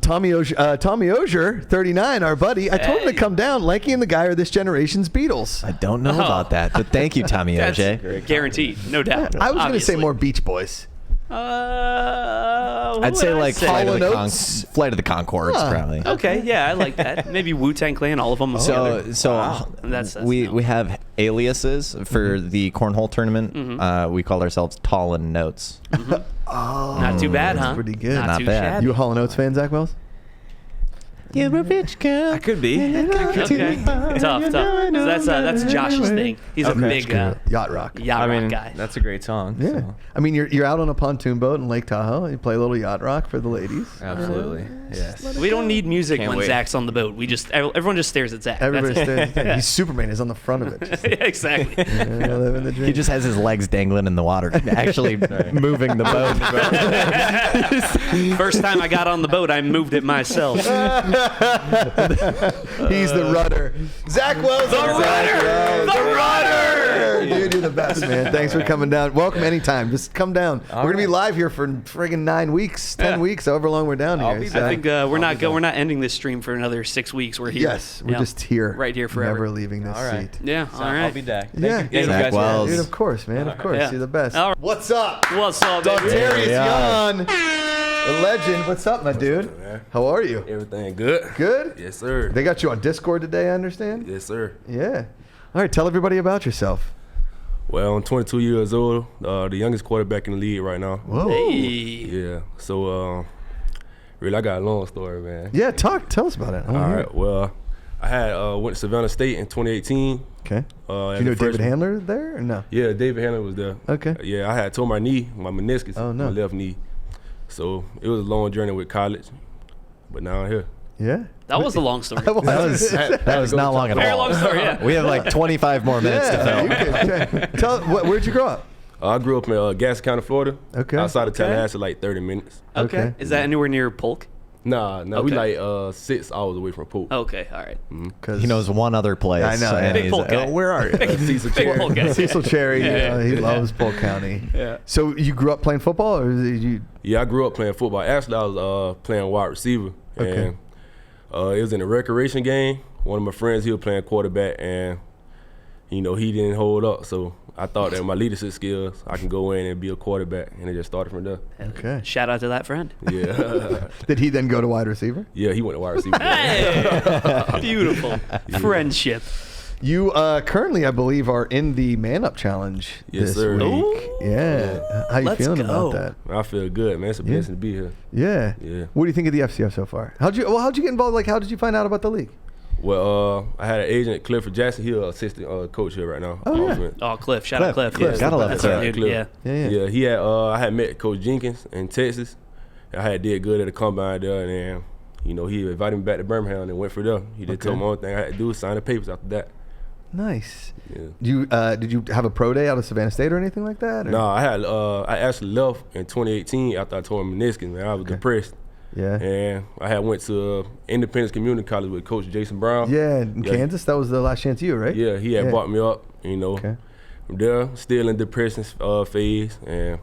Tommy Ozier, 39, our buddy. I told him to come down. Lanky and the guy are this generation's Beatles. I don't know about that, but thank you, Tommy OJ. Guaranteed, no doubt. I was going to say Obviously. more Beach Boys. I'd say like Flight of the Conchords, probably. Okay, yeah, I like that. Maybe Wu-Tang Clan, all of them. That's we have aliases for the cornhole tournament. We called ourselves Tall and Notes. Not too bad, huh? Pretty good. Not too bad. shabby. You a Hall & Oates fan, Zach Wells? You're a rich girl. I could be. Okay. Tough. That's Josh's thing. He's a big Yacht rock. guy. That's a great song. Yeah. So. I mean, you're out on a pontoon boat in Lake Tahoe. You play a little yacht rock for the ladies. Absolutely. Yes. We don't need music Can't when wait. Zach's on the boat. Everyone just stares at Zach. Everybody That's stays. He's Superman. He's on the front of it. Just, it. Exactly. living the dream. He just has his legs dangling in the water, actually moving the boat. First time I got on the boat, I moved it myself. He's the rudder. Zach Wells. The rudder. Dude, you're the best, man. Thanks for coming down. Welcome anytime. Just come down. We're going to be live here for friggin' 9 weeks, 10 weeks, however long we're down here. I think we're not ending this stream for another 6 weeks. We're here. Yes, we're just here. Right here forever. Never leaving this seat. Yeah, all right. I'll be back. Yeah. Thank you Zach guys. Wells. Dude, of course, man. Of course. Yeah. You're the best. All right. What's up? What's up, baby? Denterrius Yeah. Young. The legend. What's up, my dude? How are you? Everything good? Good? Yes, sir. They got you on Discord today, I understand? Yes, sir. Yeah. All right, tell everybody about yourself. Well, I'm 22 years old, the youngest quarterback in the league right now. Whoa. Hey. Yeah. So, really, I got a long story, man. Yeah, tell us about it. All right. Well, I had went to Savannah State in 2018. Okay. Do you know David Handler there or no? Yeah, David Handler was there. Okay. Yeah, I had tore my knee, my meniscus, my left knee. So it was a long journey with college, but now I'm here. Yeah. That was a long story. That was not long at all. Very long story, yeah. We have like 25 more minutes to fill. Tell where'd you grow up? I grew up in Gaston County, Florida. Okay. Outside of Tallahassee, like 30 minutes. Okay. Is that anywhere near Polk? Nah, we like 6 hours away from Pope. Okay, all right. Because He knows one other place. I know, and Big he's Polk guy. where are you? Cecil Big Cherry. Polk guy. Cecil Cherry, Yeah. he loves Polk County. Yeah. So you grew up playing football, or did you? Yeah, I grew up playing football. Actually, I was playing wide receiver. Okay. And it was in a recreation game. One of my friends, he was playing quarterback, and, he didn't hold up. So I thought that my leadership skills, I can go in and be a quarterback, and it just started from there. Okay. Shout out to that friend. Yeah. Did he then go to wide receiver? Yeah, he went to wide receiver. Hey, beautiful friendship. You currently, I believe, are in the Man Up Challenge Yes, this sir. week. Ooh. Yeah. How you Let's feeling go. about that? I feel good, man. It's a blessing to be here. Yeah. Yeah. What do you think of the FCF so far? How'd you get involved? Like, how did you find out about the league? Well, I had an agent, Clifford Jackson. He's assistant coach here right now. Oh, yeah. Offense. Oh, Cliff. Shout out Cliff. Cliff. Gotta love That's Cliff. our dude. Cliff. Yeah. Yeah. He had I had met Coach Jenkins in Texas. I had did good at the combine there, and then he invited me back to Birmingham and went for there. He just told me only thing I had to do was sign the papers after that. Nice. Yeah. Did you have a pro day out of Savannah State or anything like that? Or? No, I actually left in 2018 after I tore my meniscus. Man, I was depressed. Yeah. And I had went to Independence Community College with Coach Jason Brown. Yeah, in Kansas. That was the last chance you, right? Yeah, he had brought me up. Okay. From there, still in depression phase, and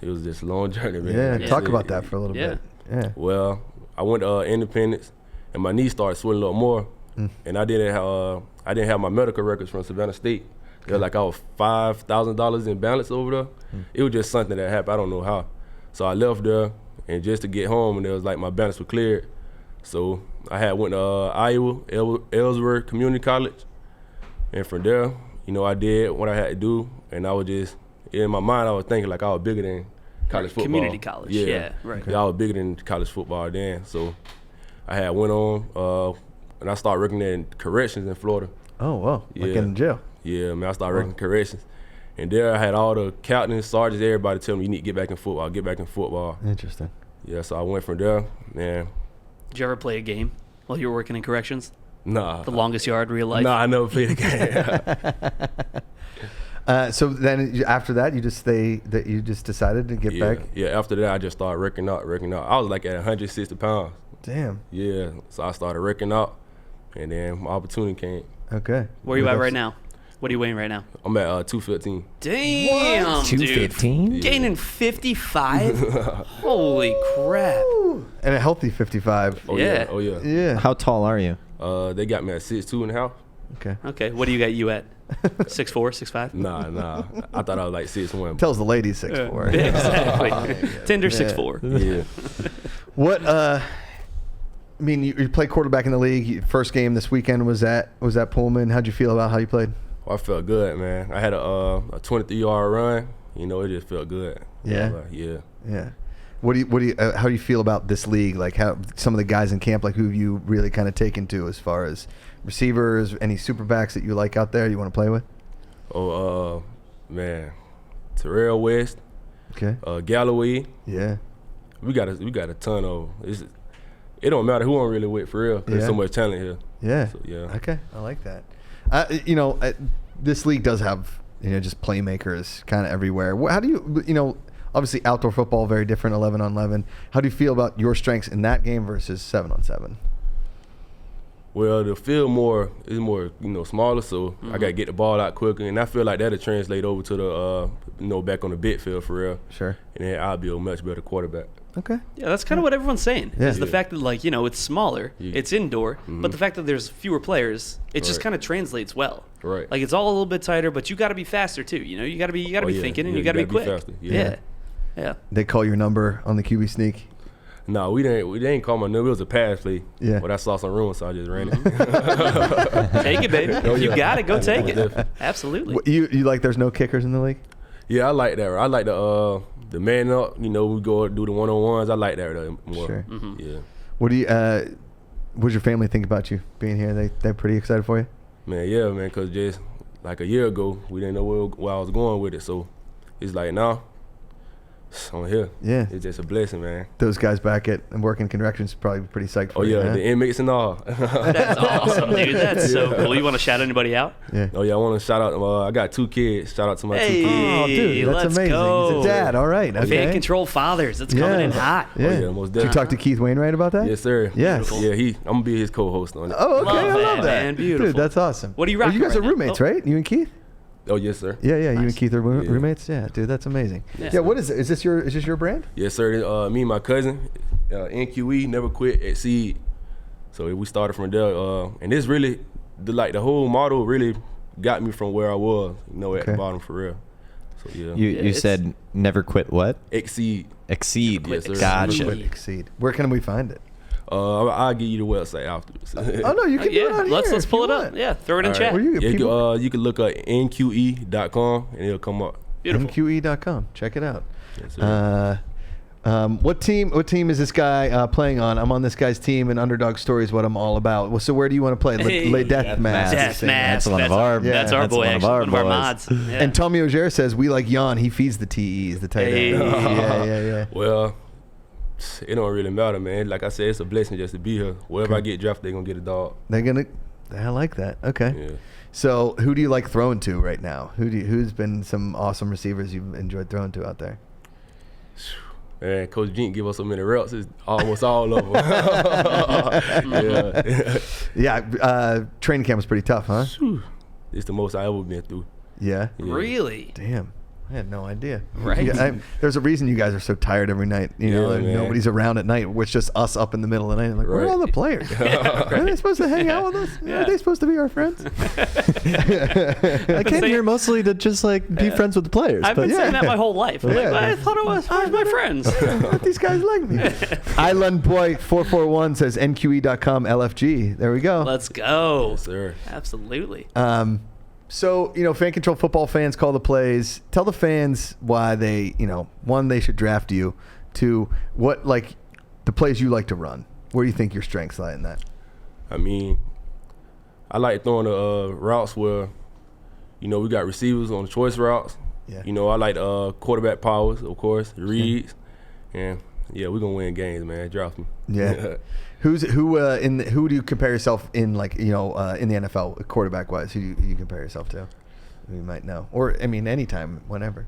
it was just a long journey, man. Yeah. Talk about that for a little bit. Yeah. Well, I went to Independence, and my knee started swelling a little more, and I didn't have my medical records from Savannah State. It was like I was $5,000 in balance over there. It was just something that happened. I don't know how. So I left there, and just to get home, and it was like my balance was cleared. So I had went to Iowa, Ellsworth Community College, and from there, I did what I had to do, and I was just, in my mind, I was thinking like I was bigger than college football. Community college, yeah, right. Yeah, I was bigger than college football then. So I had went on, and I started working in corrections in Florida. Oh, wow. Like in jail? Yeah, man, I started working corrections. And there I had all the captains, sergeants, everybody tell me, you need to get back in football, Interesting. Yeah, so I went from there, man. Did you ever play a game while you were working in corrections? Nah. The longest yard in real life? Nah, I never played a game. So then after that, you just decided to get back? Yeah, after that, I just started wrecking out. I was like at 160 pounds. Damn. Yeah, so I started wrecking out, and then my opportunity came. Okay. Where are you at right now? What are you weighing right now? I'm at 215. Damn, dude. 215? Gaining 55? Holy crap. And a healthy 55. Oh, Yeah. Oh, yeah. Yeah. How tall are you? They got me at 6'2.5". Okay. Okay, what do you got you at? 6'4", 6'5"? Nah. I thought I was like 6'1". Tells the ladies 6'4". Yeah, exactly. Tinder 6'4". Yeah. What? I mean, you played quarterback in the league. First game this weekend was at Pullman. How'd you feel about how you played? Well, I felt good, man. I had a 23-yard run. It just felt good. Yeah. Yeah. How do you feel about this league? Like how some of the guys in camp, like who have you really kind of taken to as far as receivers, any super backs that you like out there you want to play with? Oh, man, Terrell West. Okay. Galloway. Yeah. We got a ton of. It don't matter who I'm really with for real. There's so much talent here. Yeah. So, yeah. Okay. I like that. This league does have just playmakers kind of everywhere. How do you obviously outdoor football very different 11-on-11. How do you feel about your strengths in that game versus 7-on-7? Well, the field is more smaller, so I got to get the ball out quicker, and I feel like that'll translate over to the back on the big field for real. Sure. And then I'll be a much better quarterback. Okay. Yeah, that's kind of what everyone's saying. Yeah. Is the fact that it's smaller, it's indoor, but the fact that there's fewer players, it just kind of translates well. Right. Like it's all a little bit tighter, but you got to be faster too. You got to be thinking and you got to be quick. Faster. Yeah. They call your number on the QB sneak. No, we didn't call my number. It was a pass play. Yeah. But I saw some room, so I just ran it. Take it, baby. If you got it, go take it. Absolutely. You like there's no kickers in the league? Yeah, I like that. I like the man up. We go do the one-on-ones. I like that more. Sure. Yeah. What does your family think about you being here? They're pretty excited for you? Man, yeah, man, because just like a year ago, we didn't know where I was going with it. So it's like now On here. Yeah. It's just a blessing, man. Those guys back at and working corrections probably pretty psyched for Oh, you. yeah, huh? the inmates and all. That's awesome, dude. That's so cool. You want to shout anybody out? Yeah. Oh, yeah, I want to shout out. I got 2 kids. Shout out to my 2 Hey. kids. Oh, dude, that's let's amazing. go. He's a dad. All right. Okay. Fan control fathers. It's coming in hot. Yeah. Oh, yeah, most Did you talk to Keith Wainwright about that? Yes, sir. Yes. Yeah, I'm going to be his co-host on it. Oh, okay. Love I love that, that. man. Beautiful. Dude, that's awesome. What are you Oh, rocking you guys right are now? roommates, Oh. right? You and Keith? Oh, yes, sir. Yeah, you and Nice. Keith are roommates. Yeah, dude, that's amazing. Yeah, what is it? Is this your brand? Yes, sir. Me and my cousin, NQE, Never Quit, Exceed. So we started from there. And this really, the whole model really got me from where I was, at the bottom for real. So, yeah. You said never quit what? Exceed. Exceed. Yes, sir. Gotcha. Never quit. Exceed. Where can we find it? I'll give you the website afterwards. Oh, no, you can do it on here. Let's if pull you it up. want. Yeah, throw it in All chat. Where you get Yeah, people? you can look at nqe.com and it'll come up. Beautiful. NQE.com. Check it out. Yes, sir. What team is this guy playing on? I'm on this guy's team, and Underdog Story is what I'm all about. Well, so where do you want to play? Hey. Death Mask. Death Mask. That's one of our. That's our that's boy, one of actually. our One of our boys. mods. Yeah. And Tommy Ogier says, we like Jan. He feeds the TEs, the tight Hey. end. Yeah. Well, it don't really matter, man. Like I said, it's a blessing just to be here. Wherever I get drafted, they're going to get a dog. I like that. Okay. Yeah. So who do you like throwing to right now? Who's been some awesome receivers you've enjoyed throwing to out there? Man, Coach Jink give us so many reps. It's almost all of them. Yeah. Training camp was pretty tough, huh? It's the most I ever been through. Yeah. Really? Damn. I had no idea. Right. Yeah, there's a reason you guys are so tired every night. Yeah, and man. nobody's around at night. It's just us up in the middle of the night. I'm like, where are Right. all the players? Are they supposed to hang out with us? Yeah. Are they supposed to be our friends? I came here mostly to just be friends with the players. I've been saying that my whole life. I'm Yeah. like, I thought it was. Where's my friends? These guys like me. Island Boy 441 says nqe.com LFG. There we go. Let's go. Yes, sir. Absolutely. So, fan control football fans call the plays. Tell the fans why they, one, they should draft you. Two, what, the plays you like to run. Where do you think your strengths lie in that? I mean, I like throwing the routes where, we got receivers on the choice routes. Yeah. I like quarterback powers, of course, reads. And, yeah, we're going to win games, man. Draft me. Yeah. Who do you compare yourself in in the NFL quarterback wise? Who do you compare yourself to? You might know, or anytime, whenever.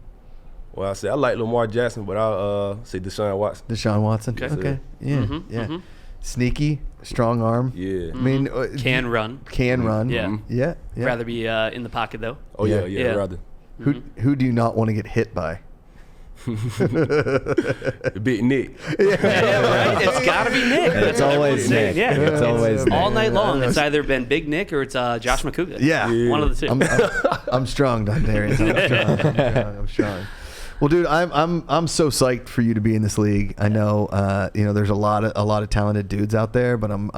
Well, I say I like Lamar Jackson, but I'll say Deshaun Watson. Deshaun Watson. Okay. Yeah. Mm-hmm, Yeah. mm-hmm. Sneaky, strong arm. Yeah. I mean, Can run. Can run. Yeah. Mm-hmm. Yeah. Yeah. Rather be in the pocket though. Oh, yeah, Yeah. rather. Who do you not want to get hit by? Big Nick. Yeah, right. It's got to be Nick. It's always Nick. Yeah. It's always Nick. All night long. It's either been Big Nick or it's Josh Macuga. Yeah. One of the two. I'm strong, Denterrius. I'm strong. Well, dude, I'm so psyched for you to be in this league. I know, there's a lot of talented dudes out there, but I'm,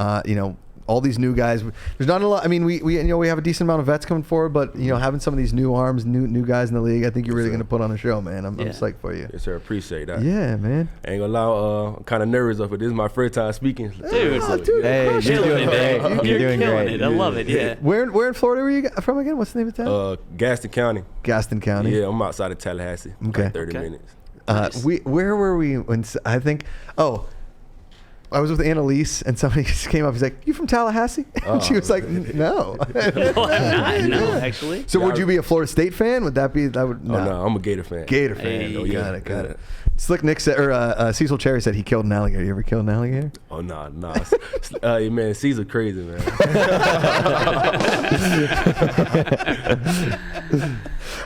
all these new guys. There's not a lot. I mean, we have a decent amount of vets coming forward, but having some of these new arms, new guys in the league, I think you're really going to put on a show, man. I'm psyched for you. Yes, sir. Appreciate that. Yeah, man. Ain't gonna lie, I'm kind of nervous of it. This is my first time speaking. Dude, Hey, you're doing great. You're doing killing great. it. I love it. Yeah. Where in Florida were you from again? What's the name of the town? Gaston County. Gaston County. Yeah, I'm outside of Tallahassee. Okay. 30 minutes. Where were we when I think? Oh, I was with Annalise, and somebody just came up. He's like, "You from Tallahassee?" And she was like, "No." No, actually. So, would you be a Florida State fan? Would that be that? Would No. Oh, no, I'm a Gator fan. Gator fan. Hey. Oh, yeah. Got it. Slick Nick said, or Cecil Cherry said he killed an alligator. You ever killed an alligator? Oh, nah. Man, Caesar crazy, man.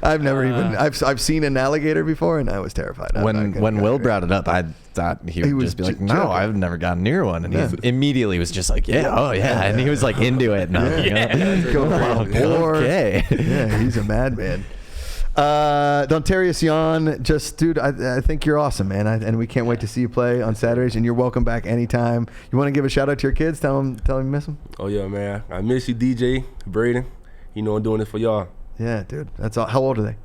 I've never even. I've seen an alligator before, and I was terrified. When Will brought it up, I thought he would just be like, "No, joking. I've never gotten near one," and Yeah. he immediately was just like, "Yeah, oh yeah," and he was like into it. And I was Go on board. okay. Yeah, he's a madman. Denterrius Jan, dude, I think you're awesome, man, and we can't wait to see you play on Saturdays, and you're welcome back anytime. You want to give a shout out to your kids? Tell them you miss them. Oh, yeah, man. I miss you, DJ, Braden. I'm doing this for y'all. Yeah, dude, that's all. How old are they?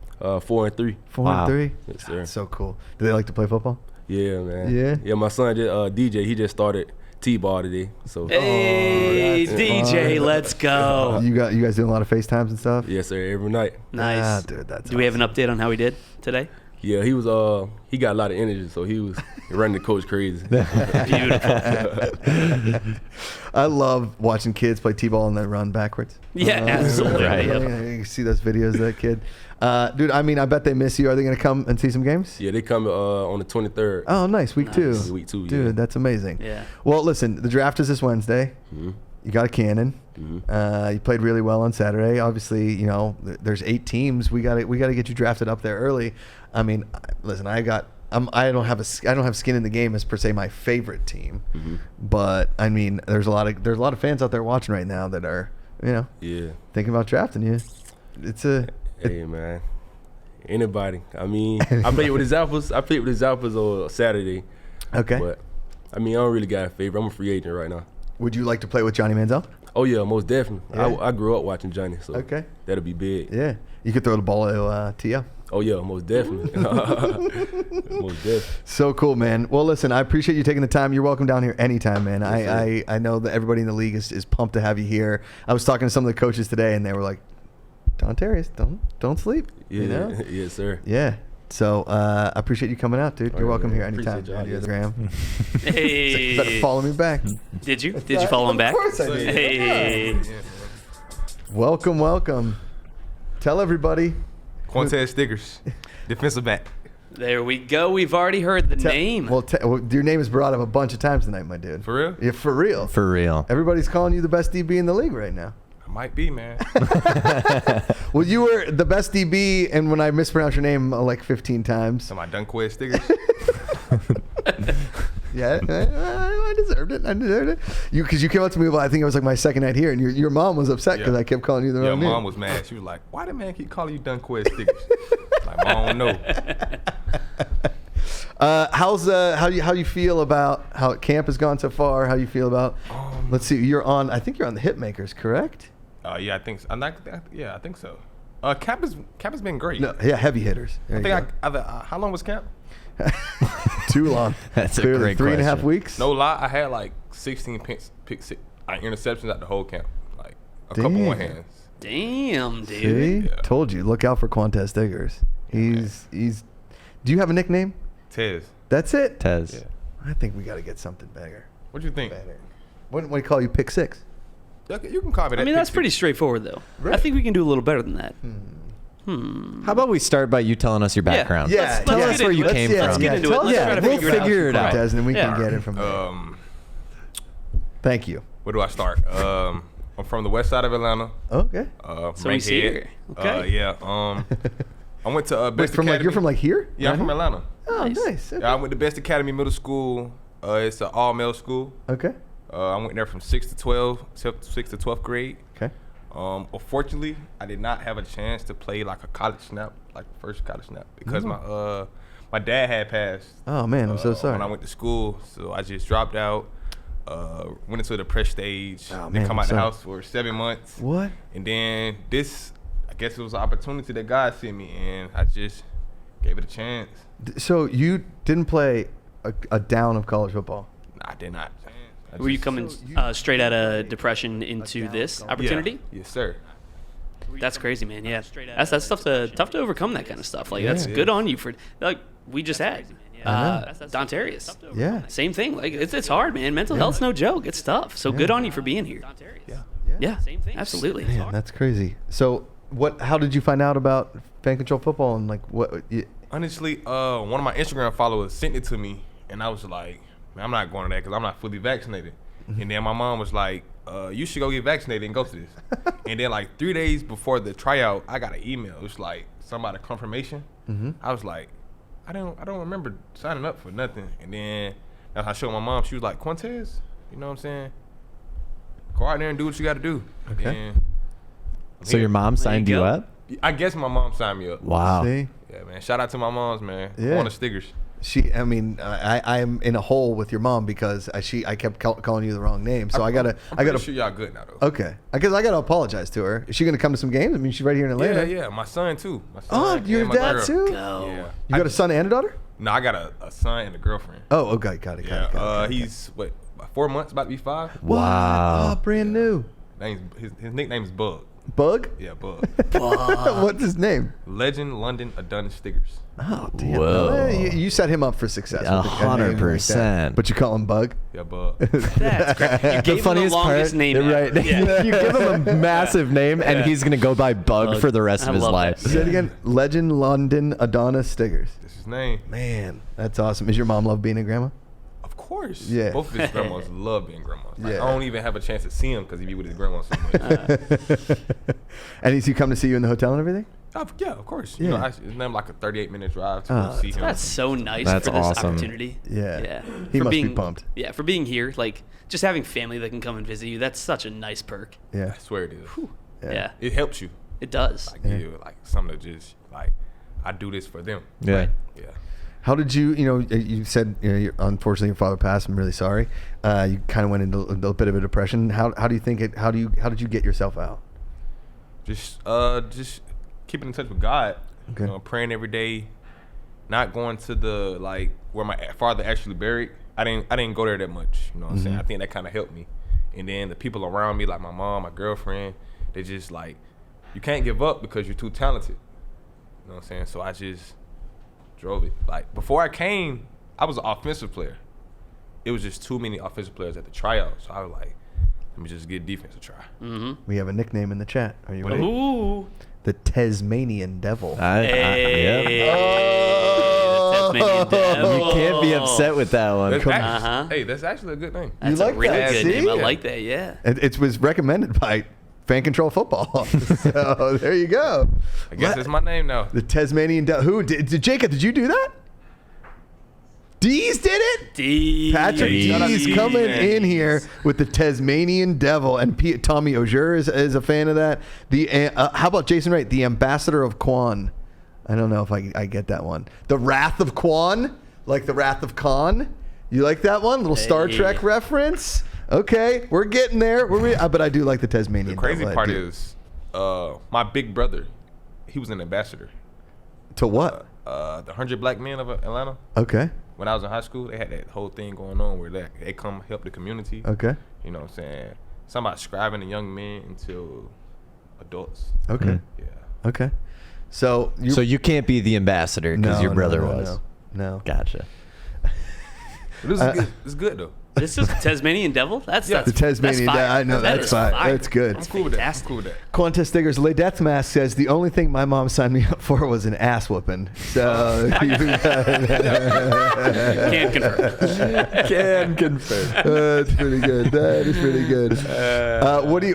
4 and 3. 4 Wow. and 3. Yes, sir. That's so cool. Do they like to play football? Yeah, man. Yeah? Yeah, my son, DJ, he just started T-ball today. So. Hey, that's DJ, fun. let's go. You guys doing a lot of FaceTimes and stuff? Yes, sir. Every night. Nice. Dude, that's Do we have an update on how he did today? Yeah, he was. He got a lot of energy, so he was running the coach crazy. Beautiful. I love watching kids play t-ball and then run backwards. Yeah, absolutely. Right. You see those videos of that kid. Dude, I mean, I bet they miss you. Are they going to come and see some games? Yeah, they come on the 23rd. Oh, nice. Week two. Week 2, yeah. Dude, that's amazing. Yeah. Well, listen, the draft is this Wednesday. Mm-hmm. You got a cannon. Mm-hmm. You played really well on Saturday. Obviously, you know, there's 8 teams. We got to get you drafted up there early. I mean, listen, I don't have skin in the game as per se my favorite team, but I mean, there's a lot of fans out there watching right now that are, you know, thinking about drafting you. Hey man, anybody. I mean, I played with the Zappers on Saturday. Okay. But I mean, I don't really got a favorite. I'm a free agent right now. Would you like to play with Johnny Manziel? Oh yeah, most definitely. Yeah. I grew up watching Johnny, so Okay. that'll be big. Yeah. You could throw the ball to T.O. Oh yeah, most definitely. Most definitely. So cool, man. Well, listen, I appreciate you taking the time. You're welcome down here anytime, man. Yes, I know that everybody in the league is pumped to have you here. I was talking to some of the coaches today, and they were like, Denterrius, don't sleep. Yeah, You know? yes sir. Yeah. So I appreciate you coming out, dude. You're welcome man. here anytime. Appreciate y'all. Graham. Hey. You better follow me back. Did you follow him back? Of course I did. Hey. Welcome. Tell everybody. Qwan'tez Stiggers, defensive back. There we go. We've already heard the name. Well, your name is brought up a bunch of times tonight, my dude. For real? Yeah, for real. For real. Everybody's calling you the best DB in the league right now. I might be, man. Well, you were the best DB, and when I mispronounced your name like 15 times. So my Qwan'tez Stiggers. Yeah, I deserved it. Because you came up to me, well, I think it was like my second night here, and your mom was upset because I kept calling you the wrong name. Yeah, mom was mad. She was like, "Why the man keep calling you Qwan'tez Stiggers?" Like, I don't know. How you feel about how camp has gone so far? How you feel about? Let's see, I think you're on the Hitmakers, correct? Yeah, I think so. I think so. Camp has been great. No, yeah, heavy hitters. There I you think how long was camp? Too long. That's Clearly, a great 3.5 question. weeks. No lie, I had like 16 interceptions at the whole camp. Like a couple more hands. Damn, dude. See? Yeah. Told you. Look out for Qwan'tez Stiggers. He's. Do you have a nickname? Tez. That's it. Tez. Yeah. I think we got to get something bigger. What do you think? Better. What do you call you? Pick Six. You can call me that. I mean, that's pretty straightforward, though. Right. I think we can do a little better than that. How about we start by you telling us your background? Yeah. Tell let's us get where into you it. came Let's from. get into it. Let's try to we'll figure it out. figure it out. And then we can Yeah. get it from there. Thank you. Where do I start? I'm from the west side of Atlanta. Okay. So he's here. Okay. Yeah. I went to Wait, Best from Academy. you're from here? Yeah, I'm from Atlanta. Oh, Nice. nice. Okay. Yeah, I went to Best Academy Middle School. It's an all-male school. Okay. I went there from 6th to 12th grade. Okay. Unfortunately, I did not have a chance to play like a college snap, like the first college snap, because my dad had passed. Oh man, I'm so sorry. When I went to school, so I just dropped out. Went into the depression stage. Oh, then man, come I'm out the sorry. house for 7 months. What? And then I guess it was an opportunity that God sent me, and I just gave it a chance. So you didn't play a down of college football? Nah, I did not. Were you coming straight out of depression into this opportunity? Yeah. Yes, sir. That's crazy, man. Yeah, that's tough to overcome that kind of stuff. Like that's good on you for like we just had Denterrius. Yeah. Same thing. Like it's hard, man. Mental health's no joke. It's tough. So good on you for being here. Yeah, absolutely. Man, that's crazy. So how did you find out about fan control football and like what? Honestly, one of my Instagram followers sent it to me, and I was like, man, I'm not going to that because I'm not fully vaccinated. And then my mom was like, you should go get vaccinated and go to this. And then like 3 days before the tryout, I got an email. It was like somebody confirmation. I was like, I don't remember signing up for nothing. And then as I showed my mom, she was like, Qwan'tez, you know what I'm saying? Go out there and do what you got to do. Okay. So your mom signed you up? I guess my mom signed me up. Wow. See? Yeah, man. Shout out to my moms, man. Yeah. On the Stiggers. I am in a hole with your mom because I kept calling you the wrong name. So I'm pretty sure y'all good now though. Okay, because I gotta apologize to her. Is she gonna come to some games? I mean, she's right here in Atlanta. Yeah. My son too. My son Oh, and your my dad girl. too? Yeah. You got a son and a daughter? No, I got a son and a girlfriend. Oh, okay, got it. Got it. He's about 4 months, about to be 5. Wow. Oh, brand new. His nickname is Bug. Bug? Yeah, Bug. What's his name? Legend London Adonis Stiggers. Oh, damn. Whoa. You set him up for success. with a name like that. 100%. But you call him Bug? Yeah, Bug. That's great. You gave him the longest name right? ever. Yeah. You give him a massive name, and he's gonna go by Bug for the rest I of his love life. that. Say it again. Legend London Adonis Stiggers. That's his name. Man, that's awesome. Does your mom love being a grandma? Of course. Yeah. Both of his grandmas love being grandmas. Like, Yeah. I don't even have a chance to see him because he be with his grandma so much. And is he come to see you in the hotel and everything? Yeah, of course. Yeah. You know, it's not like a 38-minute drive to go see him. That's so nice That's for this awesome. opportunity. Yeah. He For must be being, pumped. Yeah, for being here, like just having family that can come and visit you. That's such a nice perk. Yeah. I swear it is. Yeah, It helps you. it does. Like, you like something to just, like, I do this for them. Yeah. Yeah. How did you, you said, unfortunately your father passed. I'm really sorry. You kind of went into a little bit of a depression. How do you think how did you get yourself out? Just keeping in touch with God. Okay. Praying every day. Not going to the where my father actually buried. I didn't go there that much. You know what I'm saying? I think that kind of helped me. And then the people around me, like my mom, my girlfriend, they just like, you can't give up because you're too talented. You know what I'm saying? So I just drove it. Like before I came, I was an offensive player. It was just too many offensive players at the tryout. So I was like, let me just get defense a try. Mm-hmm. We have a nickname in the chat. Are you ready? Ooh. The Tasmanian Devil. Hey. Oh. The Tasmanian Devil. You can't be upset with that one. Hey, that's actually a good name. That's like a really that? good See? name. I like that. Yeah. It was recommended by Fan Control Football. So there you go. I guess it's my name now. The Tasmanian Devil. Who did Jacob? Did you do that? Dees did it? Dees. Patrick Dees coming in here with the Tasmanian Devil, and Tommy Ogier is a fan of that. How about Jason Wright, the Ambassador of Quan? I don't know if I get that one. The Wrath of Quan, like the Wrath of Khan. You like that one? Little Star Trek reference. Okay, we're getting there. But I do like the Tasmanian. The crazy Devil. part is, my big brother, he was an ambassador. To what? The 100 Black Men of Atlanta. Okay. When I was in high school, they had that whole thing going on where they come help the community. Okay. You know what I'm saying? Something about scribing the young men into adults. Okay. Yeah. Okay. So you can't be the ambassador because your brother was. No. Gotcha. This is good. It's good though. This is Tasmanian Devil? That's the Tasmanian Devil. I know that's fine. That's good. I'm cool with that. I'm cool with that. Qwan'tez Stiggers, Le Death Mask says the only thing my mom signed me up for was an ass whooping. So Can't confirm. Can confirm. That's pretty good. That is pretty good.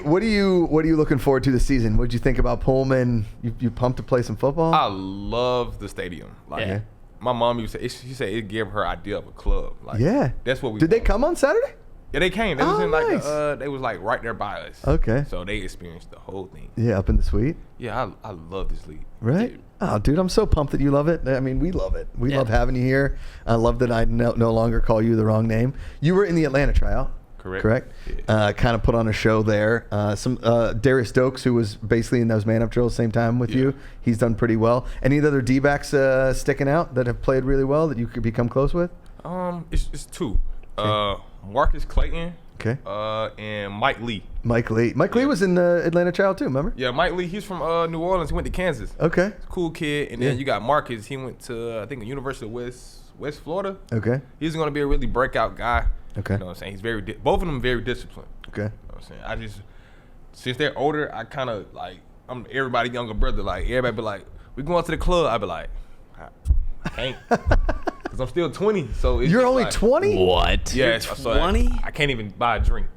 What are you looking forward to this season? What did you think about Pullman? You pumped to play some football? I love the stadium. Like my mom used to say, she said it gave her idea of a club. Like that's what we Did they come on Saturday? Yeah, they came. They was in nice. they was like right there by us. Okay. So they experienced the whole thing. Yeah, up in the suite. Yeah, I love this league. Right? Dude. Oh, dude, I'm so pumped that you love it. I mean, we love it. We love having you here. I love that I no longer call you the wrong name. You were in the Atlanta tryout. Correct? Yeah. Kind of put on a show there. Darius Stokes, who was basically in those man-up drills same time with you, he's done pretty well. Any other D-backs sticking out that have played really well that you could become close with? It's two. Marcus Clayton. Okay. And Mike Lee. Mike Lee was in the Atlanta tryout too, remember? Yeah, Mike Lee, he's from New Orleans. He went to Kansas. Okay. Cool kid. And then you got Marcus. He went to, I think, the University of West Florida. Okay. He's going to be a really breakout guy. Okay. You know what I'm saying? He's both of them very disciplined. Okay. You know what I'm saying? Since they're older, I kind of like, I'm everybody's younger brother. Like, everybody be like, we going to the club. I be like, I can't. Because I'm still 20. So it's You're only like, 20? What? Yeah. You're so 20? I can't even buy a drink.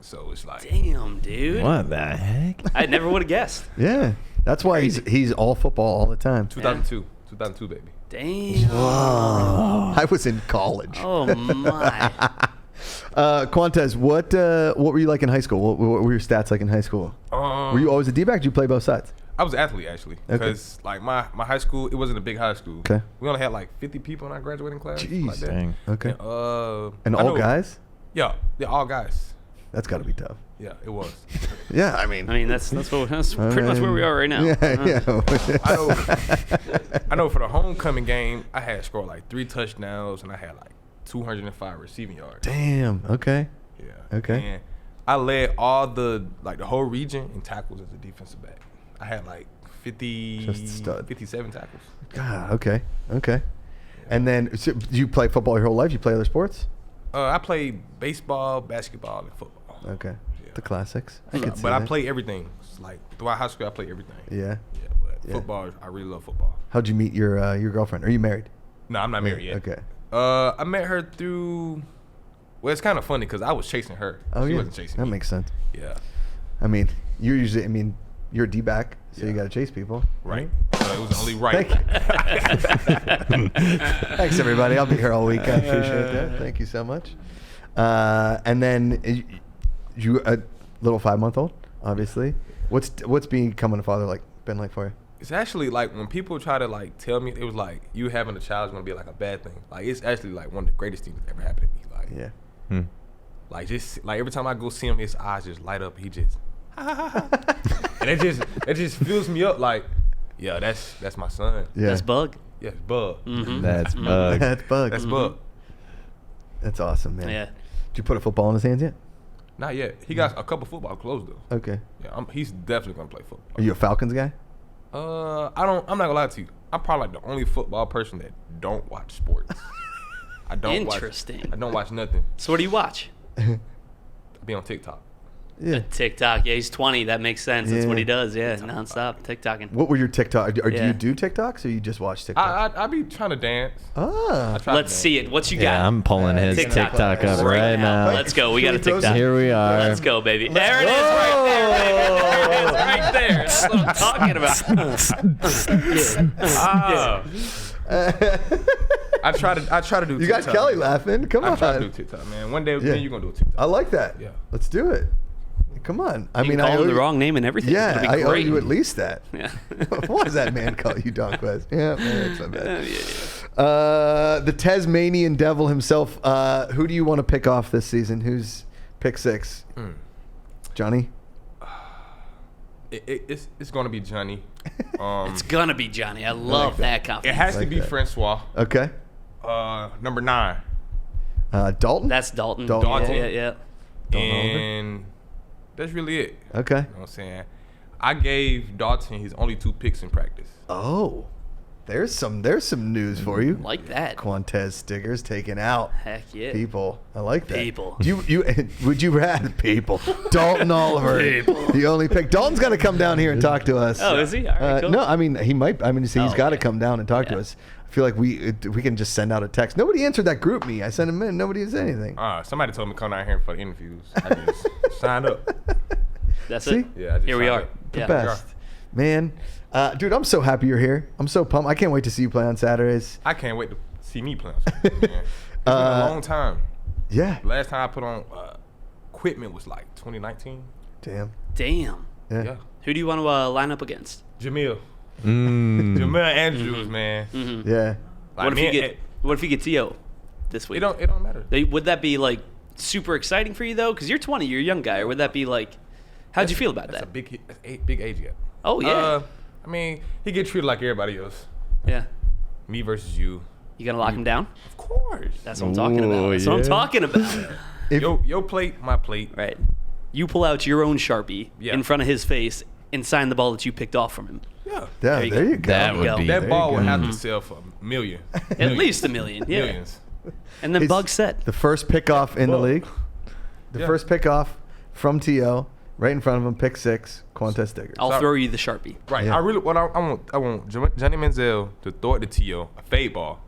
So it's like. Damn, dude. What the heck? I never would have guessed. Yeah. That's why he's all football all the time. 2002, baby. Damn. Whoa. I was in college. Oh, my. Qwan'tez, what were you like in high school? What were your stats like in high school? Were you always a D-back? Did you play both sides? I was an athlete, actually. Because, like, my high school, it wasn't a big high school. Okay. We only had, like, 50 people in our graduating class. Jeez. Like that. Dang. Okay. And, and all guys? Yeah, all guys. That's got to be tough. Yeah, it was. Yeah, I mean, that's pretty much where we are right now. Yeah. I know for the homecoming game, I had scored like 3 touchdowns and I had like 205 receiving yards. Damn. Okay. Yeah. Okay. And I led all the whole region in tackles as a defensive back. I had like 57 tackles. God, okay. And then, so do you play football your whole life? You play other sports? I played baseball, basketball, and football. Okay. The classics. But I play everything. It's like throughout high school, I play everything. Yeah. But football, I really love football. How'd you meet your girlfriend? Are you married? No, I'm not married yet. Okay. I met her through. Well, it's kind of funny because I was chasing her. She wasn't chasing me. That makes sense. Yeah. I mean, you're a D-back, so you got to chase people. Right. So it was only right. Thanks, everybody. I'll be here all week. I appreciate that. Thank you so much. And then you a little 5-month-old, obviously. What's becoming a father been like for you? It's actually like when people try to tell me, it was like you having a child is gonna be like a bad thing. Like it's actually like one of the greatest things that ever happened to me. Like like just like every time I go see him, his eyes just light up. He just and it just fills me up. Like that's my son. Yeah. That's Bug. Yeah, it's Bug. Mm-hmm. That's Bug. That's Bug. That's Bug. That's awesome, man. Yeah. Did you put a football in his hands yet? Not yet. He got a couple football clothes though. Okay. Yeah, he's definitely gonna play football. Are you a Falcons guy? I'm not gonna lie to you. I'm probably like the only football person that don't watch sports. I don't Interesting. I don't watch nothing. So what do you watch? I be on TikTok. Yeah. TikTok. Yeah, he's 20. That makes sense. That's what he Yeah. does. Yeah, nonstop TikToking. What were your TikTok? Do Yeah. you do TikToks or you just watch TikTok? I be trying to dance. Let's see it. What you got? Yeah, I'm pulling his TikTok up right now. Let's go. We got a TikTok. Here we are. Let's go, baby. There it is, right there, baby. There it is, right there. That's what I'm talking about. I try to do. You TikTok, got Kelly man. laughing. Come on. I try to do TikTok, man. One day, man, you're gonna do a TikTok. I like that. Yeah. Let's do it. Come on. I You mean, can I call owe him the you- wrong name and everything. Yeah, It'll be I owe great. you at least that. Yeah. Why does that man call you Don Quez? Yeah, man, that's not bad. Yeah. The Tasmanian Devil himself. Who do you want to pick off this season? Who's pick 6? Johnny. It's gonna be Johnny. It's gonna be Johnny. I love that It confidence. has to be Francois. Okay. Number 9. Dalton. That's Dalton. Dalton. Yeah. And that's really it. Okay. You know what I'm saying? I gave Dalton his only 2 picks in practice. Oh, there's some news for you. Like that. Qwan'tez Stiggers taking out Heck yeah. people. I like that. People. You would you rather people? Dalton Oliver. People. The only pick. Dalton's got to come down here and talk to us. Oh, is he? All right, cool. No, I mean he might. I mean he's got to okay. come down and talk to us. I feel like we can just send out a text. Nobody answered that group me. I sent him in. Nobody said anything. Somebody told me to come down here for the interviews. I just signed up. That's See? it. Yeah, I just Here we signed are. up. The Yeah. best. Man, dude, I'm so happy you're here. I'm so pumped. I can't wait to see you play on Saturdays. I can't wait to see me play on Saturday, man. It's been a long time. Yeah. Last time I put on equipment was like 2019. Damn. Yeah. Who do you want to line up against? Jamiel. Jamiel Andrews, man. Mm-hmm. Yeah. What if you get T.O. this week? It don't matter. Would that be like super exciting for you though? Because you're 20, you're a young guy. Or would that be like? How'd you feel about That's that? a big age gap. Oh yeah. I mean, he get treated like everybody else. Yeah. Me versus you. You gonna lock him down? Of course. That's what I'm talking about. That's what I'm talking about. Your plate, my plate. Right. You pull out your own Sharpie in front of his face and sign the ball that you picked off from him. Yeah. There you go. That would be. That ball would have to sell for $1 million. At least $1 million. Yeah. Millions. And then Bug set. The first pickoff in the league. The first pickoff from T.O. right in front of him, pick 6, Qwan'tez Stiggers. I'll throw you the Sharpie. Right. Yeah. I want Johnny Manziel to throw it to T.O. a fade ball.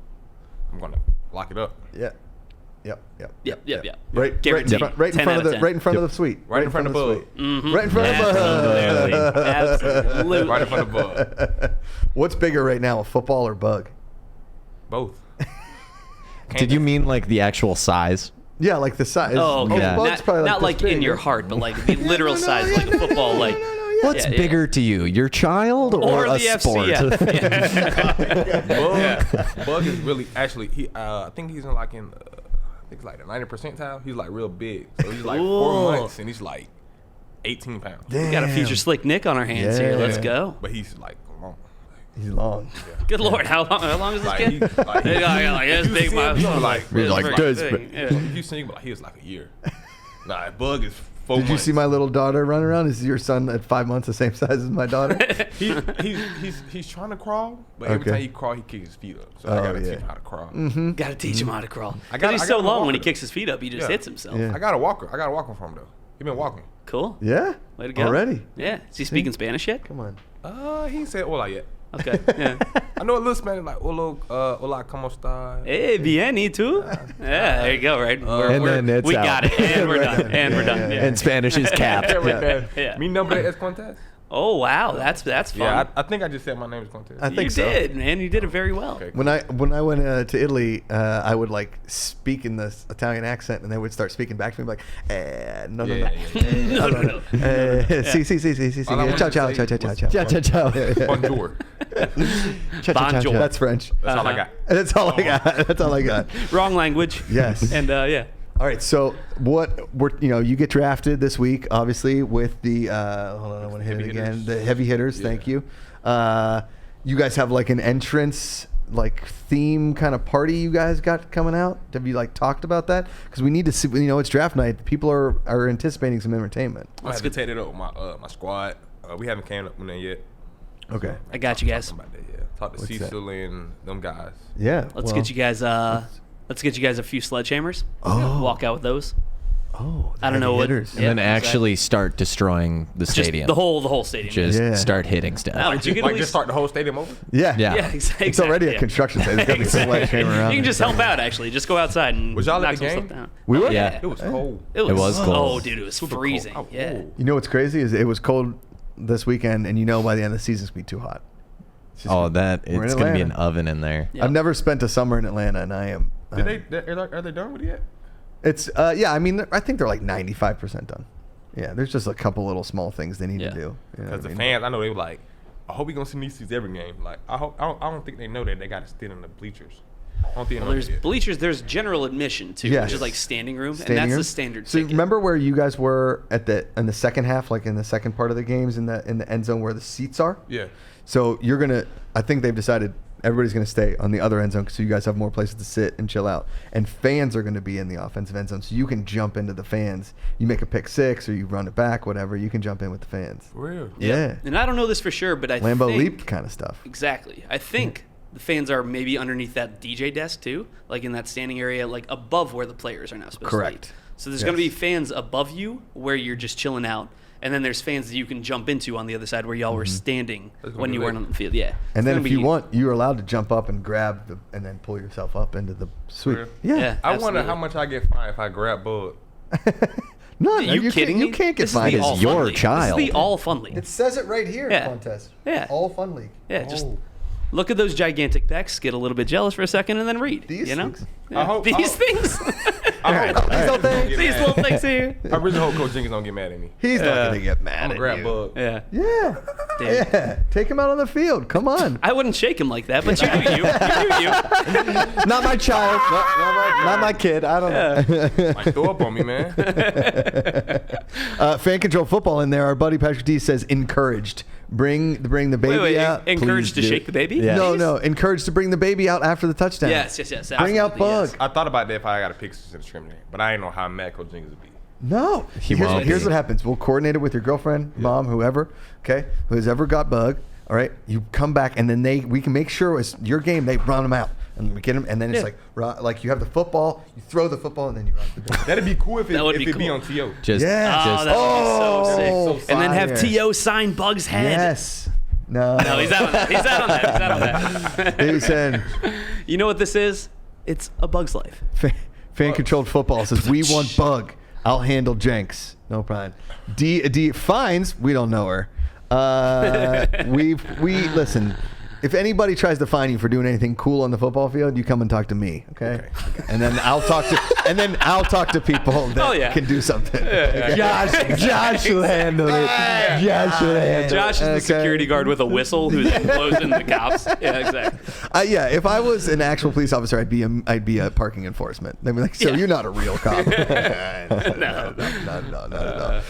I'm gonna lock it up. Yeah. Yep. Right in Guaranteed. front of the 10. right in front of the suite. Right in front of the suite. Mhm. Right in front of the Absolutely. Right in front of Bug. What's bigger right now, a football or Bug? Both. Did you mean like the actual size? Yeah, like the size. Oh, okay. Yeah. Bug's probably Not this like in big, your right? heart, but like the literal size, like a football, like. What's Yeah, yeah. bigger to you, your child or Or a the sport? Bug is really actually he. I think he's in I think it's like the 90th percentile. He's like real big. So he's like 4 months and he's like 18 pounds. We got a future Slick Nick on our hands here. Let's go. But he's like long. He's long. Good Lord, how long is this Like, kid? he- like, like this big, he's like He's like this, thing. Yeah. If you sing, like he was like a year. Nah, Bug is 4 Did you see my little daughter run around? Is your son at 5 months the same size as my daughter? He's trying to crawl, but every time he crawl, he kicks his feet up. So I gotta teach him how to crawl. Mm-hmm. Got to teach him how to crawl. I got- He's I so got long him when he walking. kicks his feet up, he just hits himself. Yeah. I got a walker. I got a walker from him though. He been walking. Cool. Yeah? Way to go. Already? Yeah. Is he speaking Spanish yet? Come on. He ain't said hola yet. Okay. Yeah. I know a little Spanish like hola, como está? Hey, bien, y tú? Yeah, there you go, right? And then it's we out. got it, and we're done, and we're done. Yeah. And Spanish is capped. Yeah. Mi nombre es Qwan'tez. Oh wow, that's fun. Yeah, I think I just said my name is Qwan'tez. I think you so. did, man. You did it very well. Okay. When I went to Italy, I would like speak in this Italian accent, and they would start speaking back to me like, no. Si. All I wanted Ciao, to ciao, say ciao, ciao, was ciao, ciao. Ciao. Bonjour. Bonjour. That's French. That's all I got. That's all I got. That's all I got. Wrong language. Yes. And yeah. All right, so you get drafted this week, obviously, with the hold on, I want to hit it again. hitters. The heavy hitters. Thank you. You guys have like an entrance theme kind of party you guys got coming out. Have you talked about that? Because we need to see. It's draft night. People are anticipating some entertainment. I have to take it up with my squad. We haven't came up with that yet. Okay. I got you guys. Talk about that, yeah. Talk to What's Cecil and them guys. Yeah. Let's get you guys. Let's get you guys a few sledgehammers. Oh. Walk out with those. Oh. I don't know what. hitters. And then actually start destroying the Just stadium. the whole stadium. Just Yeah. start hitting stuff. No, but you can at Just least. start the whole stadium over? Yeah. Yeah. Yeah, exactly. It's already a yeah. construction site. There's got to be some sledgehammer around. You can there. just help out. Actually, just go outside and Was y'all knock at the some game? stuff down. We were. Yeah. It was cold. It was cold. Oh, dude, it was Super freezing. cold. Yeah. Oh. You know what's crazy is it was cold this weekend, and by the end of the season it's gonna be too hot. It's just Oh, we're in it's going to be an Atlanta. oven in there. Yeah. I've never spent a summer in Atlanta, and I am. Are they done with it yet? It's yeah. I mean, I think they're like 95% done. Yeah, there's just a couple little small things they need Yeah. to do. You know Because what the I mean? fans, I know they were like, I hope we gonna see these every game. Like, I don't think they know that they got to stand in the bleachers. I don't think they Well, know there's that yet. bleachers. There's general admission too, Yes. which is like standing room, Standing and that's room. the standard. So ticket. remember where you guys were in the second half, like in the second part of the games, in the end zone where the seats are. Yeah. So I think they've decided everybody's gonna stay on the other end zone, so you guys have more places to sit and chill out. And fans are gonna be in the offensive end zone, so you can jump into the fans. You make a pick six or you run it back, whatever. You can jump in with the fans. For real. Yeah. And I don't know this for sure, but I Lambeau think Leap kind of stuff. exactly. I think the fans are maybe underneath that DJ desk too, like in that standing area, like above where the players are now supposed Correct. to be. So there's going to be Yes. fans above you where you're just chilling out, and then there's fans that you can jump into on the other side where y'all were standing That's gonna when be you lit. weren't on the field. Yeah. And It's then gonna if you be- want, you're allowed to jump up and grab and then pull yourself up into the suite. Real? Yeah. Yeah. I Absolutely. wonder how much I get fined if I grab Bud. None. Are you kidding me? You can't get This is the fined. all It's your fun league. child. This is the all fun league. It says it right here, Yeah. Qwan'tez. Yeah. All fun league. Yeah, just Oh. look at those gigantic pecs, get a little bit jealous for a second, and then read. These you know? things? Yeah. I hope- These I hope- things. I hope These little things. These little things here. I really hope Coach Jenkins don't get mad at me. He's not gonna get I'm mad gonna at grab you. Bud. Yeah. Yeah. Damn. Yeah. Take him out on the field. Come on. I wouldn't shake him like that, but you do you. You do you. Not my child. Not my kid. I don't know. Like, throw up on me, man. Fan control football in there. Our buddy Patrick D says encouraged. Bring the baby Wait, out. encouraged to Please do. shake the baby? Yeah. No. Encouraged to bring the baby out after the touchdown. Yes. Bring out absolutely, Bug. yes. I thought about that if I got a pick six in the scrimmage, but I didn't know how mad Coach Jenkins would be. No. He won't Here's be. what happens. We'll coordinate it with your girlfriend, mom, whoever. Okay, who's ever got Bug. All right, you come back and then we can make sure it's your game. They run them out and we get them, and then it's like you have the football, you throw the football, and then you run the ball. That'd be cool if it, That would if be it be cool. on TO. Just, Yeah. Oh, just that would be so sick. So And then have fire. T.O. sign Bug's head. Yes. No. No, he's out on that. He's out on that. He said, You know what this is? It's a Bug's life. fan controlled football says we want Bug. I'll handle Jenks. No problem. D fines. We don't know her. We listen. If anybody tries to fine you for doing anything cool on the football field, you come and talk to me, okay? And then I'll talk to people that can do something. Josh will handle it. Josh will handle it. Josh is the Okay. security guard with a whistle who then blows in the cops. Yeah, exactly. Yeah, if I was an actual police officer, I'd be a parking enforcement. They'd be like, "So Yeah. you're not a real cop?" No. No.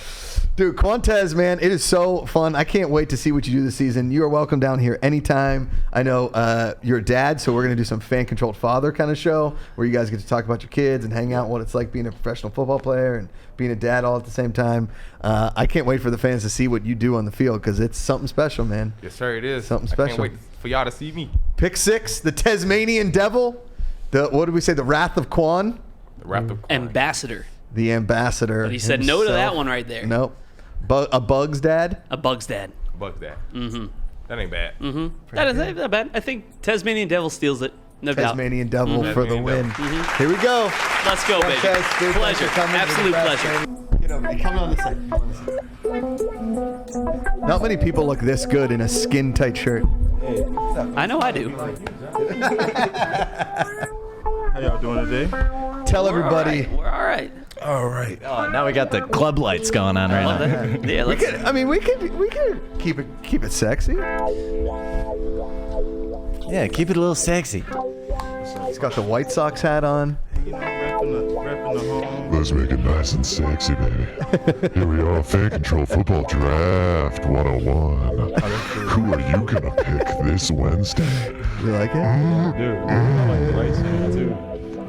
Dude, Qwan'tez, man, it is so fun. I can't wait to see what you do this season. You are welcome down here anytime. I know you're a dad, so we're going to do some fan-controlled father kind of show where you guys get to talk about your kids and hang out what it's like being a professional football player and being a dad all at the same time. I can't wait for the fans to see what you do on the field because it's something special, man. Yes, sir, it is. Something I special. can't wait for y'all to see me. Pick 6, the Tasmanian Devil. What did we say? The Wrath of Quan? The Wrath of Quan. Ambassador. The ambassador. But he said no to that one right there. Nope. A Bug's dad? A Bug's dad. Bug's dad. Mm-hmm. That ain't bad. Mm-hmm. That is not bad. I think Tasmanian Devil steals it. No doubt. Tasmanian Devil for the win. Mm-hmm. Here we go. Let's go, baby. Dude, Pleasure. Absolute pleasure. Get over here. Come on this side. Not many people look this good in a skin-tight shirt. I know I do. How y'all doing today? Tell everybody. We're all right. All right. Oh, now we got the club lights going on right now. Yeah, we could keep it sexy. Yeah, keep it a little sexy. He's got the White Sox hat on. Repping the home. Let's make it nice and sexy, baby. Here we are, Fan Control Football Draft 101. Who are you gonna pick this Wednesday? You like it? Dude, I like Brycen too.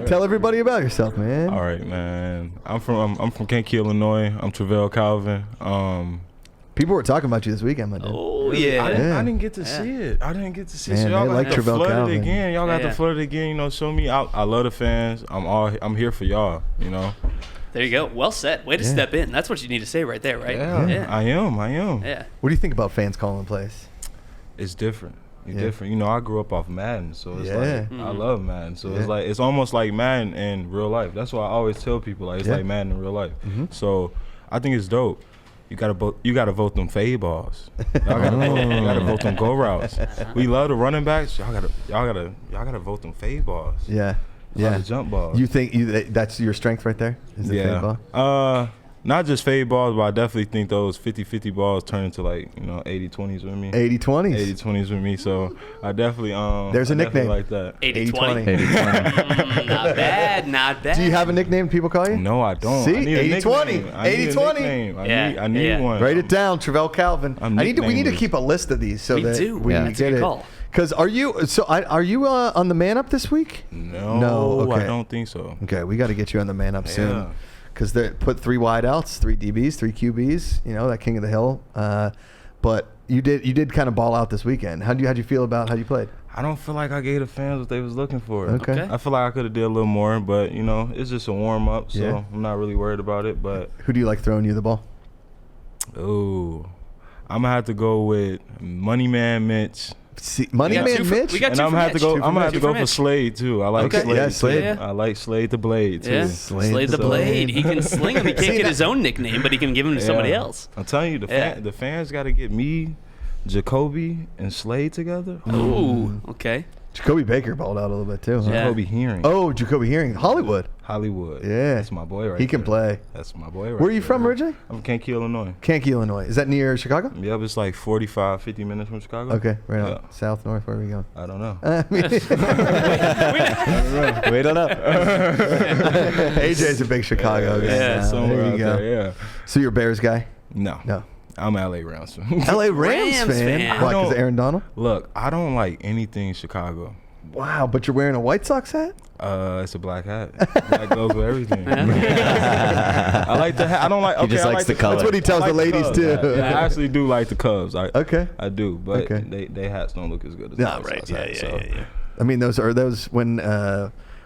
Tell everybody about yourself, man. All right, man. I'm from Kankakee, Illinois. I'm Travalle Calvin. People were talking about you this weekend, my dude. Oh yeah. I didn't get to see it. I didn't get to see it. Man, So y'all they like got to Travalle flood Calvin. it again. Y'all got Yeah. to flood it again. You know, show me. I love the fans. I'm here for y'all. You know. There you go. Well said. Way to step in. That's what you need to say right there, right? Yeah. I am. Yeah. What do you think about fans calling plays? It's different. It's different. You know, I grew up off Madden, so it's like I love Madden. So it's like it's almost like Madden in real life. That's why I always tell people like it's like Madden in real life. So I think it's dope. You gotta vote them fade balls. Y'all gotta vote them go routes. We love the running backs. Y'all gotta vote them fade balls. Yeah. The jump balls. You think that's your strength right there? Is the fade ball? Not just fade balls, but I definitely think those 50-50 balls turn into like, 80-20s with me. 80-20s. 80-20s with me. So I definitely There's a nickname like that. 80-20. 80-20. Not bad. Not bad. Do you have a nickname people call you? No, I don't. See, I need a 80-20. nickname. I need a 80-20. nickname. Yeah. I need one. Write it down, Travalle Calvin. I'm We need to nicknameless. keep a list of these so We that do. we Yeah. That's a get good it. call. Because are you on the Man Up this week? No, okay. I don't think so. Okay, we got to get you on the Man Up Yeah. soon. Because they put 3 wideouts, 3 DBs, 3 QBs. That King of the Hill. But you did kind of ball out this weekend. How'd you feel about how you played? I don't feel like I gave the fans what they was looking for. Okay. I feel like I could have did a little more, but it's just a warm up, so Yeah. I'm not really worried about it. But Who do you like throwing you the ball? I'm gonna have to go with Money Man Mitch. Money Man Mitch? We got And two I'm for gonna have to Mitch. go. Two for I'm gonna have Mitch. to go for Slade too. I like Okay, Slade. yeah, too. Slade. I like Slade the Blade too. Yeah. Slade the the Blade. He can sling him. He can't get his own nickname, but he can give him to somebody else. I'm telling you, the fans got to get me, Jacoby, and Slade together. Ooh, okay. Jacoby Baker balled out a little bit too. Huh? Yeah. Jacoby Hearing. Oh, Jacoby Hearing. Hollywood. Yeah, that's my boy right He can there. play. That's my boy right Where are you there. from originally? I'm from Kankakee, Illinois. Kankakee, Illinois. Is that near Chicago? Yep, it's like 45, 50 minutes from Chicago. Okay, right Yeah. on. South, north, where are we going? I don't know. We don't know. AJ's a big Chicago guy. Yeah, somewhere there you out go. there, yeah. So you're a Bears guy? No. I'm an LA Rams fan. LA Rams fan? Why, because of Aaron Donald? Look, I don't like anything Chicago. Wow, but you're wearing a White Sox hat? It's a black hat. Black goes with everything. I like the hat. I don't like. He Okay, just I likes like the color. That's what he tells I the like ladies Cubs. too. I actually do like the Cubs. I do, but Okay. they hats don't look as good as No, the White right. Sox Yeah, hats, yeah, so. yeah. I mean, those when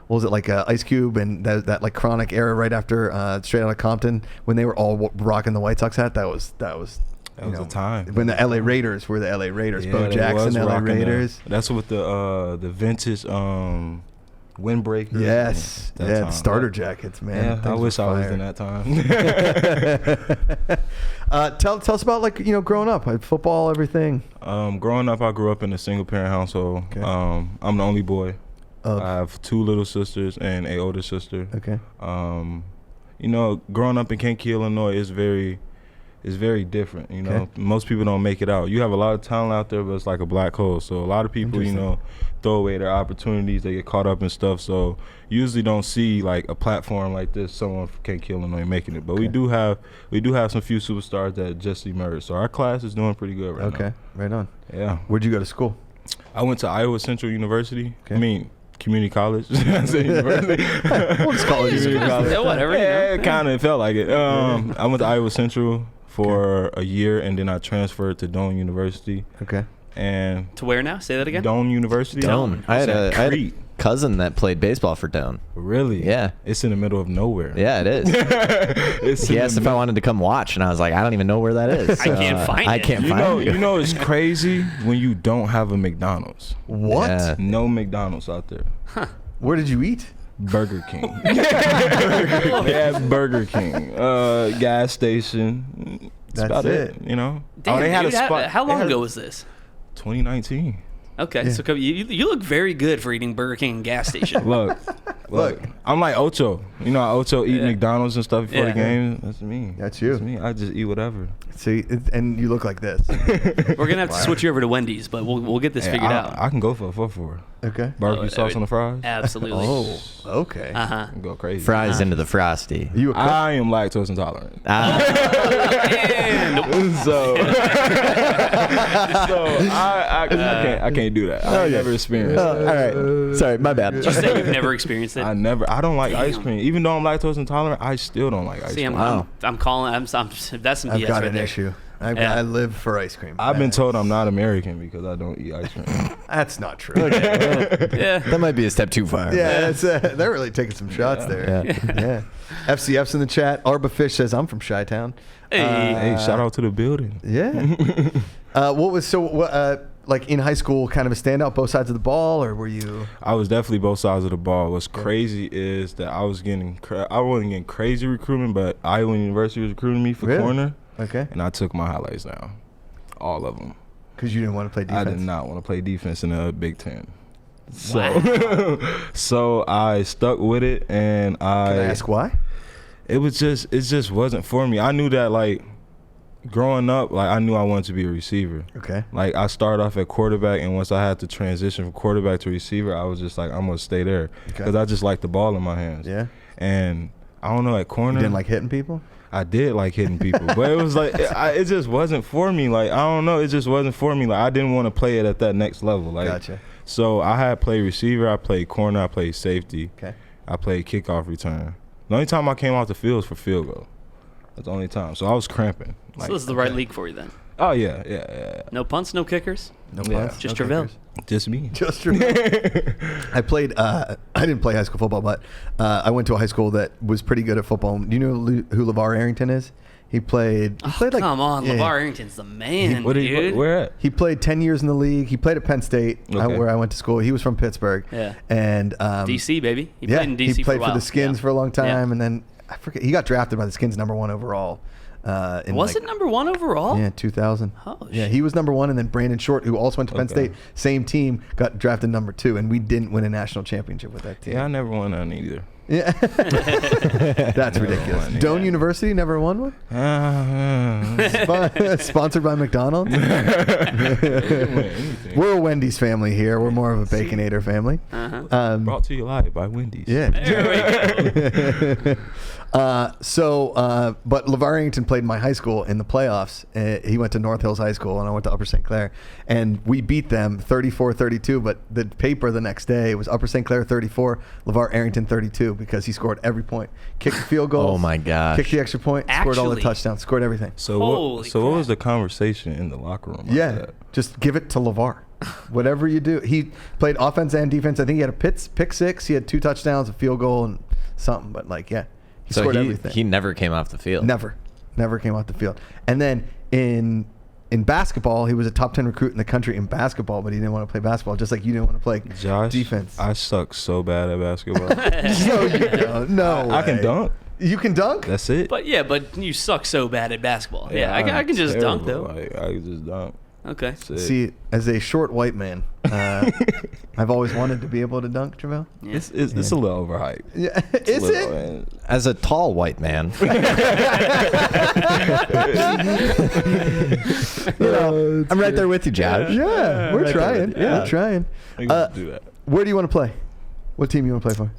what was it, like Ice Cube and that like Chronic era right after Straight Outta Compton, when they were all rocking the White Sox hat. That was a time when the LA Raiders were the LA Raiders. Bo they Jackson, was LA rocking Raiders. That's with the vintage windbreakers. Yes, That yeah, time. the starter jackets, man. Yeah, I Things wish were I was fire. in that time. Tell us about growing up, like football, everything. Growing up, I grew up in a single parent household. Okay. I'm the only boy. I have 2 little sisters and a older sister. Okay. Growing up in Kankakee, Illinois is is very different. You know, most people don't make it out. You have a lot of talent out there, but it's like a black hole. So a lot of people, you know, throw away their opportunities. They get caught up in stuff. So you usually don't see like a platform like this. Someone can't kill them or making it. But we do have some few superstars that just emerged. So our class is doing pretty good right now. Okay, right on. Yeah. Where'd you go to school? I went to Iowa Central University. I mean, community college. I said university. We'll just call it community college. Yeah, whatever. Yeah, it kind of felt like it. I went to Iowa Central for a year, and then I transferred to Doane University. Okay. And to where now? Say that again. Doane University. Doane. I had a cousin that played baseball for Doane. Really? Yeah. It's in the middle of nowhere. Yeah, it is. He asked if I wanted to come watch, and I was like, I don't even know where that is. I can't find it. I can't find it. You know, it's crazy when you don't have a McDonald's. What? Yeah. No McDonald's out there. Huh. Where did you eat? Burger King. Yeah, Burger King. Gas station. That's about it. You know. Damn, they had dude, a spot. How long ago was this? 2019. Okay, so you look very good for eating Burger King and gas station. Look, I'm like Ocho. You know how Ocho eat McDonald's and stuff before the game? That's me. That's you. That's me. I just eat whatever. See, and you look like this. We're gonna have to switch you over to Wendy's, but we'll get this figured out. I can go for a 4-4. Okay. Barbecue sauce on the fries? Absolutely. Oh, okay. Uh-huh. Go crazy. Fries into the frosty. I am lactose intolerant. So I can't do that. I never experienced that. All right. Sorry, my bad. Did you say you've never experienced it? I don't like ice cream. Even though I'm lactose intolerant, I still don't like ice cream. I'm calling. That's some BS I've got right an there. issue. I live for ice cream. I've been told I'm not American because I don't eat ice cream. That's not true. Yeah, that might be a step too far. Yeah, they're really taking some shots there. Yeah. FCF's in the chat. Arba Fish says I'm from Chi-Town. Hey, shout out to the building. Yeah. Like in high school, kind of a standout, both sides of the ball, or were you? I was definitely both sides of the ball. What's crazy is that I wasn't getting crazy recruitment, but Iowa University was recruiting me for corner. Okay. And I took my highlights down, all of them. Because you didn't want to play defense. I did not want to play defense in the Big Ten. So, Wow. So I stuck with it, and Can I ask why? It just wasn't for me. I knew that like growing up, like I knew I wanted to be a receiver. Okay. Like I started off at quarterback, and once I had to transition from quarterback to receiver, I was just like, I'm gonna stay there because I just like the ball in my hands. Yeah. And I don't know, at corner, You didn't like hitting people? I did like hitting people, but it was like it just wasn't for me. Like I don't know, it just wasn't for me. Like I didn't want to play it at that next level. Like, Gotcha. So I had played receiver, I played corner, I played safety. Okay. I played kickoff return. The only time I came off the field was for field goal. That's the only time. So I was cramping. So this is the right league for you then. Oh yeah. No punts, no kickers. No punts. Just no Travalle. kickers. Just me. Just Travalle. I played. I didn't play high school football, but I went to a high school that was pretty good at football. Do you know who LeVar Arrington is? He played like. Come on, LeVar Arrington's the man, dude. Where at? He played 10 years in the league. He played at Penn State, where I went to school. He was from Pittsburgh. Yeah. And DC, baby. He played in DC he played for a while. the Skins for a long time, and then I forget. He got drafted by the Skins #1 overall. Was it #1 overall? Yeah, 2000. Oh, yeah, he was #1, and then Brandon Short, who also went to Penn State, same team, got drafted #2, and we didn't win a national championship with that team. Yeah, I never won none either. Yeah, that's ridiculous. Doane University never won one. Sponsored by McDonald's. We're a Wendy's family here. We're more of a Baconator family. Brought to you live by Wendy's. Yeah. But LeVar Arrington played in my high school in the playoffs. He went to North Hills High School, and I went to Upper St. Clair. And we beat them 34-32, but the paper the next day was Upper St. Clair 34, LeVar Arrington 32, because he scored every point. Kicked the field goal. Oh, my gosh. Kicked the extra point, scored all the touchdowns, scored everything. So what was the conversation in the locker room? Just give it to LeVar. Whatever you do. He played offense and defense. I think he had a pick six. He had 2 touchdowns, a field goal, and something. But, he scored everything. He never came off the field. Never came off the field. And then in basketball, he was a top 10 recruit in the country in basketball, but he didn't want to play basketball, just like you didn't want to play defense. I suck so bad at basketball. No, you don't. No I can dunk. You can dunk? That's it. But you suck so bad at basketball. Yeah, I can just dunk though. I can just dunk. Okay. See, as a short white man, I've always wanted to be able to dunk, Jamiel. Yeah. It's a little overhyped. Yeah, is it? As a tall white man, I'm right there with you, Josh. Yeah, we're trying. Yeah, we're trying. We can do that. Where do you want to play? What team you want to play for?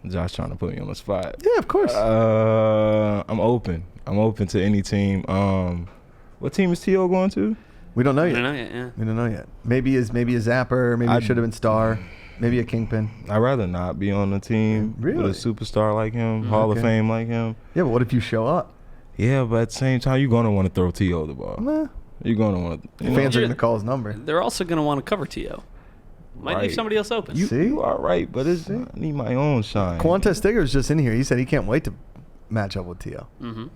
Josh trying to put me on the spot. Yeah, of course. I'm open. I'm open to any team. What team is T.O. going to? We don't know yet. We don't know yet, yeah. We don't know yet. Maybe a Zapper. Maybe it should have been Star. Maybe a Kingpin. I'd rather not be on the team with a superstar like him, Hall of Fame like him. Yeah, but what if you show up? Yeah, but at the same time, you're going to want to throw T.O. the ball. Nah. You're going to want to. Fans are going to call his number. They're also going to want to cover T.O. Might leave somebody else open. You are right, but I need my own shine. Qwan'tez Stiggers just in here. He said he can't wait to match up with T.O. Mm-hmm.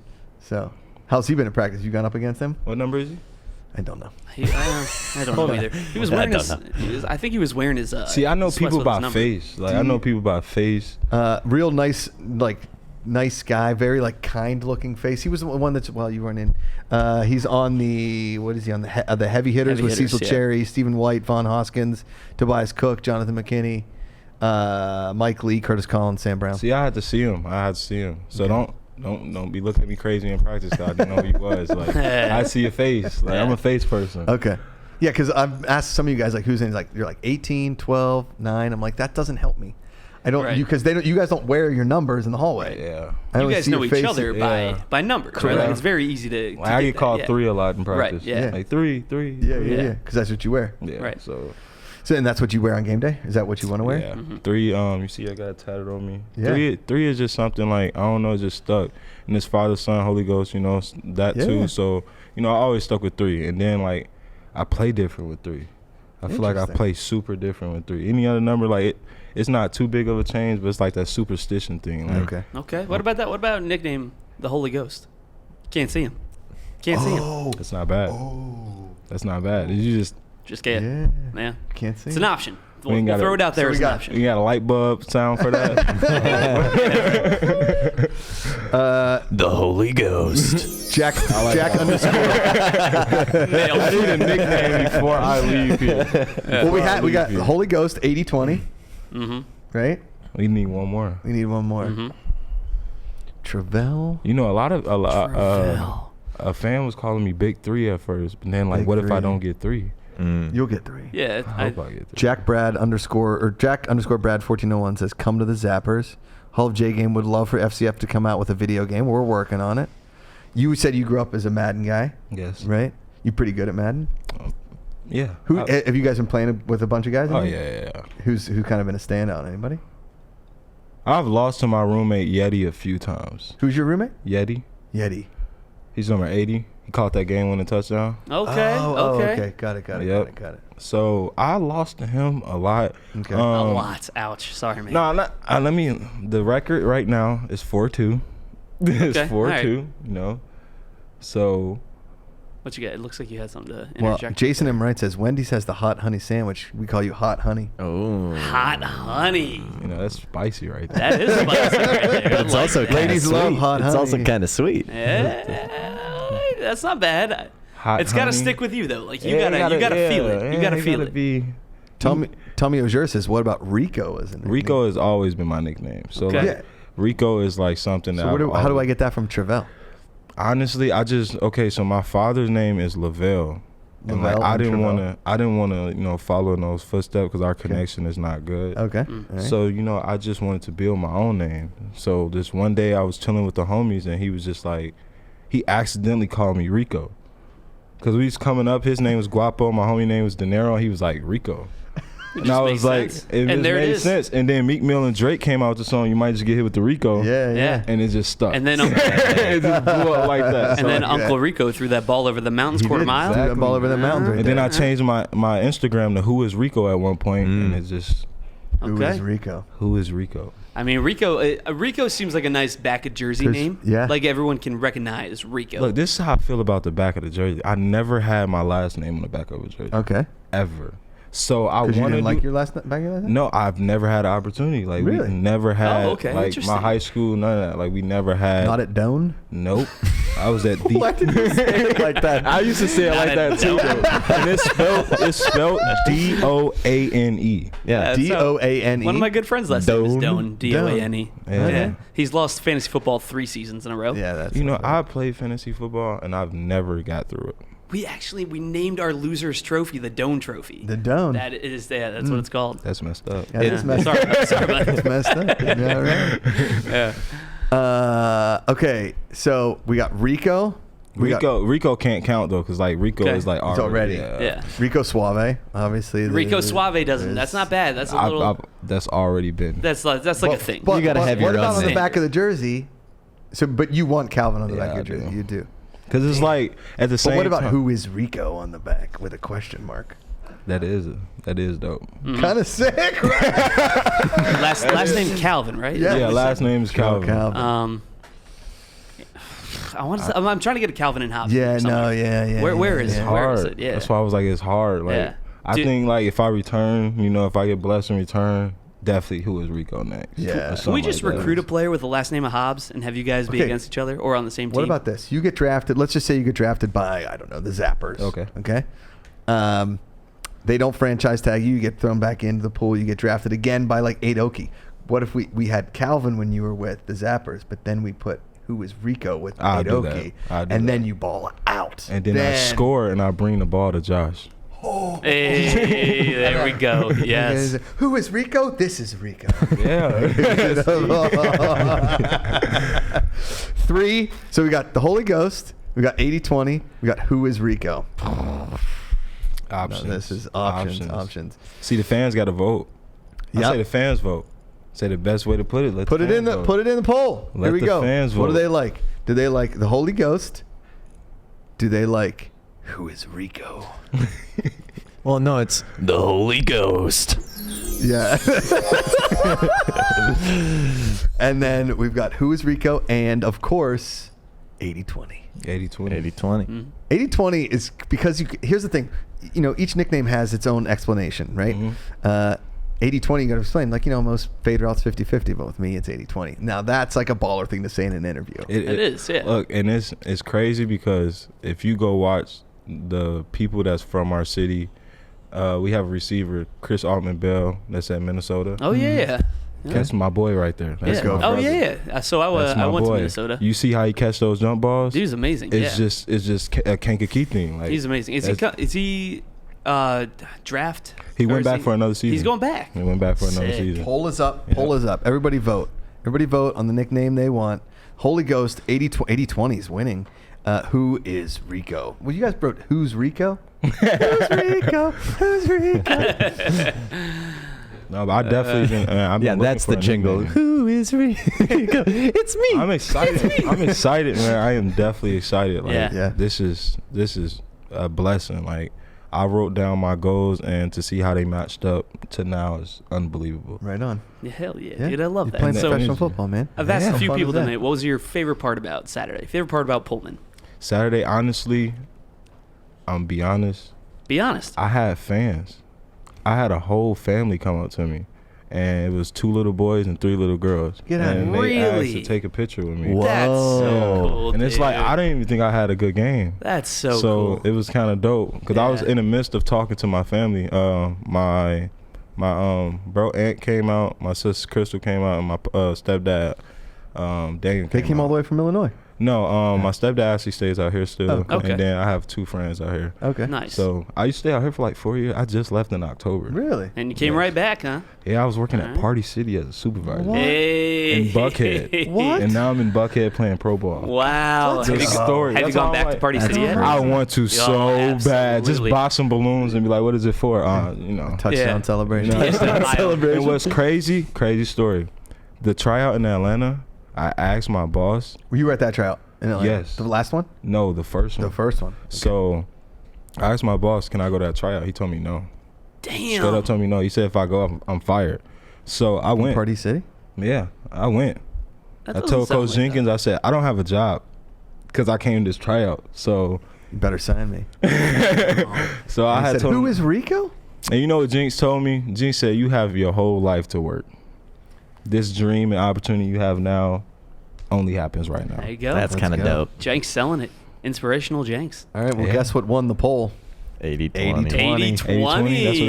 So, how's he been in practice? You gone up against him? What number is he? I don't know. I don't know either. He was wearing his. I think he was wearing his. See, I know people by number. face. Like I know people by face. Real nice, nice guy. Very kind-looking face. He was the one that's. Well, you weren't in. He's on the. What is he on the heavy hitters with Cecil Cherry, Stephen White, Vaughn Hoskins, Tobias Cook, Jonathan McKinney, Mike Lee, Curtis Collins, Sam Brown. See, I had to see him. So don't be looking at me crazy in practice. I didn't know who he was. Like I see your face. Like I'm a face person. Okay. Yeah, because I've asked some of you guys like who's in. Like you're like 18, 12, 9. I'm like that doesn't help me. I don't because you guys don't wear your numbers in the hallway. Yeah. You guys know each other by numbers, right? Like it's very easy to I get called 3 a lot in practice. Right. Yeah. Like 3. Yeah. Because that's what you wear. Yeah. Right. So and that's what you wear on game day? Is that what you want to wear? Yeah. 3. You see, I got it tatted on me. Yeah. 3 is just something like I don't know, it's just stuck. And it's Father, Son, Holy Ghost. You know that too. So I always stuck with 3. And then like I play different with 3. I feel like I play super different with 3. Any other number like it's not too big of a change, but it's like that superstition thing. Like, Okay. What about that? What about nickname the Holy Ghost? Can't see him. Can't see him. That's not bad. That's not bad. You just get yeah. Can't see. It's an option. We ain't We'll gotta- throw it out there so we as an got- option. You got a light bulb sound for that? The Holy Ghost. Jack underscore. I need a nickname before I leave here. Well, we got Holy Ghost 80-20. Mm-hmm. Right? We need one more. We need one more. Mm-hmm. Travalle. You know, a fan was calling me Big 3 at first, but then like, Big what if I 3. don't get 3? You'll get 3. Yeah. I hope I get 3. Jack underscore Brad 1401 says, come to the Zappers. Hall of J game would love for FCF to come out with a video game. We're working on it. You said you grew up as a Madden guy. Yes. Right? You pretty good at Madden? Yeah. Have you guys been playing with a bunch of guys? Oh, yeah. Who kind of been a standout? Anybody? I've lost to my roommate Yeti a few times. Who's your roommate? Yeti. He's number 80. He caught that game-winning touchdown. Okay. Okay. Got it. Yep. Got it. So I lost to him a lot. Okay. A lot. Ouch. Sorry, man. No, the record right now is 4-2. It's 4-2, right. you know. So What you got? It looks like you had something to Well, interject. Jason M. Wright says, Wendy's has the hot honey sandwich. We call you hot honey. Oh. Hot honey. you know, that's spicy right there. That is spicy right there. But it's also kind of Ladies sweet. love hot It's also honey. kind of sweet. Yeah, that's not bad. Hot It's got to honey. stick with you though. Like you gotta feel it. You gotta feel it. Tommy Ozier says, what about Rico as a nickname? Rico has always been my nickname. So Okay. like, Yeah. Rico is like something that. So how do I get that from Travalle? Honestly, so my father's name is Lavelle. And like, Lavelle I and didn't Travalle. want to, follow in those footsteps because our connection is not good. Okay. Mm. All right. So, I just wanted to build my own name. So this one day I was chilling with the homies and he was just like, he accidentally called me Rico. Because we was coming up, his name was Guapo, my homie name was De Niro, and he was like, Rico. And I was like, sense. it And just there it made is. sense. And then Meek Mill and Drake came out with the song, You Might Just Get Hit with the Rico. Yeah. And it just stuck. And then it just blew up like that. and then Uncle Rico threw that ball over the mountains quarter mile. Threw that ball over the mountains right And there. then I changed my Instagram to Who Is Rico at one point, and it's just Who is Rico? Who Is Rico? I mean, Rico seems like a nice back of jersey 'Cause- name. yeah. Like everyone can recognize Rico. Look, this is how I feel about the back of the jersey. I never had my last name on the back of a jersey. Okay. Ever. So I Because you wanted didn't like your last back your last name? No, I've never had an opportunity. Like we Really? never had okay. like Interesting. my high school, none of that. Like we never had. Not at Doan? Nope. I was at the. Why did you say it like that? I used to say it Not like at that too. Though. And it's spelled Doane. Yeah, Doane. One of my good friends last name is Doan. Doane. Yeah. He's lost fantasy football 3 seasons in a row. Yeah, that's You know, I played fantasy football and I've never got through it. We named our losers trophy the Doan Trophy. The Doan. That is that's what it's called. That's messed up. Yeah, it is messed up. Sorry about that. It's messed up. Yeah, right. Yeah. Okay, so we got Rico. Rico can't count though, because like Rico Okay. is like It's already. Yeah. Rico Suave, obviously. Rico Suave doesn't. That's not bad. That's a little. That's already been. That's like a thing. But, You gotta have your what about own on the name. back of the jersey? So, but you want Calvin on the back of your I jersey. do. You do. Because it's like at the But same. what about time, who is Rico on the back with a question mark? That is dope. Kind of sick, right? last name Calvin, right? Yeah, last name is Calvin. I want to. I'm trying to get a Calvin and Hobbes. Yeah, somewhere. no, yeah. Where is It's it? hard. Where is it? Yeah. That's why I was like, it's hard. Like Yeah. I Dude. think like if I return, if I get blessed in return, definitely who is Rico next? Yeah. Or Can we something just like that. recruit a player with the last name of Hobbs and have you guys be Okay. against each other or on the same team? What about this? You get drafted. Let's just say you get drafted by, I don't know, the Zappers. Okay. Okay. They don't franchise tag you. You get thrown back into the pool. You get drafted again by like Adoki. What if we had Calvin when you were with the Zappers, but then we put who is Rico with I'll do Adoki, that. I'll do and that. then you ball out. And then I score and I bring the ball to Josh. Hey, there we go. Yes. Who is Rico? This is Rico. Yeah. 3. So we got the Holy Ghost. We got 80-20. We got who is Rico. Options. No, this is options. See, the fans got to vote. I Yep. say the fans vote. Say the best way to put it. Put it in the poll. Let Here we the go. fans What do vote. they like? Do they like the Holy Ghost? Do they like who is Rico? Well, no, it's the Holy Ghost. Yeah. And then we've got who is Rico, and of course, 80-20. 80-20. 80-20. 80-20 is because here's the thing, each nickname has its own explanation, right? 80-20, you got to explain, most fade routes 50-50, but with me, it's 80-20. Now, that's like a baller thing to say in an interview. It is, yeah. Look, and it's crazy because if you go watch the people that's from our city, we have a receiver, Chris Altman-Bell, that's at Minnesota. Oh, yeah. That's my boy right there. That's Yeah. my Oh, brother. yeah. So I That's my went to boy. Minnesota. You see how he catch those jump balls? Dude's amazing. It's yeah. just a Kankakee thing. Like, He's amazing. Is he draft? He or went is back for another season. He's going back. He went back for another Sick. season. Poll is up. Poll is up. Everybody vote. Everybody vote on the nickname they want. Holy Ghost, 80-20 is winning. Who is Rico? Well, you guys wrote who's Rico? Who's Rico? Who's Rico? No, but I definitely been. I've been Yeah, looking that's for the a jingle. nickname. Who is Rico? It's me. I'm excited. I'm excited, man. I am definitely excited. Like, Yeah. this is a blessing. Like, I wrote down my goals, and to see how they matched up to now is unbelievable. Right on. Yeah, hell yeah, Yeah. dude. I love You're that. playing So professional football, man. I've asked Yeah. a few How fun people is that? tonight, what was your favorite part about Saturday? Favorite part about Pullman? Saturday, honestly, I'm be honest. Be honest. I had fans. I had a whole family come up to me, and it was 2 little boys and 3 little girls. Get out. And they asked Really? to take a picture with me. Whoa. That's so cool, And it's like, dude. I didn't even think I had a good game. That's so cool. It was kind of dope because I was Yeah. in the midst of talking to my family. My bro aunt came out, my sister Crystal came out, and my stepdad Daniel. They came all the way from Illinois. No, my stepdad actually stays out here still, Oh, okay. and then I have 2 friends out here. Okay. Nice. So I used to stay out here for like 4 years. I just left in October. Really? And you came right back, huh? Yeah, I was working at Alright. Party City as a supervisor Hey. in Buckhead. What? And now I'm in Buckhead playing pro ball. Wow. That's Have a you, story. have you That's gone all back I'm to Party like- City yet? I want to so bad. Just absolutely. buy some balloons and be like, "What is it for?" Touchdown Yeah. celebration. And what's crazy story. The tryout in Atlanta, I asked my boss. Were you at that tryout in Atlanta? Yes. The last one? No, the first one. The first one. So I asked my boss, "Can I go to that tryout?" He told me no. Damn. Straight up told me no. He said if I go, I'm fired. So I went. Party City? Yeah, I went. That I doesn't told sound Coach like Jenkins, I said, I don't have a job because I came to this tryout. So You better sign me. so I He had said, told who him, is Rico? And you know what Jinx told me? Jinx said, you have your whole life to work. This dream and opportunity you have now only happens right now. There you go. That's kind of dope. Jenks selling it. Inspirational Jenks. All right, well, guess what won the poll? 80-20. 80-20. 80-20. That's what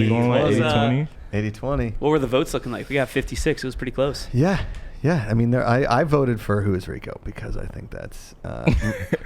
we're going with. 80-20. 80-20. What were the votes looking like? We got 56. It was pretty close. Yeah. I mean, I voted for Who is Rico because I think that's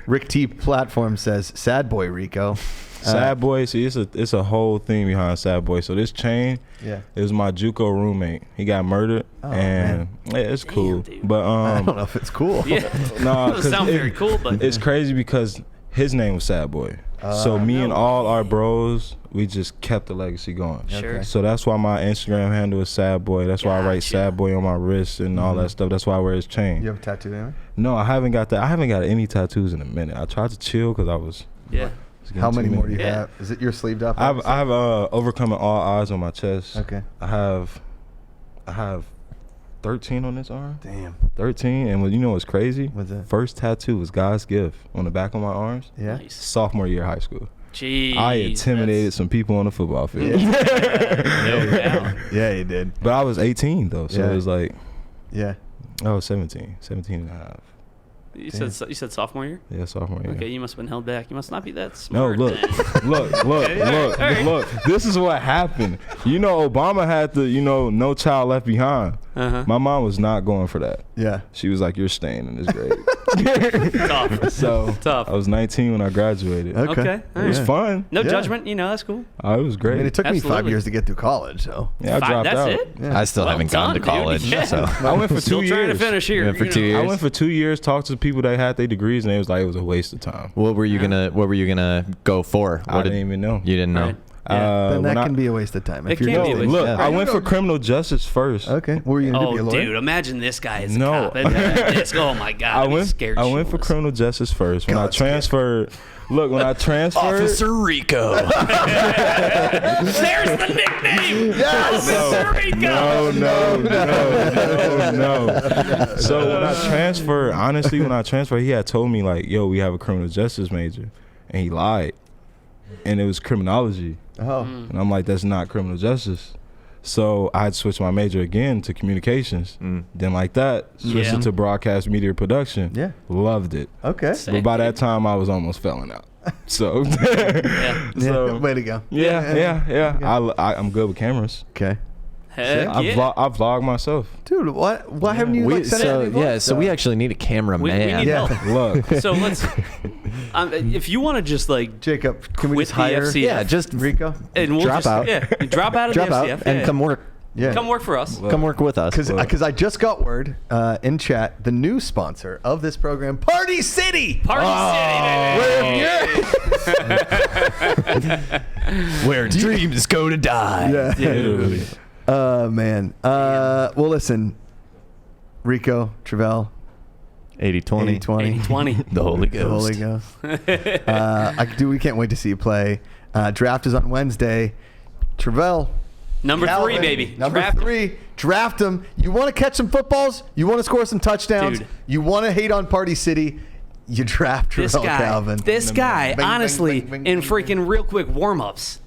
Rick T platform says Sad Boy Rico. Sad Boy, see, it's a whole thing behind Sad Boy. So this chain, it was my JUCO roommate. He got murdered, and yeah, it's cool. But I don't know if it's cool. Yeah, no, it doesn't sound very cool, but it's crazy because his name was Sad Boy. So me and all our bros, we just kept the legacy going. Sure. So that's why my Instagram handle is Sad Boy. That's why I write Sad Boy on my wrist and all that stuff. That's why I wear his chain. You have a tattoo there? No, I haven't got that. I haven't got any tattoos in a minute. I tried to chill because I was. Yeah. How many more do you have? Is it your sleeved up? I have Overcoming All Odds on my chest. Okay. I have 13 on this arm. Damn. 13, and you know what's crazy? What's that? First tattoo was God's gift on the back of my arms. Yeah. Nice. Sophomore year of high school. Jeez. I intimidated some people on the football field. No doubt. Yeah, you did. But I was 18 though, so it was like, yeah. I was 17 and a half. You said sophomore year? Yeah, sophomore year. Okay, you must have been held back. You must not be that No, smart. look. This is what happened. You know, Obama had the, No Child Left Behind. My mom was not going for that. Yeah. She was like, you're staying in this grade. Tough. So Tough. I was 19 when I graduated. Okay. It was fun. No judgment. That's cool. Oh, it was great. I mean, it took me 5 years to get through college, so. Yeah, I dropped that's out. it? Yeah. I still haven't gone to done, dude. college. Yeah. So I went for 2 Still years. trying to finish here. for 2 years. I went for 2 years, talked to people that had their degrees, and it was like it was a waste of time. What were you gonna go for? I didn't even know. You didn't know. Right. Then that when can be a waste of time. It If you're can be a just- waste of Look, time. I went for criminal justice first. Okay. What were you going to be, a Oh, lawyer? dude, imagine this guy as a No. cop. Oh, my God. I'm scared I went for criminal justice first. When I transferred, when I transferred, Officer Rico. There's the nickname. Officer Rico. No. So when I transferred, he had told me like, yo, we have a criminal justice major, and he lied, and it was criminology. Oh. And I'm like, that's not criminal justice. So I had switched my major again to communications. Then like that, switched it to broadcast media production. Yeah. Loved it. Okay. But by that time, I was almost failing out. So, Yeah. Way to go. yeah. I'm good with cameras. Okay. Heck I yeah. vlog myself. Dude, what? Why haven't you like, sent any vlogs? So we actually need a cameraman. We need help. Look. So let's. If you want to just like Jacob, can we quit just hire? the FCF, Yeah, just Rico? and we'll drop just, out. Yeah, drop out of drop the out FCF and yeah. come work. Yeah. Come work for us. Come work with us. Because I just got word in chat, the new sponsor of this program, Party City. Party City, baby. Where dreams go to die. Yeah. Literally. Man. Well, listen, Rico, Travalle, 80-20. 80-20. The Holy The Holy Ghost. Ghost. We can't wait to see you play. Draft is on Wednesday. Travalle. Number Calvin, 3, baby. Number Draft 3. Draft him. You want to catch some footballs? You want to score some touchdowns? Dude. You want to hate on Party City? You draft This Travalle guy, Calvin. this guy, Bing, honestly, bing, bing, in bing, freaking real quick warm-ups,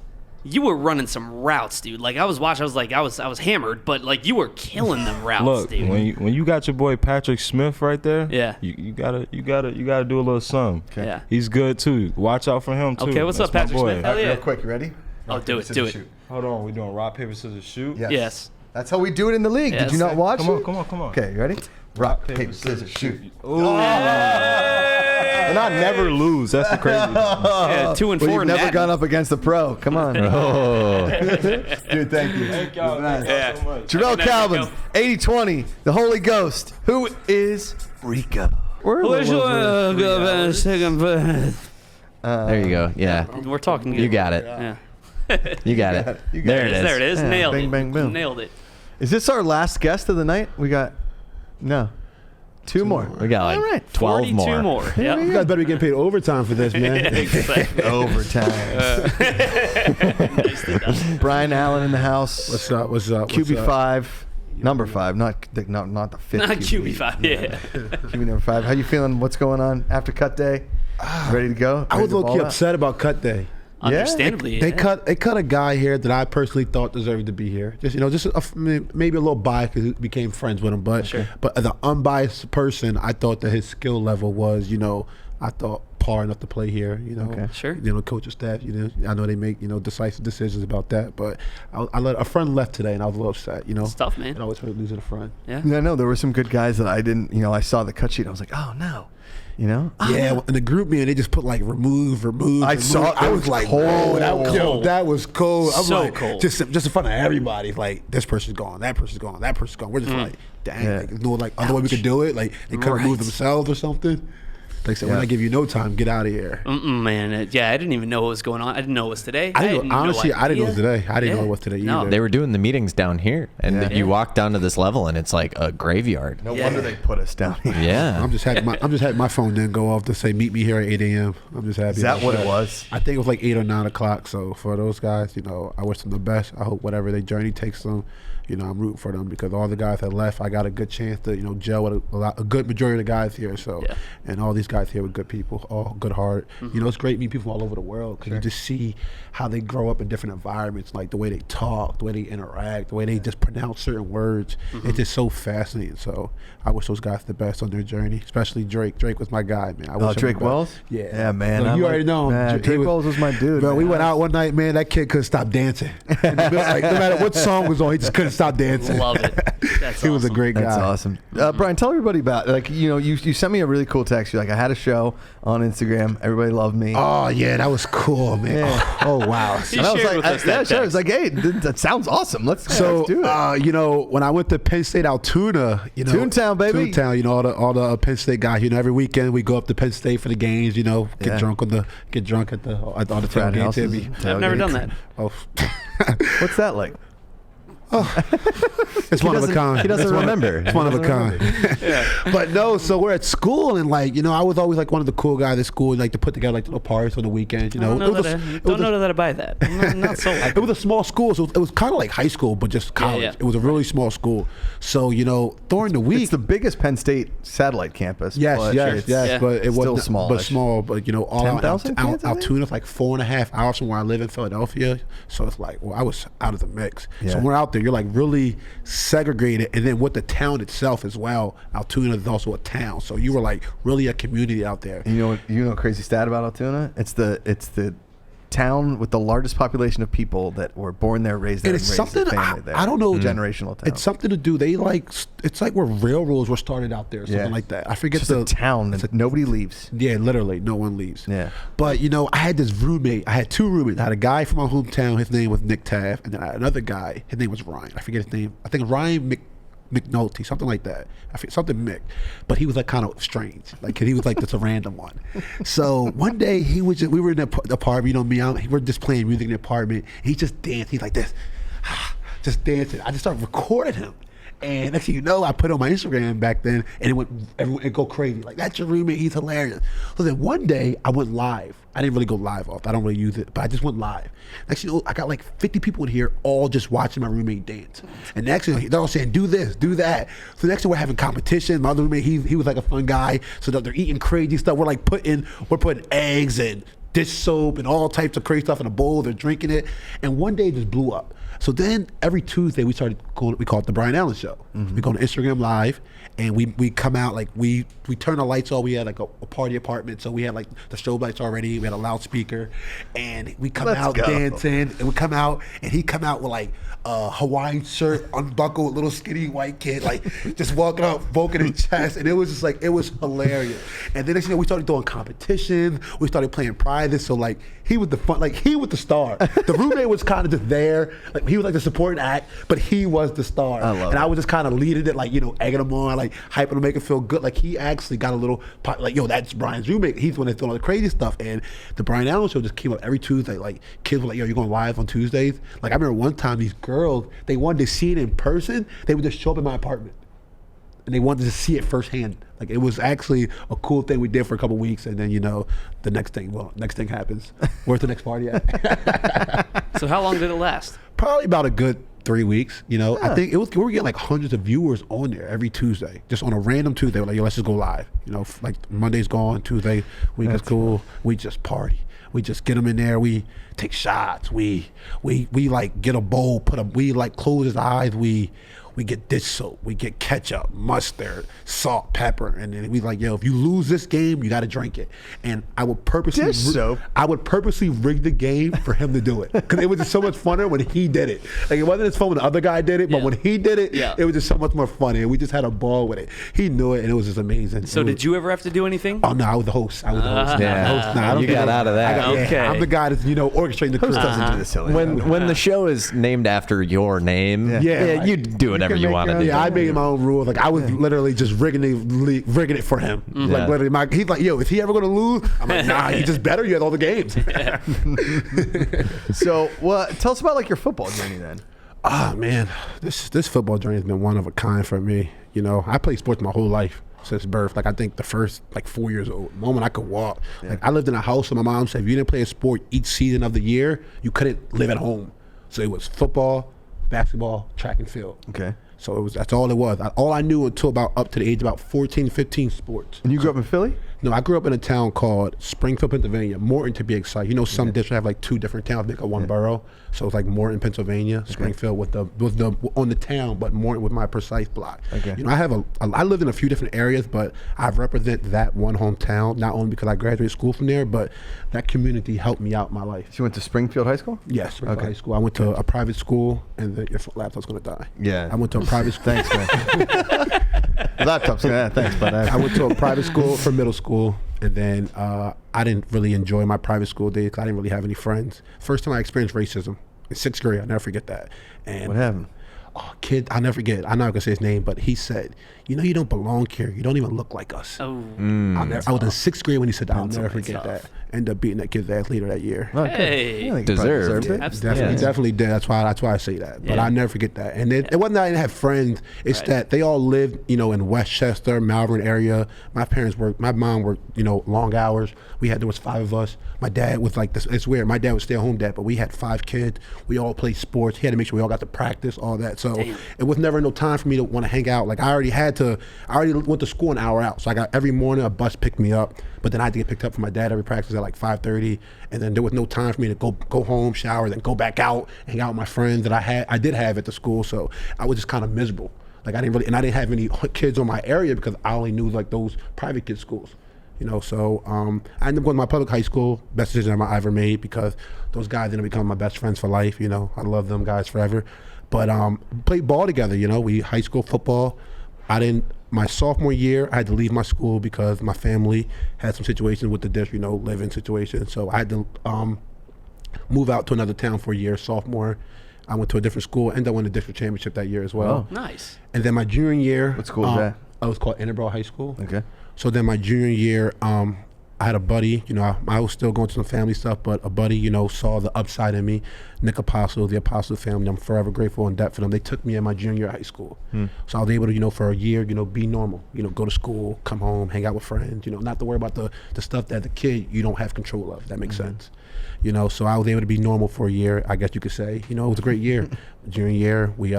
you were running some routes, dude. Like I was watching, I was hammered, but like you were killing them routes, Look, dude. when you got your boy Patrick Smith right there, Yeah. you gotta do a little something. Okay. Yeah. He's good too. Watch out for him too. Okay, what's That's up, my Patrick boy. Smith? Hell yeah. Real quick, you ready? Oh, do it, do it. Shoot. Hold on, we doing rock paper scissors shoot. Yes. That's how we do it in the league. Yes. Did you not watch it? Come on. Okay, you ready? Rock, paper, scissors, shoot. Ooh. And I never lose. That's the crazy. Yeah, 2 and 4. Well, you've in never that. gone up against the pro. Come on. Oh. Dude, thank you. Thank y'all. Nice. Yeah. so much. Javelle Calvin, 80-20, the Holy Ghost. Who is Rico? There you go. Yeah. We're talking good. You got it. Yeah. You got it. There it is. There it is. Yeah, Nailed bang, it. bang, boom. Nailed it. Is this our last guest of the night? We got, no. Two more. We got like All right. 12 42 more. Yep. You guys better be getting paid overtime for this, man. Exactly. Overtime. Brian Allen in the house. What's up? QB5. Number 5, not the 5th. Not QB5, yeah. QB number 5. How you feeling? What's going on after cut day? Ready to go? I was Ready to low key ball out? upset about cut day. understandably. They cut a guy here that I personally thought deserved to be here. Maybe a little biased because we became friends with him, but as an unbiased person, I thought that his skill level was, I thought par enough to play here. Coaching staff. I know they make decisive decisions about that, but I let a friend left today, and I was a little upset. It's tough, man. And I always hurt losing a friend. Yeah, I know there were some good guys that I didn't. I saw the cut sheet. I was like, oh no. In the group meeting, they just put like remove. I saw. I was like, cold. That was cold. I'm so like, cold. Just in front of everybody. Like, this person's gone. That person's gone. That person's gone. We're just like, dang. Like, other way we could do it. Like, they could remove themselves or something. They said, "We're not give you no time. Get out of here." Man, I didn't even know what was going on. I didn't know it was today. Honestly, I didn't know it was today. I didn't know it was today either. They were doing the meetings down here, and you walk down to this level, and it's like a graveyard. No wonder they put us down here. Yeah, I'm just having my phone then go off to say, "Meet me here at 8 a.m." I'm just happy. Is that what it was? I think it was like 8 or 9 o'clock. So for those guys, I wish them the best. I hope whatever their journey takes them. I'm rooting for them because all the guys that left, I got a good chance to, gel with a good majority of the guys here. So, and all these guys here were good people, all good heart. It's great meeting people from all over the world because you just see how they grow up in different environments, like the way they talk, the way they interact, the way they just pronounce certain words. It's just so fascinating. So I wish those guys the best on their journey, especially Drake. Drake was my guy, man. I wish him Drake the best. Wells? Yeah, man. You already know him. Drake Wells was my dude. Bro, we went out one night, man. That kid couldn't stop dancing. No matter what song was on, he just couldn't stop dancing. Love it. That's he was a great guy. That's awesome. Brian, tell everybody about you sent me a really cool text. You're like, I had a show on Instagram. Everybody loved me. Oh yeah, that was cool, man. Yeah. Oh wow. And I was like, I was like, hey, that sounds awesome. Let's do it. When I went to Penn State Altoona, Toontown, baby. Toontown, all the Penn State guys. Every weekend we go up to Penn State for the games. Get drunk at the tailgates. I've never done that. Oh, what's that like? It's one of a kind. He doesn't remember. It's one of a kind. But no, so we're at school and I was always like one of the cool guys at school, like to put together like little parties on the weekends. Don't know that I buy that. I'm not so. It was a small school, so it was kind of like high school, but just college. Yeah. It was a really small school. So during the week, it's the biggest Penn State satellite campus. Yes, but it still wasn't small. But small, but all 10,000 Altoona's like 4.5 hours from where I live in Philadelphia. So it's like, I was out of the mix. Yeah. So when we're out there, you're like really segregated, and then with the town itself as well. Altoona is also a town, so you were like really a community out there. You know a crazy stat about Altoona? It's the town with the largest population of people that were born there, raised there, and it's raised something their family there. I don't know, generational town. It's something to do. It's like where railroads were started out there, something like that. I forget the town. Nobody leaves. Yeah, literally, no one leaves. Yeah, but I had this roommate. I had two roommates. I had a guy from my hometown. His name was Nick Taff, and then I had another guy. His name was Ryan. I forget his name. I think Ryan McNulty, something like that. I forget, something Mick, but he was like kind of strange. Like he was like just a random one. So one day we were in the apartment. We're just playing music in the apartment. He just danced. He's like this, just dancing. I just started recording him. And next thing you know, I put it on my Instagram back then, and everyone would go crazy. Like, that's your roommate, he's hilarious. So then one day, I went live. I didn't really go live off. I don't really use it, but I just went live. Next thing you know, I got like 50 people in here all just watching my roommate dance. And next thing they're all saying, do this, do that. So next thing we're having competition. My other roommate, he was like a fun guy. So they're eating crazy stuff. We're putting eggs and dish soap and all types of crazy stuff in a bowl. They're drinking it. And one day it just blew up. So then every Tuesday we call it the Brian Allen Show. Mm-hmm. We go on Instagram Live, and we come out like we turn the lights on. We had like a party apartment, so we had like the strobe lights already. We had a loudspeaker, and we come out dancing, and we come out, and he come out with like a Hawaiian shirt, unbuckled, little skinny white kid, like just walking up, poking his chest, and it was just like, it was hilarious. And then next thing you know, we started doing competitions. We started playing prizes. So like he was the fun, like he was the star. The roommate was kind of just there, like he was like the supporting act, but he was the star. I was just kind of leading it, like egging him on, like hyping him, making him feel good. Like he actually got a little like, yo, that's Brian's roommate. He's the one that's doing all the crazy stuff. And the Brian Allen Show just came up every Tuesday. Like kids were like, yo, you're going live on Tuesdays? Like I remember one time these girls, they wanted to see it in person. They would just show up in my apartment, and they wanted to see it firsthand. Like it was actually a cool thing we did for a couple weeks, and then the next thing happens. Where's the next party at? So how long did it last? Probably about a good 3 weeks. You know, I think we were getting like hundreds of viewers on there every Tuesday, just on a random Tuesday. We're like, yo, let's just go live. You know, like Monday's gone, Tuesday week is cool. We just party. We just get them in there. We take shots. We like get a bowl, we like close his eyes. We get dish soap, we get ketchup, mustard, salt, pepper, and then we like, yo, if you lose this game, you got to drink it. And I would purposely rig the game for him to do it, because it was just so much funner when he did it. Like, it wasn't as fun when the other guy did it, but when he did it, it was just so much more funny, and we just had a ball with it. He knew it, and it was just amazing. So did you ever have to do anything? Oh no, I was the host. I You got out of that. Okay. I'm the guy that's orchestrating the crew. Doesn't do the silly when the show is named after your name, you do whatever you want to do. Yeah, I made my own rules. Like, I was literally just rigging it for him. Like, literally, he's like, yo, is he ever going to lose? I'm like, nah, you just better. You had all the games. So, tell us about like your football journey then. Ah, man, this football journey has been one of a kind for me. You know, I played sports my whole life since birth. Like, I think the first 4 years old, the moment I could walk. Like, I lived in a house, and my mom said if you didn't play a sport each season of the year, you couldn't live at home. So it was football, basketball, track and field. Okay. So that's all it was. All I knew until up to the age of about 14, 15 sports. And you grew up in Philly? No, I grew up in a town called Springfield, Pennsylvania. Morton, to be exact. You know, some districts have like 2 different towns, make up one borough. So it's like Morton, Pennsylvania. Springfield was on the town, but Morton was my precise block. Okay. You know, I lived in a few different areas, but I represent that one hometown, not only because I graduated school from there, but that community helped me out in my life. So you went to Springfield High School? Yes, Springfield High School. I went to a private school, and your laptop's going to die. Yeah. I went to a private school. Thanks, man. Laptop's going to die. Thanks, but I went to a private school for middle school, and then I didn't really enjoy my private school days because I didn't really have any friends. First time I experienced racism in 6th grade, I'll never forget that. And what happened? Oh, kid, I'll never forget. I'm not gonna say his name, but he said, "You know, you don't belong here. You don't even look like us." Oh, I was in 6th grade when he said that. I'll never forget that. Ended up beating that kid's ass later that year. Hey, I deserved it. Definitely, definitely did. That's why I say that. But I never forget that. And it wasn't that I didn't have friends. It's that they all lived, in Westchester, Malvern area. My parents worked. My mom worked, long hours. There was 5 of us. My dad was like this. It's weird. My dad was stay-at-home dad, but we had 5 kids. We all played sports. He had to make sure we all got to practice, all that. So it was never no time for me to want to hang out. Like, I already went to school an hour out. So I got every morning a bus picked me up, but then I had to get picked up from my dad every practice at like 5:30. And then there was no time for me to go home, shower, then go back out, hang out with my friends that I did have at the school. So I was just kind of miserable. Like, I didn't have any kids on my area because I only knew like those private kid schools. So I ended up going to my public high school. Best decision I ever made, because those guys ended up becoming my best friends for life. I love them guys forever. But played ball together. We high school football. My sophomore year, I had to leave my school because my family had some situations with the district, living situations. So I had to move out to another town for a year. Sophomore, I went to a different school. Ended up winning the district championship that year as well. Oh, nice. And then my junior year, what school was that? I was called Interboro High School. Okay. So then my junior year, I had a buddy, I was still going to some family stuff, but a buddy, saw the upside in me. Nick Apostle, the Apostle family, I'm forever grateful and debt for them. They took me in my junior year of high school. So I was able to, for a year, be normal, go to school, come home, hang out with friends, not to worry about the stuff that the kid you don't have control of. That makes sense. So I was able to be normal for a year, I guess you could say. It was a great year. Junior year, we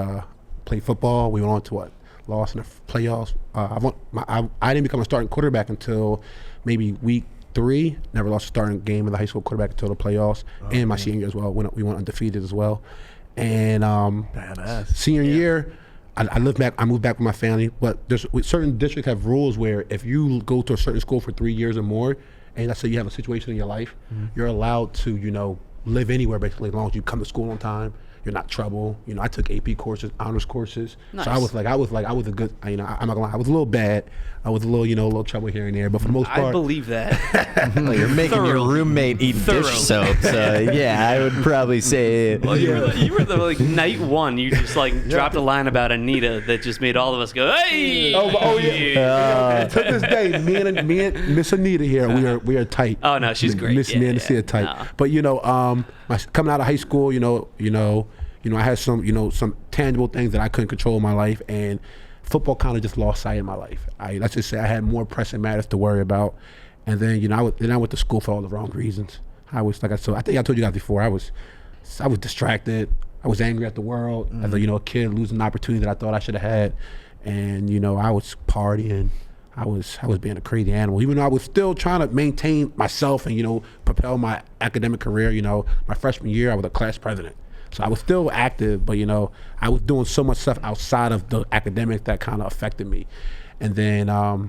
played football. We went on to what? Lost in the playoffs. I didn't become a starting quarterback until maybe week 3. Never lost a starting game in the high school quarterback until the playoffs, and my senior year as well. We went undefeated as well. And badass. Senior year, I moved back with my family. But certain districts have rules where if you go to a certain school for 3 years or more, and let's say you have a situation in your life, you're allowed to live anywhere basically, as long as you come to school on time. You're not trouble. I took AP courses, honors courses. Nice. So I was a good, I'm not gonna lie, I was a little bad. I was a little, little trouble here and there, but for the most part. I believe that. Well, you're making your roommate eat dish soap, so yeah, I would probably say. Well, you were the night one. You just dropped a line about Anita that just made all of us go, hey! Oh yeah. To this day, me and Miss Anita here, we are tight. Oh no, she's great. Miss Nancy are tight. No. But coming out of high school, I had some tangible things that I couldn't control in my life, and football kind of just lost sight in my life. Let's just say I had more pressing matters to worry about, and then I went to school for all the wrong reasons. I was I think I told you guys before. I was distracted. I was angry at the world as a, a kid losing an opportunity that I thought I should have had. And, I was partying. I was being a crazy animal, even though I was still trying to maintain myself and, propel my academic career. My freshman year, I was a class president. So I was still active, but, I was doing so much stuff outside of the academics that kind of affected me. And then I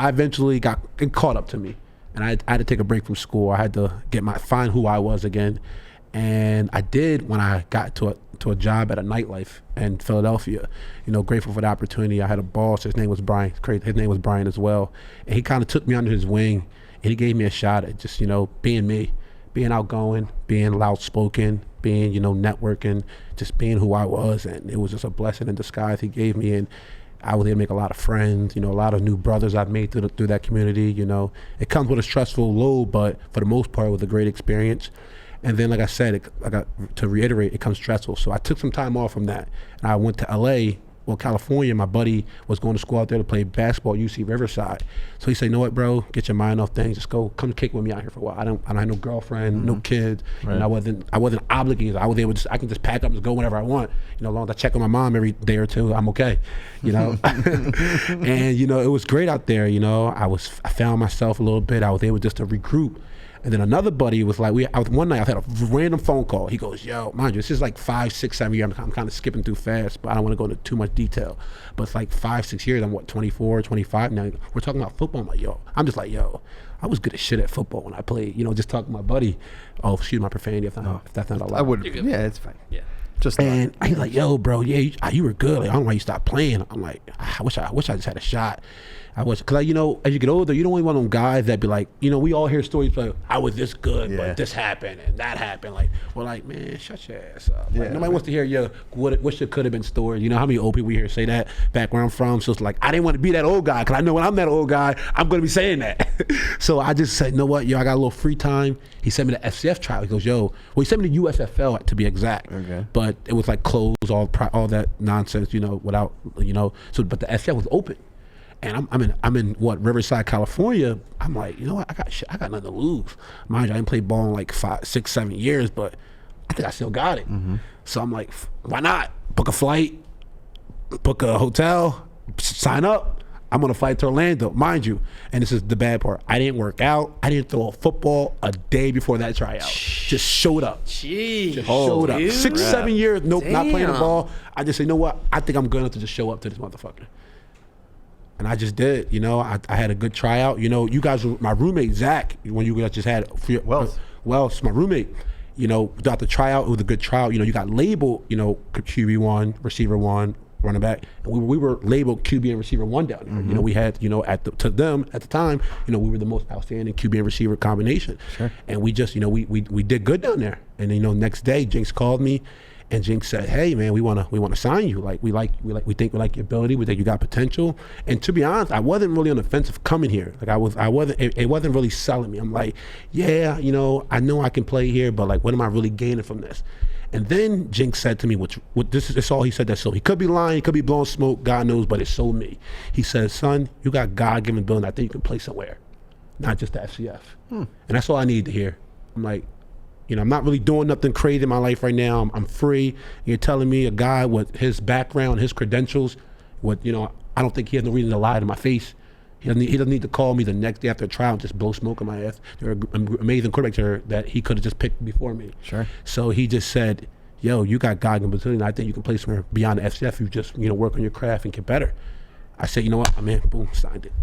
eventually it caught up to me. And I had to take a break from school. I had to find who I was again. And I did when I got to a job at a nightlife in Philadelphia. Grateful for the opportunity. I had a boss. His name was Brian. His name was Brian as well. And he kind of took me under his wing, and he gave me a shot at just being me, being outgoing, being loud spoken, being networking, just being who I was. And it was just a blessing in disguise he gave me. And I was able to make a lot of friends, a lot of new brothers I've made through that community. It comes with a stressful load, but for the most part, it was a great experience. And then, like I said, to reiterate, it comes stressful. So I took some time off from that, and I went to LA, California. My buddy was going to school out there to play basketball at UC Riverside. So he said, "You know what, bro? Get your mind off things. Just come kick with me out here for a while. I don't have no girlfriend, no kids, and I wasn't obligated. I was able to. I can just pack up and go whenever I want. As long as I check on my mom every day or two, I'm okay. And it was great out there. I found myself a little bit. I was able just to regroup. And then another buddy was like, one night I had a random phone call. He goes, "Yo, mind you, this is like 5, 6, 7 years. I'm kind of skipping through fast, but I don't want to go into too much detail. But it's like 5, 6 years. I'm 24, 25 now. We're talking about football. I'm just like, I was good as shit at football when I played. Just talking to my buddy. Oh, excuse my profanity if that's not allowed. I would. Yeah, it's fine. Yeah. And he's like, "Yo, bro, yeah, you were good. Like, I don't know why you stopped playing." I'm like, I wish I just had a shot. Because as you get older, you don't want one of them guys that be like, we all hear stories like, I was this good, but this happened and that happened. Like, we're like, man, shut your ass up. Like, nobody wants to hear what should could have been stories. How many old people we hear say that back where I'm from? So it's like, I didn't want to be that old guy, because I know when I'm that old guy, I'm going to be saying that. So I just said, "You know what, I got a little free time." He sent me the FCF trial. He goes, he sent me the USFL to be exact. Okay. But it was like closed, all that nonsense, without, so, but the FCF was open. And I'm in Riverside, California. I'm like, what? I got nothing to lose. Mind you, I didn't play ball in like 5, 6, 7 years, but I think I still got it. So I'm like, why not? Book a flight, book a hotel, sign up. I'm on a flight to Orlando, mind you. And this is the bad part. I didn't work out. I didn't throw a football a day before that tryout. Just showed up. Jeez. Just showed up. Dude. 6, 7 years, nope, not playing the Damn. ball. I just said, you know what? I think I'm good enough to just show up to this motherfucker. And I just did, I had a good tryout. You guys were my roommate, Zach, when you guys just had Wells, my roommate. Throughout the tryout, it was a good tryout. You got labeled, QB1, receiver 1, running back. And we were labeled QB and receiver 1 down there. We had, to them at the time, we were the most outstanding QB and receiver combination. Sure. And we just, we did good down there. And next day, Jinx called me. And Jinx said, "Hey man, we want to sign you. Like we think we like your ability. We think you got potential." And to be honest, I wasn't really on the fence of coming here. Like it wasn't really selling me. I'm like, yeah, I know I can play here, but like, what am I really gaining from this? And then Jinx said to me, it's all he said. That's so he could be lying, he could be blowing smoke, God knows, but it sold me. He said, "Son, you got God-given ability. I think you can play somewhere, not just the FCF." And that's all I need to hear. I'm like, I'm not really doing nothing crazy in my life right now. I'm free. You're telling me a guy with his background, his credentials, I don't think he has no reason to lie to my face. He doesn't need to call me the next day after a trial and just blow smoke in my ass. There are amazing quarterbacks here that he could have just picked before me. Sure. So he just said, "Yo, you got God-given opportunity, and I think you can play somewhere beyond the FCF. You just, work on your craft and get better." I said, "You know what? I'm in." Boom, signed it.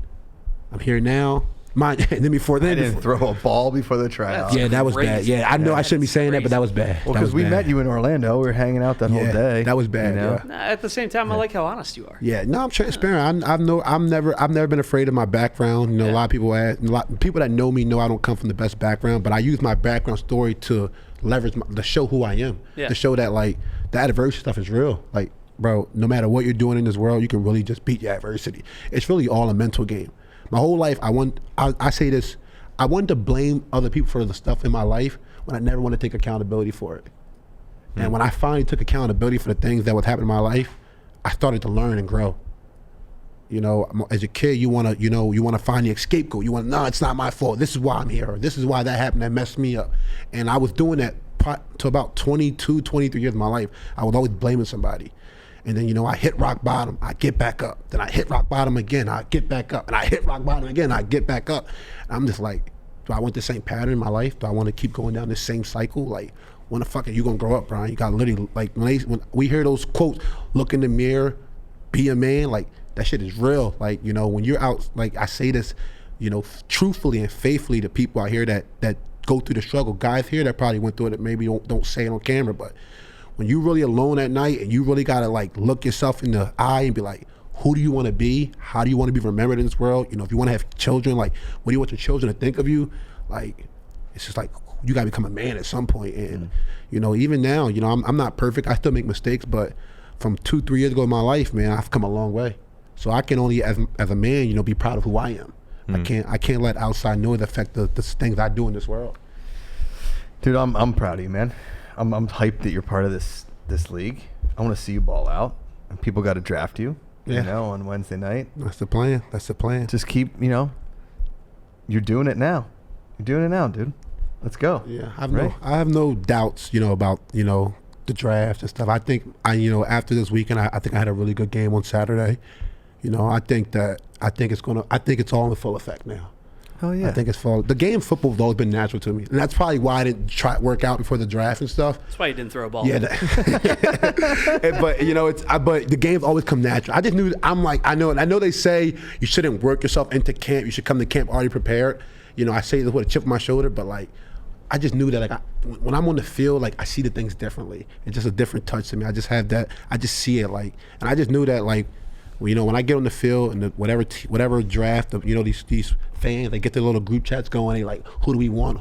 I'm here now. And then before then, I didn't throw a ball before the tryout. Yeah, that was bad. Yeah, I know I shouldn't be saying that, but that was bad. Well, because we met you in Orlando, we were hanging out that whole day. That was bad. Yeah. Nah, at the same time, I like how honest you are. Yeah, no, I'm transparent. I've never been afraid of my background. A lot of people people that know me know I don't come from the best background, but I use my background story to leverage to show who I am, to show that like the adversity stuff is real. Like, bro, no matter what you're doing in this world, you can really just beat your adversity. It's really all a mental game. My whole life, I say this, I wanted to blame other people for the stuff in my life when I never want to take accountability for it. And when I finally took accountability for the things that was happening in my life, I started to learn and grow. As a kid, you want to find the scapegoat. You want to, no, it's not my fault. This is why I'm here. Or this is why that happened. That messed me up. And I was doing that to about 22, 23 years of my life, I was always blaming somebody. And then, I hit rock bottom, I get back up. Then I hit rock bottom again, I get back up. And I hit rock bottom again, I get back up. And I'm just like, do I want the same pattern in my life? Do I want to keep going down this same cycle? Like, when the fuck are you gonna grow up, Brian? You got literally, like, when we hear those quotes, look in the mirror, be a man, like, that shit is real. Like, when you're out, like, I say this, truthfully and faithfully to people out here that go through the struggle. Guys here that probably went through it that maybe don't say it on camera, but when you really alone at night and you really gotta, like, look yourself in the eye and be like, who do you want to be? How do you want to be remembered in this world? If you want to have children, like, what do you want your children to think of you? Like, it's just like, you gotta become a man at some point. And even now, I'm not perfect. I still make mistakes, but from 2-3 years ago in my life, man, I've come a long way. So I can only, as a man, be proud of who I am. I can't let outside noise affect the things I do in this world. Dude, I'm proud of you, man. I'm hyped that you're part of this league. I want to see you ball out, and people got to draft you. On Wednesday night. That's the plan. Just keep, you're doing it now. You're doing it now, dude. Let's go. Yeah, I have no doubts, about the draft and stuff. I think after this weekend, I think I had a really good game on Saturday. I think it's all in full effect now. Oh yeah. I think it's full. The game of football has always been natural to me, and that's probably why I didn't try work out before the draft and stuff. That's why you didn't throw a ball. Yeah, but but the games always come natural. I just knew. I'm like, I know they say you shouldn't work yourself into camp. You should come to camp already prepared. I say this with a chip on my shoulder, but like, I just knew that like when I'm on the field, like I see the things differently. It's just a different touch to me. I just have that. I just see it like, and I just knew that like, when I get on the field and whatever draft of these fans, they get their little group chats going. They like, who do we want?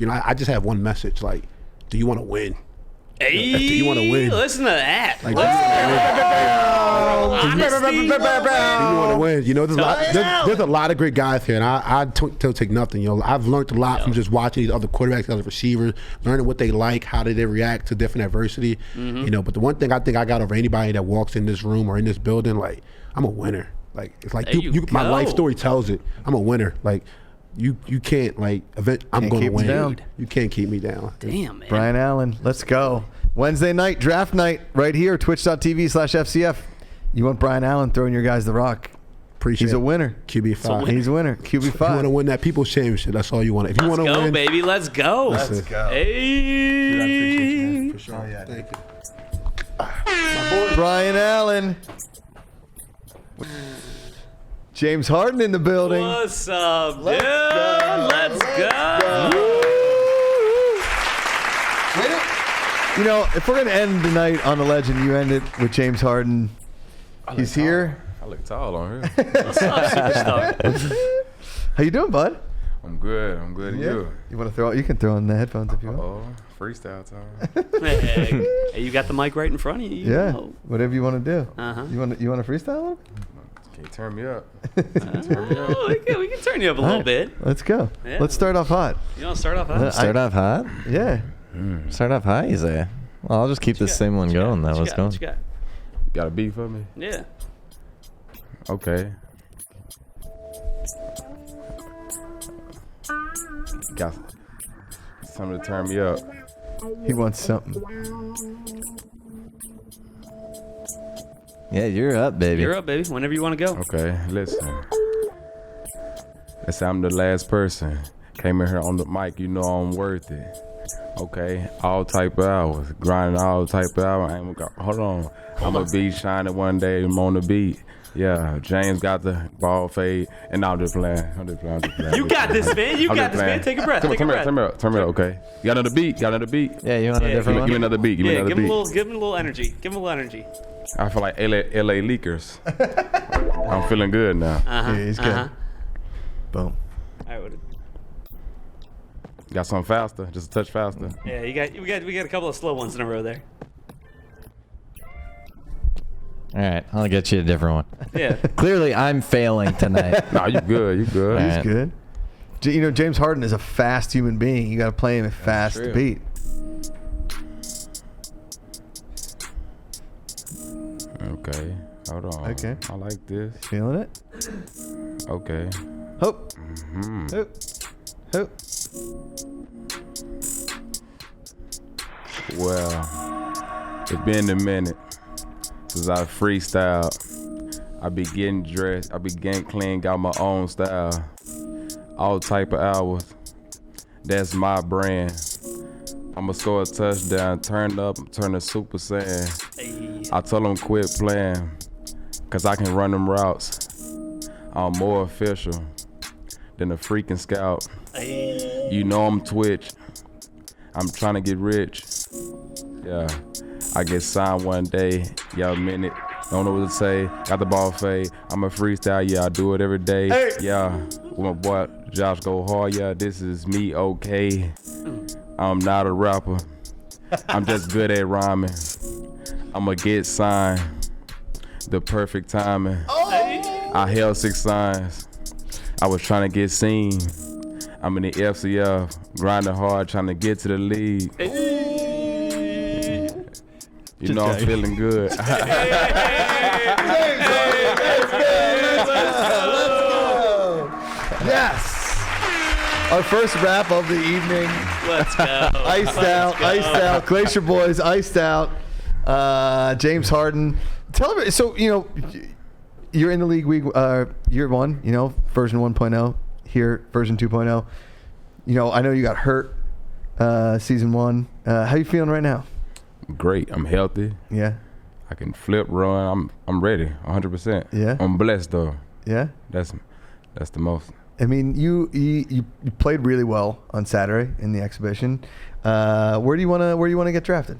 I just have one message like, do you want to win? Hey, do you want to win? Listen to that. Like, do you want to win? There's a lot of great guys here, and I don't take nothing. I've learned a lot from just watching these other quarterbacks, other receivers, learning what they like, how do they react to different adversity. But the one thing I think I got over anybody that walks in this room or in this building, like, I'm a winner. Like, it's like my life story tells it. I'm a winner. Like, you can't I'm going to win. You can't keep me down. Damn, man. Brian Alleyne, let's go. Wednesday night, draft night, right here, twitch.tv/FCF. You want Brian Alleyne throwing your guys the rock. Appreciate He's a winner. QB5. He's a winner. QB5. If you want to win that People's Championship, that's all you want. If you want to win, baby, let's go. Let's go. Hey. Dude, I appreciate you, man. For sure. Oh, yeah. Thank you. My boy, Brian Alleyne. James Harden in the building. What's up, dude? Let's go. If we're going to end the night on a legend, you end it with James Harden. He's here. I look tall on here. What's up, superstar? How you doing, bud? I'm good. And you? You want to throw? You can throw in the headphones if you want. Oh, freestyle time. Hey, you got the mic right in front of you. Whatever you want to do. Uh-huh. You want to freestyle? Can you turn me up? We can turn you up a little bit. Let's go. Yeah. Let's start off hot. You want to start off hot? Start off hot? Yeah. Start off high, you say? Well, I'll just keep this same one going. That was going. What you got? You got a beat for me? Yeah. Okay. Got something to turn me up. He wants something. Yeah, you're up, baby. You're up, baby. Whenever you want to go. Okay, listen. Let's say I'm the last person. Came in here on the mic, I'm worth it. Okay, all type of hours. Grinding all type of hours. Hold on. I'm going to be shining one day. I'm on the beat. Yeah, James got the ball fade. And now I'm just playing. You got this, man. You got this, man. Take a breath. Turn me up, okay. You got another beat? Yeah, you want a different one? Give me another beat. Give him a little energy. I feel like LA Leakers. I'm feeling good now. Yeah, he's good. Boom. I would. Got something faster, just a touch faster. Yeah, we got a couple of slow ones in a row there. All right, I'll get you a different one. Yeah. Clearly, I'm failing tonight. No, you good. He's good. James Harden is a fast human being. You got to play him at fast beat. Okay, hold on. Okay. I like this. Feeling it? Okay. Hope. Mm-hmm. Hope. Hope. Well, it's been a minute since I freestyled. I be getting dressed, I be getting clean, got my own style. All type of hours, that's my brand. I'ma score a touchdown, turn up, turn to Super Saiyan. I told them quit playing, cause I can run them routes. I'm more official than a freaking scout. You know I'm Twitch, I'm trying to get rich. Yeah, I get signed one day, y'all minute. Don't know what to say, got the ball fade. I'm a freestyle, yeah, I do it every day. Hey. Yeah, with my boy Josh go hard, yeah, this is me, okay. I'm not a rapper, I'm just good at rhyming. I'ma get signed, the perfect timing. I held 6 signs, I was trying to get seen. I'm in the FCF, grinding hard, trying to get to the league. You know I'm feeling good. Yes. Our first rap of the evening. Let's go. Iced out. Glacier Boys, iced out. James Harden. Tell me, so, you're in the league week, year 1, version 1.0. Here, version 2.0. I know you got hurt season 1. How you feeling right now? Great. I'm healthy. Yeah. I can flip, run. I'm ready, 100%. Yeah. I'm blessed though. Yeah. That's the most. I mean, you played really well on Saturday in the exhibition. Where do you want to get drafted?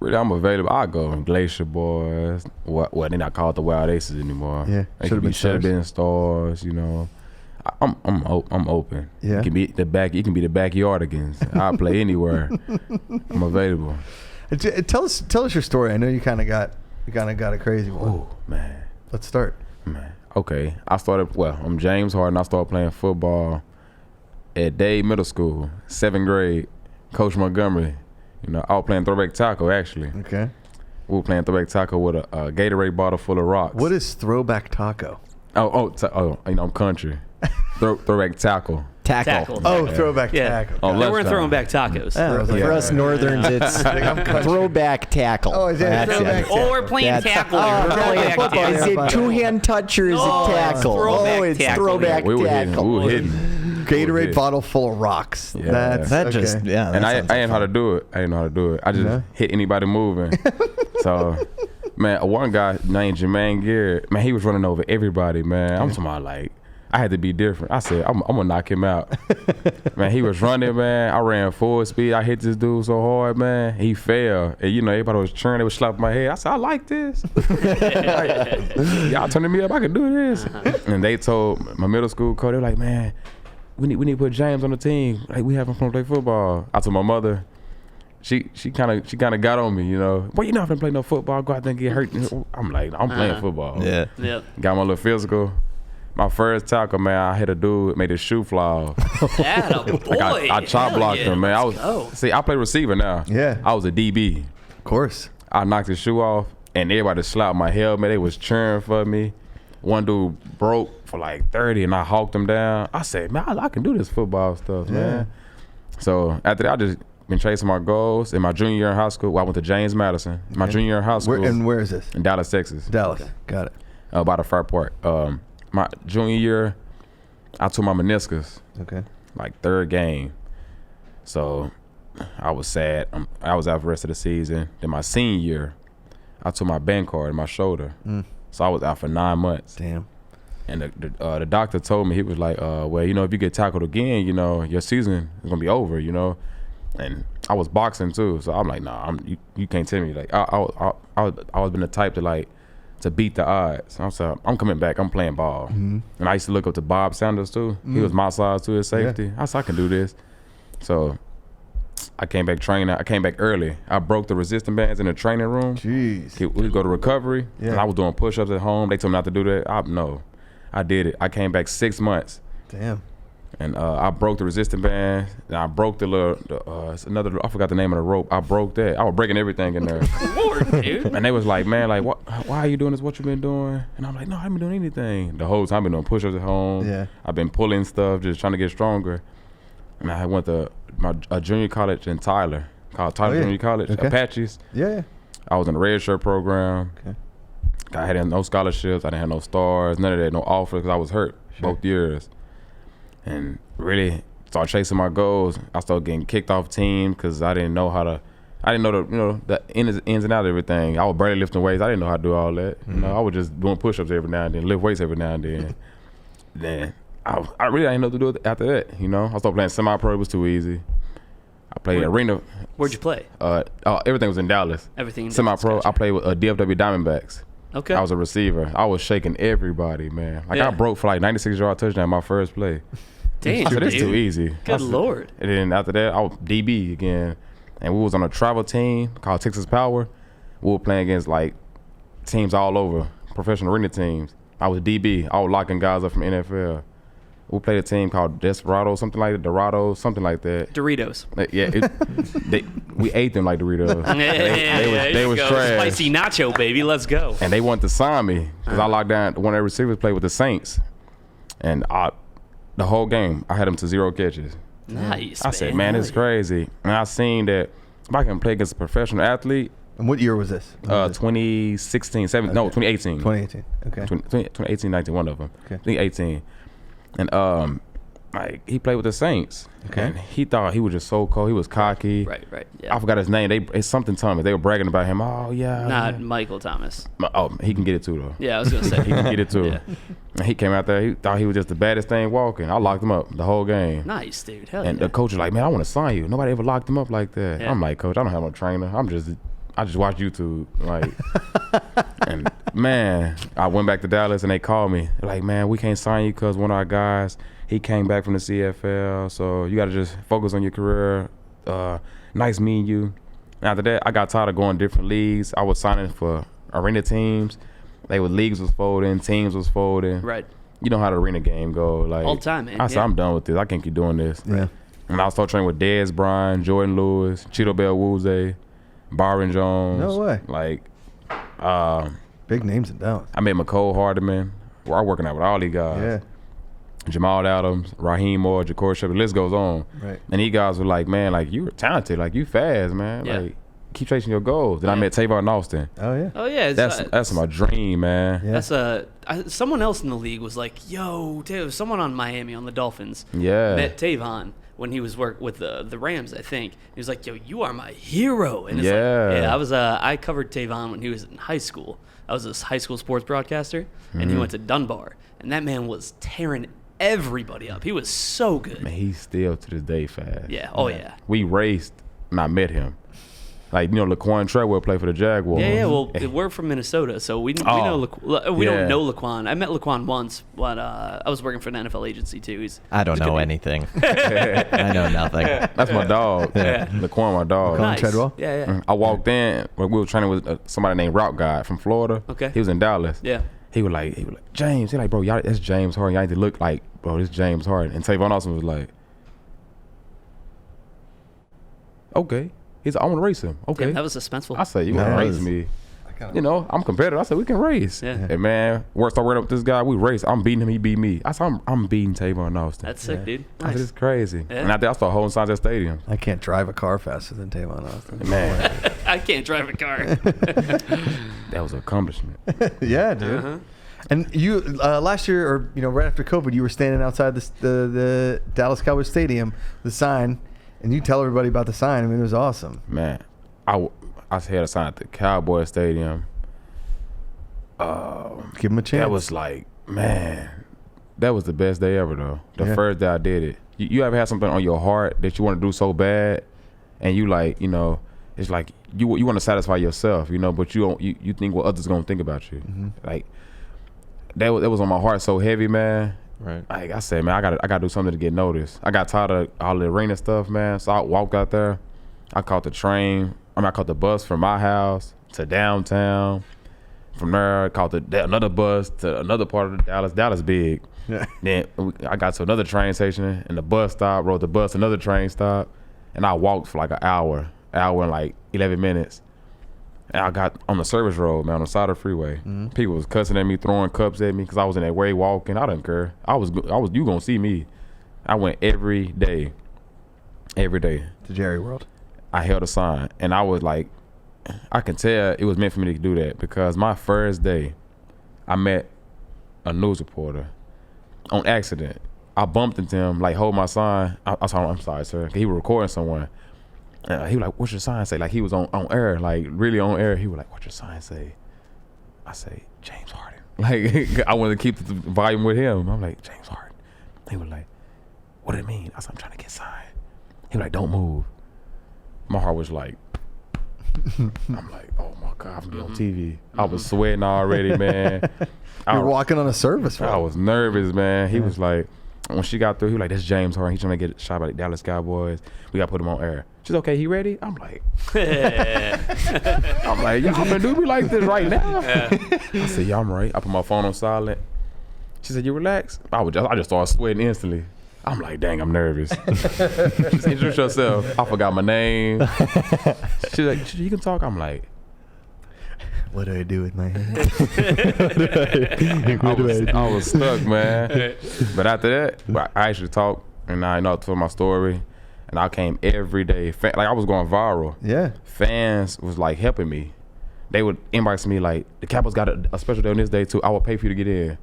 Really, I'm available. I go Glacier Boys. What they're not called the Wild Aces anymore. Yeah. Should have been stars. I'm open. Yeah. You can be the backyardigans. I'll play anywhere. I'm available. Tell us your story. I know you kind of got a crazy one. Oh man. Let's start. Man. Okay. I'm James Harden. I started playing football at Day Middle School, 7th grade. Coach Montgomery. I was playing throwback tackle actually. Okay. We were playing throwback tackle with a Gatorade bottle full of rocks. What is throwback taco? I'm country. Throwback tackle. Tackle. Oh, throwback tackle. They weren't throwing back tacos. For us Northerns, it's throwback tackle. Oh, is it throwback tackle? Oh, we're playing tackle. Is it two-hand touch or is it tackle? It's throwback tackle. We were hitting. Gatorade bottle full of rocks. Yeah. And I didn't know how to do it. I just hit anybody moving. So, man, one guy named Jamiel Garrett, man, he was running over everybody, man. I'm talking about I had to be different. I said, I'm gonna knock him out. Man, he was running, man. I ran full speed. I hit this dude so hard, man. He fell. And everybody was cheering. They was slapping my head. I said, I like this. Y'all turning me up. I can do this. And they told my middle school coach, they were like, man, we need to put James on the team. We have him play football. I told my mother. She kind of got on me, Well, you're not gonna play no football. Go out there and get hurt. I'm like, I'm playing football. Yeah. Yep. Got my little physical. My first tackle, man, I hit a dude, made his shoe fly off. Attaboy. I chop blocked him, man. I play receiver now. Yeah. I was a DB. Of course. I knocked his shoe off, and everybody slapped my helmet. They was cheering for me. One dude broke for 30, and I hawked him down. I said, man, I can do this football stuff, man. So after that, I just been chasing my goals. In my junior year in high school, I went to James Madison. My junior year in high school. Where is this? In Dallas, Texas. Dallas. Okay. Got it. By the Fire Park. My junior year, I tore my meniscus. Okay. 3rd game. So I was sad. I was out for the rest of the season. Then my senior year, I tore my band card in my shoulder. So I was out for 9 months. Damn. And the doctor told me, he was like, well, if you get tackled again, your season is going to be over, And I was boxing too. So I'm like, nah, you can't tell me. I was been the type to beat the odds. I'm coming back. I'm playing ball. Mm-hmm. And I used to look up to Bob Sanders too. He was my size to his safety. I said, I can do this. So I came back training. I came back early. I broke the resistance bands in the training room. Jeez. We go to recovery. Yeah. And I was doing push-ups at home. They told me not to do that. I did it. I came back 6 months. Damn. And I broke the resistance band. And I broke I forgot the name of the rope. I broke that. I was breaking everything in there. Lord, dude. And they was like, man, why are you doing this? What you been doing? And I'm like, no, I haven't been doing anything. The whole time I've been doing push-ups at home. Yeah. I've been pulling stuff, just trying to get stronger. And I went to my junior college in Tyler, called Tyler Junior College, Apaches. Yeah. I was in the red shirt program. Okay. I had no scholarships. I didn't have no stars. None of that. No offers because I was hurt both years. And really started chasing my goals. I started getting kicked off teams because I didn't know the the ins and outs of everything. I was barely lifting weights. I didn't know how to do all that. You know, I was just doing push-ups every now and then, lift weights every now and then. Then I really didn't know what to do after that. You know, I started playing semi-pro. It was too easy. I played arena. Where'd you play? Everything was in Dallas. Everything in semi-pro. Dallas, gotcha. I played with DFW Diamondbacks. Okay. I was a receiver. I was shaking everybody, man. Like I broke for like 96-yard touchdown my first play. Damn, I said, it's dude. too easy. Good Lord. And then after that, I was DB again. And we was on a travel team called Texas Power. We were playing against like teams all over, professional arena teams. I was DB. I was locking guys up from NFL. We played a team called Desperado, something like that, Dorado, something like that. Doritos. Yeah, we ate them like Doritos. They was trash. Spicy nacho, baby. Let's go. And they wanted to sign me because I locked down one of their receivers played with the Saints. And the whole game, I had him to 0 catches. Nice, I said, man, it's crazy. And I seen that if I can play against a professional athlete. And what year was this? 2016, 17, no, 2018. 2018, okay. 2018, 19, one of them. Okay. 2018. And like he played with the Saints. Okay. And he thought he was just so cold. He was cocky. Right. Yeah. I forgot his name. It's something Thomas. They were bragging about him. Oh yeah. Not Michael Thomas. Oh, he can get it too though. Yeah, I was gonna say he can get it too. Yeah. And he came out there. He thought he was just the baddest thing walking. I locked him up the whole game. Nice, dude. Hell And yeah. the coach was like, man, I want to sign you. Nobody ever locked him up like that. Yeah. I'm like, coach, I don't have no trainer. I just watch YouTube. Like, and man, I went back to Dallas and they called me. They're like, man, we can't sign you because one of our guys, he came back from the CFL. So you got to just focus on your career. Nice meeting you. And after that, I got tired of going different leagues. I was signing for arena teams. Leagues was folding, teams was folding. Right. You know how the arena game go. Like All the time, man. I said, I'm done with this. I can't keep doing this. Yeah. And I started training with Dez Bryant, Jordan Lewis, Cheeto Bell Wooze, Byron Jones. No way. Like, big names in Dallas. I met McCole Hardeman. We're working out with all these guys. Yeah. Jamal Adams, Raheem Moore, Ja'Cory Shepherd, the list goes on. Right. And these guys were like, man, like, you were talented. Like, you fast, man. Yeah. Like, keep chasing your goals. Then I met Tavon Austin. Oh, yeah. Oh yeah. That's my dream, man. Yeah. That's someone else in the league was like, yo, someone on Miami on the Dolphins. Yeah. Met Tavon when he was with the Rams, I think. He was like, yo, you are my hero. And it's I covered Tavon when he was in high school. I was a high school sports broadcaster, and he went to Dunbar, and that man was tearing everybody up. He was so good. Man, he's still to this day fast. Yeah. Oh yeah. We raced, and I met him. Like, you know, Laquan played for the Jaguars. Yeah. Well, we're from Minnesota, so we know we don't know Laquan. I met Laquan once, but I was working for an NFL agency too. I don't know anything. I know nothing. That's my dog. Yeah. Laquan, my dog. Nice. Treadwell? Yeah. I walked in when we were training with somebody named Route Guy from Florida. Okay. He was in Dallas. Yeah. He was like, James. He like, bro, y'all, that's James Harden. Y'all need to look like, bro, this James Harden. And Tavon Austin was like, okay. He's like, I want to race him. Okay. Damn, that was suspenseful. I said, you want to race me? You know, I'm competitive. I said, we can race. Yeah. And man, we're started working up with this guy. We race. I'm beating him. He beat me. I said, I'm beating Tavon Austin. That's sick, dude. I said, Nice. it's crazy. Yeah. And after I started holding signs at stadium. I can't drive a car faster than Tavon Austin. Man, I can't drive a car. that was an accomplishment. Yeah, dude. Uh-huh. And you last year, or right after COVID, you were standing outside the Dallas Cowboys Stadium, the sign, and you tell everybody about the sign. I mean, it was awesome. Man, I had a sign at the Cowboy Stadium. Give him a chance. That was like, man, that was the best day ever, though. The first day I did it. You ever have something on your heart that you want to do so bad, and you like, it's like you want to satisfy yourself, but you think what others gonna think about you. Mm-hmm. Like that was on my heart so heavy, man. Right. Like I said, man, I gotta do something to get noticed. I got tired of all the arena stuff, man. So I walked out there. I caught the I caught the bus from my house to downtown. From there, I caught another bus to another part of the Dallas. Dallas big. Yeah. Then I got to another train station, and the bus stop. Rode the bus to another train stop, and I walked for like an hour and like 11 minutes. And I got on the service road, man, on the side of the freeway. Mm-hmm. People was cussing at me, throwing cups at me because I was in that way walking. I didn't care. You gonna see me. I went every day. To Jerry World. I held a sign, and I was like, I can tell it was meant for me to do that because my first day, I met a news reporter on accident. I bumped into him, like, hold my sign. I told him, I'm sorry, sir. He was recording someone. He was like, what's your sign say? Like, he was on air, like, really on air. He was like, what's your sign say? I say, James Harden. Like, I wanted to keep the volume with him. I'm like, James Harden. He was like, what do it mean? I said, I'm trying to get signed. He was like, don't move. My heart was like, I'm like, oh my God, I'm on TV. I was sweating already, man. You're walking on a service road. I was nervous, man. He was like, when she got through, he was like, that's James Harden. He's trying to get shot by the Dallas Cowboys. We got to put him on air. She's okay, he ready? I'm like, y'all gonna do me like this right now? I said, yeah, I'm right. I put my phone on silent. She said, you relax? I just started sweating instantly. I'm like, dang, I'm nervous. She said, introduce yourself. I forgot my name. She's like, you can talk? I'm like, what do I do with my hand? I was stuck, man. But after that, I actually talked, and I told my story, and I came every day. Like, I was going viral. Yeah. Fans was like helping me. They would inbox me like, the Cowboys got a special day on this day too. I will pay for you to get in.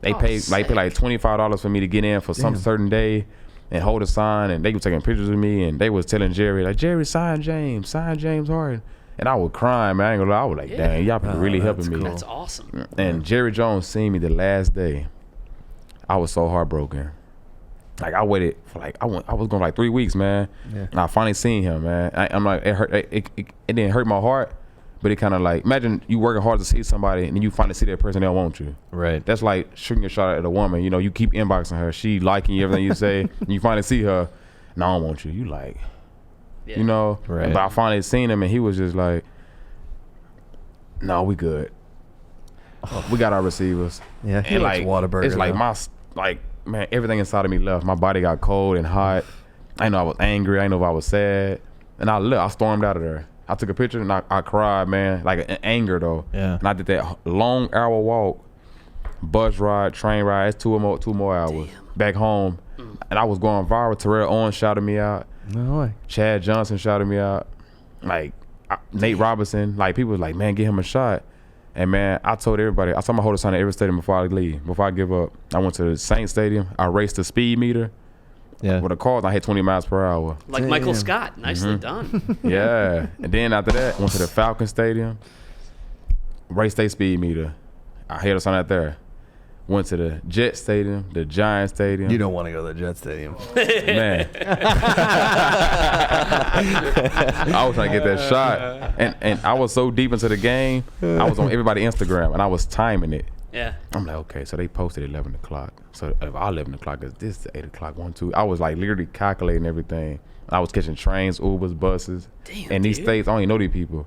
They pay like $25 for me to get in for some certain day and hold a sign, and they were taking pictures of me, and they was telling Jerry, like, Jerry, sign James Harden. And I was crying, man. I ain't gonna lie. I was like, dang, y'all been really helping me. That's awesome. And Jerry Jones seen me the last day. I was so heartbroken. Like, I waited for I was going like 3 weeks, man. Yeah. And I finally seen him, man. I'm like, it hurt. It didn't hurt my heart, but it kind of like, imagine you working hard to see somebody and then you finally see that person that want you. Right. That's like shooting a shot at a woman. You know, you keep inboxing her, she liking everything you say, and you finally see her, no, I don't want you. You like, you know. Right. But I finally seen him, and he was just like, no, we good. We got our receivers. Yeah, he likes Whataburger. It's like man, everything inside of me left. My body got cold and hot. I know I was angry. I know if I was sad. And I stormed out of there. I took a picture and I cried, man, like in anger though. Yeah. And I did that long hour walk, bus ride, train ride. It's two more hours back home. And I was going viral. Terrell Owens shouted me out. No way. Chad Johnson shouted me out. Like Nate Robinson. Like, people was like, man, get him a shot. And man, I told everybody, I told my hold a sign at every stadium before I leave, before I give up. I went to the Saints Stadium. I raced the speed meter. Yeah. With a car, I hit 20 miles per hour. Like Michael Scott. Nicely done. Yeah. And then after that, went to the Falcon Stadium. Raced their speed meter. I hit a sign out there. Went to the Jet Stadium, the Giant Stadium. You don't want to go to the Jet Stadium. Man. I was trying to get that shot. And I was so deep into the game, I was on everybody's Instagram, and I was timing it. Yeah. I'm like, okay, so they posted 11 o'clock. So if our 11 o'clock is this, 8 o'clock, 1, 2. I was like literally calculating everything. I was catching trains, Ubers, buses. Damn, and these states, I don't even know these people.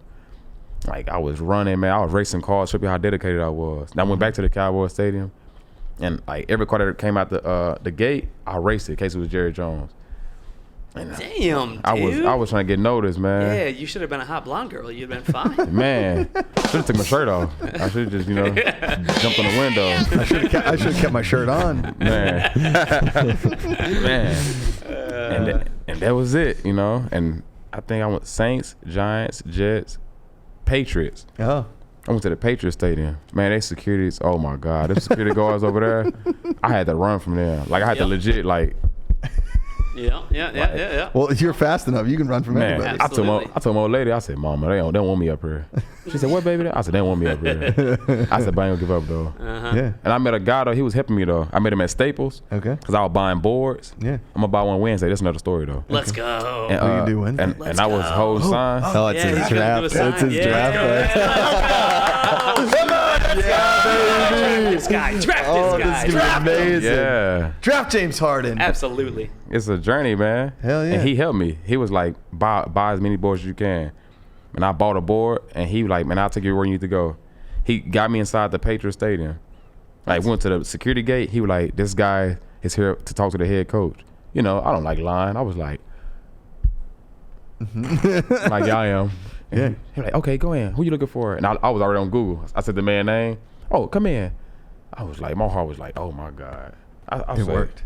Like, I was running, man. I was racing cars. Show you how dedicated I was. And I went back to the Cowboys Stadium. And like every car that came out the gate, I raced it in case it was Jerry Jones. And damn, dude. I was trying to get noticed, man. Yeah, you should have been a hot blonde girl. You'd have been fine. Man, should have took my shirt off. I should have just, jumped on the window. I should have kept my shirt on. Man, man, and that was it, And I think I went Saints, Giants, Jets, Patriots. Oh. I went to the Patriots Stadium. Man, they securities, oh my God. Them security guards over there, I had to run from there. Like, I had to legit, like. Yeah. Well, if you're fast enough, you can run from Man, anybody. I told my old lady, I said, Mama, they don't want me up here. She said, what, baby? I said, they don't want me up here. I said, but I ain't gonna give up, though. Yeah. And I met a guy, though. He was helping me, though. I met him at Staples. Okay. Because I was buying boards. Yeah. I'm gonna buy one Wednesday. That's another story, though. Let's go. And, what you do Wednesday? And I was whole sign. Oh, it's his draft. It's his Draft this guy. This is amazing. Yeah. Draft James Harden. Absolutely. It's a journey, man. Hell yeah. And he helped me. He was like, buy as many boards as you can. And I bought a board, and he was like, man, I'll take you where you need to go. He got me inside the Patriots Stadium. Like, went to the security gate. He was like, this guy is here to talk to the head coach. I don't like lying. I was like, like, yeah, I am. And Yeah. he was like, okay, go in. Who you looking for? And I was already on Google. I said the man's name. Oh, come in. I was like, my heart was like, oh my God. It worked.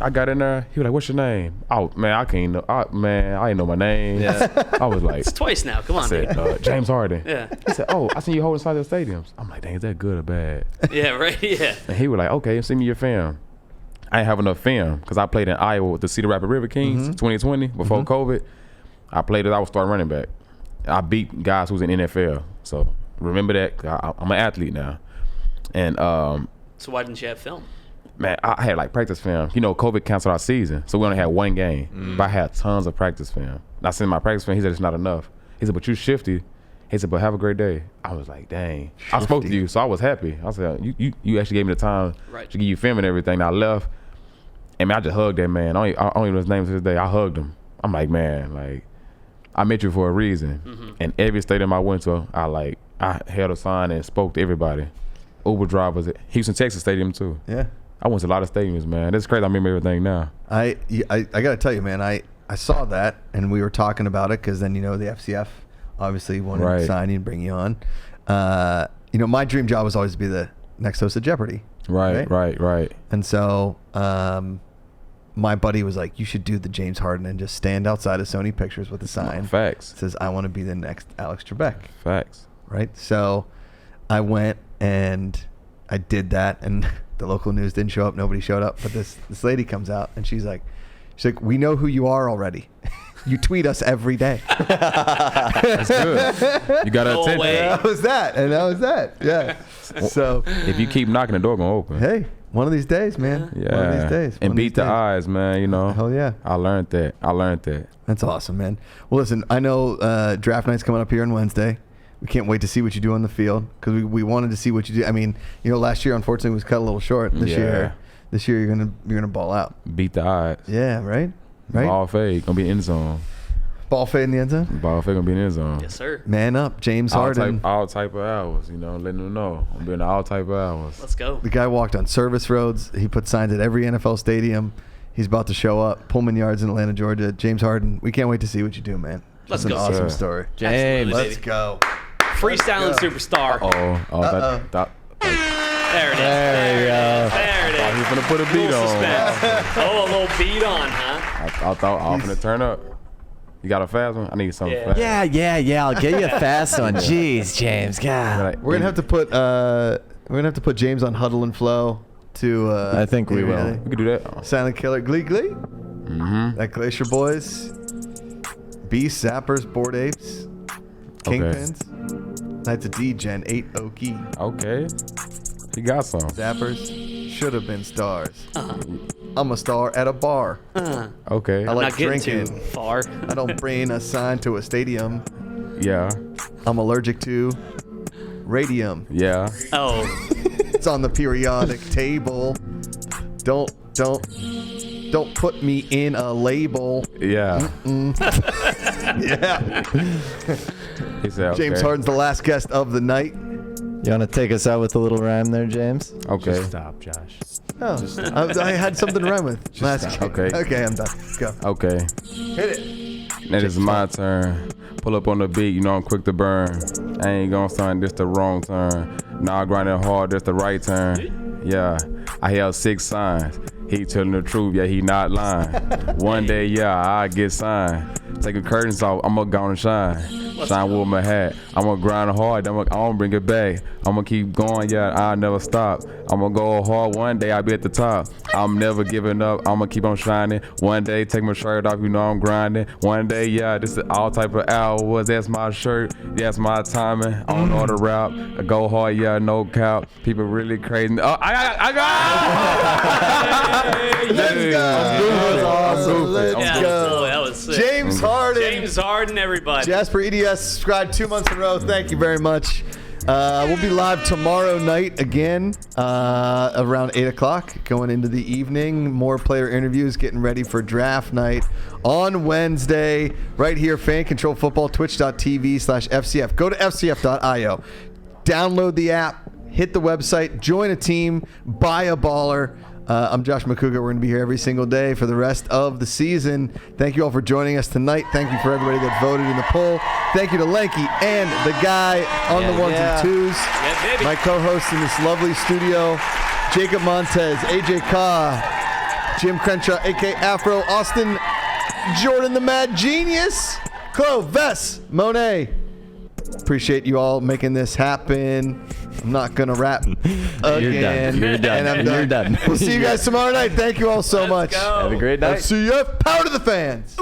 I got in there. He was like, "What's your name?" Oh man, I can't know. I didn't know my name. Yeah. I was like, It's twice now. Come on, I said, dude. James Harden. Yeah. He said, "Oh, I seen you holding inside the stadiums." I'm like, "Dang, is that good or bad?" Yeah, right. Yeah. And he was like, "Okay, send me your film." I ain't have enough film because I played in Iowa with the Cedar Rapids River Kings 2020 before COVID. I played it. I was starting running back. I beat guys who was in NFL. So remember that. I'm an athlete now. And So why didn't you have film? man, I had like practice film. You know, COVID canceled our season, so we only had one game. But I had tons of practice film. And I sent my practice film. He said it's not enough. He said, "But you shifty." He said, "But have a great day." I was like, "Dang." Shifty. I spoke to you, so I was happy. I said, "You actually gave me the time to give you film and everything." And I left. And man, I just hugged that man. I don't even know his name to this day. I hugged him. I'm like, man, like, I met you for a reason. And every stadium I went to, I held a sign and spoke to everybody. Uber drivers at Houston, Texas Stadium too. Yeah. I went to a lot of stadiums, man. It's crazy. I remember everything now. I got to tell you, man, I saw that and we were talking about it because then, the FCF obviously wanted to sign you and bring you on. My dream job was always to be the next host of Jeopardy. Right. And so my buddy was like, "You should do the James Harden and just stand outside of Sony Pictures with a sign." Facts. It says, "I want to be the next Alex Trebek." Facts. Right. So I went and I did that, and the local news didn't show up. Nobody showed up. But this lady comes out and she's like, "We know who you are already. You tweet us every day." That's good. You got to attend. That was that. Yeah. So if you keep knocking, the door gonna open. Hey, one of these days, man. Yeah. One of these days. And beat the eyes, man. Hell yeah. I learned that. That's awesome, man. Well, listen, I know draft night's coming up here on Wednesday. We can't wait to see what you do on the field because we wanted to see what you do. I mean, last year unfortunately was cut a little short. This year you're gonna ball out. Beat the eyes. Yeah, right. Ball fade gonna be in the end zone. Ball fade in the end zone. Ball fade gonna be in the end zone. Yes, sir. Man up, James Harden. All type of hours. Letting them know I'm doing all type of hours. Let's go. The guy walked on service roads. He put signs at every NFL stadium. He's about to show up. Pullman Yards in Atlanta, Georgia. James Harden. We can't wait to see what you do, man. Let's That's go. an awesome story. James. Let's go. Freestyling superstar. That. There it is. There you go. There it is. Thought he was gonna put a beat on. Oh, a little beat on, huh? I thought I was gonna turn up. You got a fast one? I need something fast. Yeah. I'll get you a fast one. Jeez, James. God. We're gonna have to put James on Huddle and Flow to. I think we will. We could do that. Silent Killer, Glee. Mm-hmm. That Glacier Boys, Beast, Zappers, Bored Apes, Kingpins, Knights of D-Gen, 8 Okie. Okay. He got some. Zappers should have been stars. I'm a star at a bar. Okay. I like not getting drinking. too far. I don't bring a sign to a stadium. Yeah. I'm allergic to radium. Yeah. Oh. It's on the periodic table. Don't put me in a label. Yeah. Yeah. He said, James okay. Harden's the last guest of the night. You want to take us out with a little rhyme there, James? Okay. Just stop, Josh. Oh, I had something to rhyme with. Okay, I'm done. Go. Okay. Hit it. Now this is my turn. Pull up on the beat, I'm quick to burn. I ain't gonna sign this the wrong turn. Nah, grinding hard, this the right turn. Yeah, I held 6 signs. He telling the truth, yeah, he not lying. One day, yeah, I get signed. Take the curtains off, I'ma go and shine. Shine with my hat. I'ma grind hard, I'ma bring it back. I'ma keep going, yeah, I'll never stop. I'ma go hard, one day I'll be at the top. I'm never giving up, I'ma keep on shining. One day, take my shirt off, I'm grinding. One day, yeah, this is all type of hours. That's my shirt, that's my timing. I don't know the route. I go hard, yeah, no cap. People really crazy. Oh, I got Let's go. Let's go. That was sick. James Harden. James Harden, everybody. Jasper EDS subscribed 2 months in a row. Thank you very much. We'll be live tomorrow night again around 8 o'clock going into the evening. More player interviews, getting ready for draft night on Wednesday right here, Fan Control Football, twitch.tv/FCF. Go to FCF.io. Download the app, hit the website, join a team, buy a baller. I'm Josh Macuga. We're going to be here every single day for the rest of the season. Thank you all for joining us tonight. Thank you for everybody that voted in the poll. Thank you to Lanky and the guy on the ones and twos. My co-host in this lovely studio, Jacob Montez, AJ Ka, Jim Crenshaw, a.k.a. Afro, Austin, Jordan the Mad Genius, Chloe, Vess, Monet. Appreciate you all making this happen. I'm not going to rap again. You're done. And I'm You're done. We'll see you guys tomorrow night. Thank you all so much. Have a great night. FCF, power to the fans.